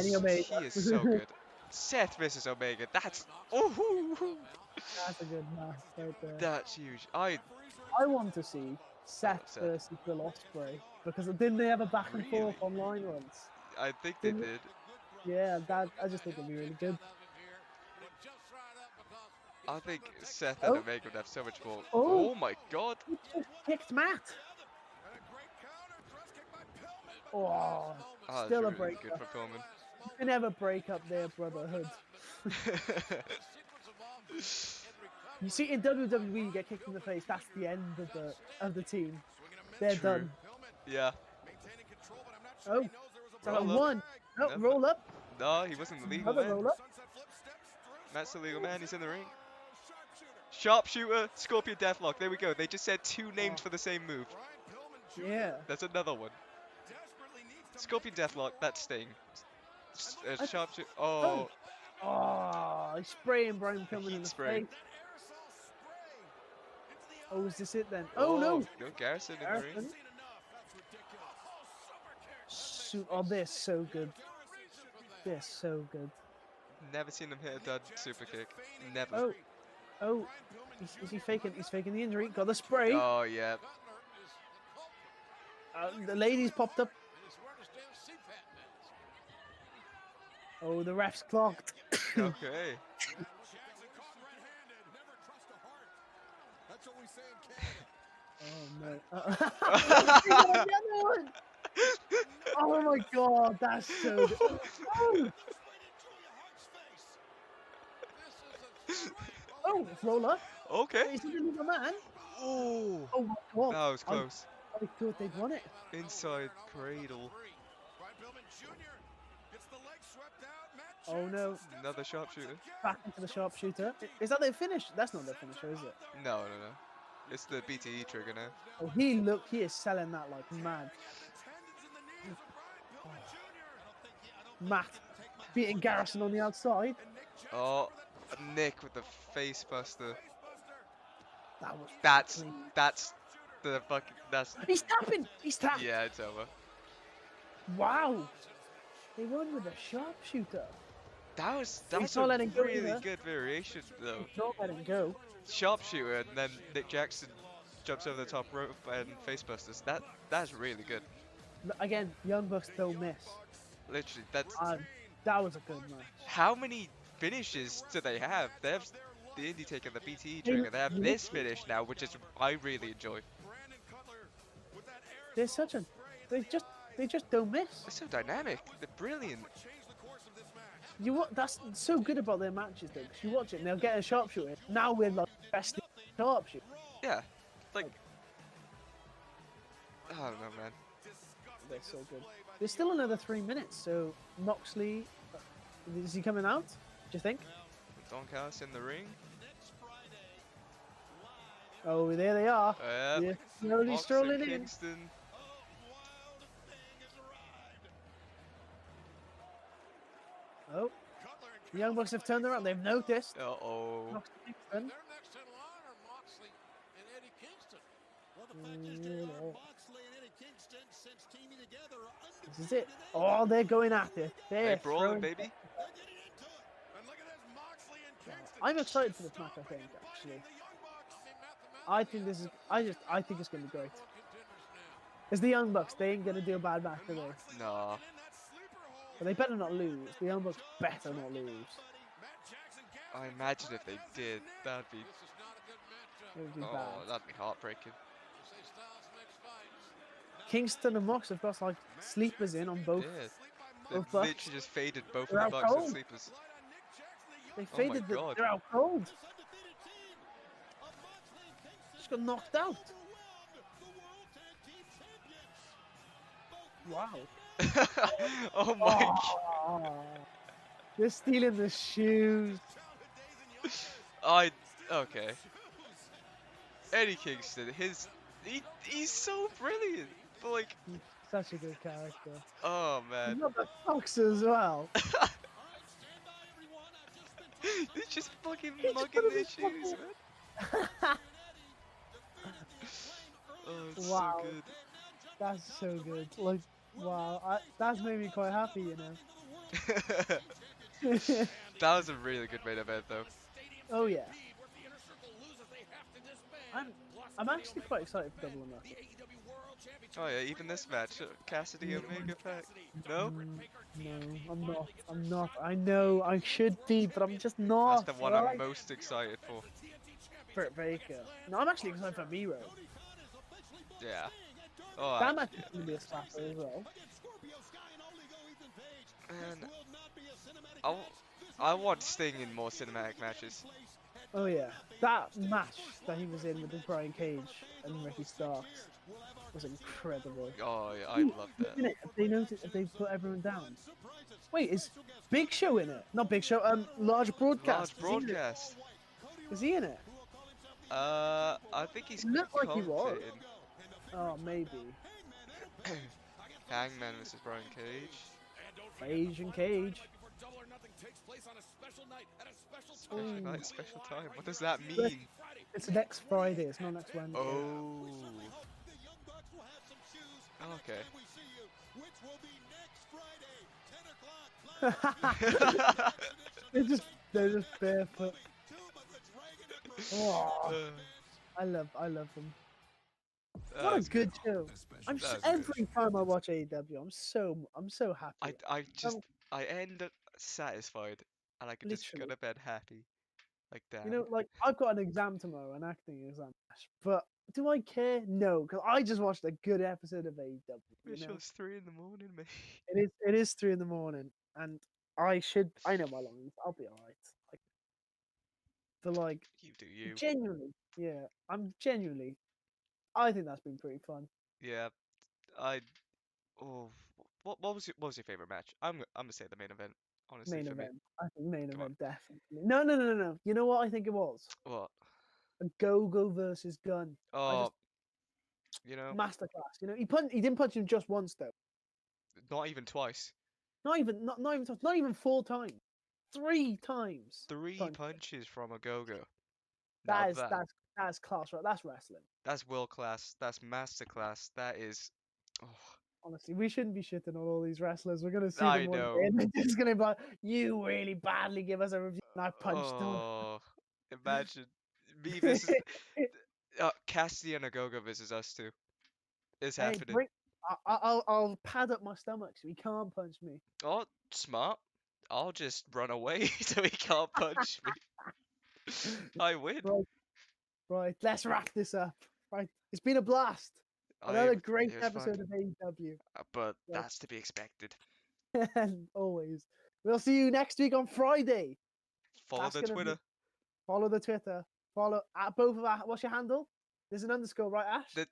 so good. Seth versus Omega, that's that's a good match right there. That's huge. I want to see Seth versus Will Ospreay, because didn't they have a back and forth online once? I think they did. Yeah, I just think it'd be really good. I think Seth and Omega would have so much more. Oh my god. He just kicked Matt. Oh, Oh, that's still a really breaker. good for Pillman. You can never break up their brotherhood. You see, in WWE, you get kicked in the face. That's the end of the team. They're True. done. Yeah. Oh, so Roll up. one. No, No, roll up. No, he wasn't the legal Another man. roll up. Matt's the legal man. He's in the ring. Sharpshooter, Scorpion Deathlock. There we go. They just said 2 names for the same move. Yeah. That's another one. Scorpion Deathlock. That's Sting. Sharpshooter. Oh. Oh, he's spraying Brian Pillman in the spraying. face. Oh, is this it then? Oh, no. No, Garrison in the ring. Oh, they're so good. They're so good. Never seen him hit a dud super kick. Never. Oh. Oh. Is he faking? He's faking the injury. Got the spray. Oh, yeah. The ladies popped up. Oh, the ref's clocked. Okay. Oh, no. Oh, my God. That's so good. Oh. Oh, it's roller. Okay. Is he the legal man? Oh. Oh, my God. That was close. I thought they'd won it. Inside cradle. Oh, no. Another sharpshooter. Back into the sharpshooter. Is that their finish? That's not their finisher, is it? No, no, no. It's the BTE trigger now. Oh, he is selling that like mad. Oh. Matt beating Garrison on the outside. Oh, Nick with the face buster. That was that's the fucking He's tapping. He's tapping. Yeah, it's over. Wow. They won with a sharpshooter. That was not a letting go really either. good variation though. He's not letting go. Sharpshooter and then Nick Jackson jumps over the top rope and face busters. That's really good. Again, Young Bucks don't miss. Literally, that was a good match. How many finishes do they have? They have the Indie take and the BTE trigger. They have this finish now, which is I really enjoy. They're such a they just don't miss. They're so dynamic. They're brilliant. That's so good about their matches though, because you watch it and they'll get a sharpshooter. Now we're like best sharpshooter. Yeah, like I don't know, man. They're so good. There's still another 3 minutes, so Moxley, is he coming out? Do you think? Don Callis in the ring. Oh, there they are. Yep. They're slowly Mox strolling and in. Kingston. Oh, the Young Bucks have turned around. They've noticed. Uh-oh. Moxley Kingston. This is it. Oh, they're going at it. They're brawling, baby. I'm excited for this match. I think actually. I think this is. I think it's going to be great. It's the Young Bucks. They ain't going to do a bad match, are they? No. But they better not lose. The Young Bucks better not lose. I imagine if they did, that'd be. It would be Oh, bad. that'd be heartbreaking. Kingston and Mox have got like sleepers in on both. Yeah. Both They've Bucks. literally just faded both They're of the out Bucks and cold. sleepers. They Oh my faded. God. They're out cold. Just got knocked out. Wow. Oh my God. They're stealing the shoes. Okay. Eddie Kingston, he's so brilliant. But like, Such a good character. oh man. Not the Fox as well. He's just fucking He just mugging put their his shoes, fucking- man. Oh, it's Wow. so good. That's so good. Like, wow. That's made me quite happy, you know. That was a really good main event, though. Oh yeah. I'm actually quite excited for Double or Nothing. Oh yeah, even this match, Cassidy Omega pack. No? No, I'm not. I know I should be, but I'm just not. That's the one I'm most excited for. Britt Baker. No, I'm actually excited for Miro. Yeah. Oh, That match is going to be a slapper as well. Man, I want Sting in more cinematic matches. Oh yeah, that match that he was in with Brian Cage and Ricky Starks was incredible. Oh, yeah, I'd love that. In it, have they noticed? Have they put everyone down? Wait, is Big Show in it? Not Big Show. Large Broadcast. Large Broadcast. Is he in it? I think he's It looked like he was. commentating. Oh, maybe. Hangman versus Brian Cage. Asian Cage. Special night, special time. What does that mean? It's next Friday. It's not next Wednesday. Oh. Okay. they're just barefoot. Oh, I love them. What a good show! Every time I watch AEW, I'm so happy. I end up satisfied, and I can just go to bed happy. Like that. You know, like I've got an exam tomorrow, an acting exam, but do I care? No, because I just watched a good episode of AEW. It's 3 in the morning, mate. It is 3 in the morning, and I know my lines. I'll be alright. But like, you do you. Genuinely, yeah, I think that's been pretty fun. Yeah, what was your favorite match? I'm gonna say the main event. Honestly, Main for event. me. I think main event definitely. No. You know what I think it was? What? A Go-Go versus Gun. Oh, you know, masterclass. You know, he didn't punch him just once though. not even twice. Not even 4 times. 3 times. 3 punches from a Go-Go. That's class, right? That's wrestling. That's world class. That's masterclass. That is. Oh. Honestly, we shouldn't be shitting on all these wrestlers. We're gonna see I them one know. day, and they're just gonna be like, "You really badly give us a review, and I punched them." Oh, imagine me versus Cassidy and a Go-Go versus us two. It's happening. I'll pad up my stomach so he can't punch me. Oh, smart. I'll just run away so he can't punch me. I win. Right, let's wrap this up. Right, it's been a blast. Another great episode of AEW. But that's to be expected. Always. We'll see you next week on Friday. Follow the Twitter. Follow the Twitter. Follow at both of our. What's your handle? There's an underscore, right, Ash?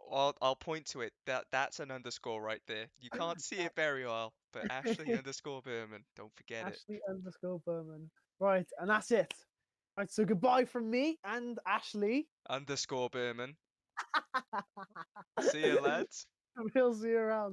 I'll point to it. That's an underscore right there. You can't see it very well, but Ashley underscore Berman. Don't forget it. Ashley underscore Berman. Right, and that's it. Right, so goodbye from me and Ashley Underscore Berman. See you, lads. We'll see you around.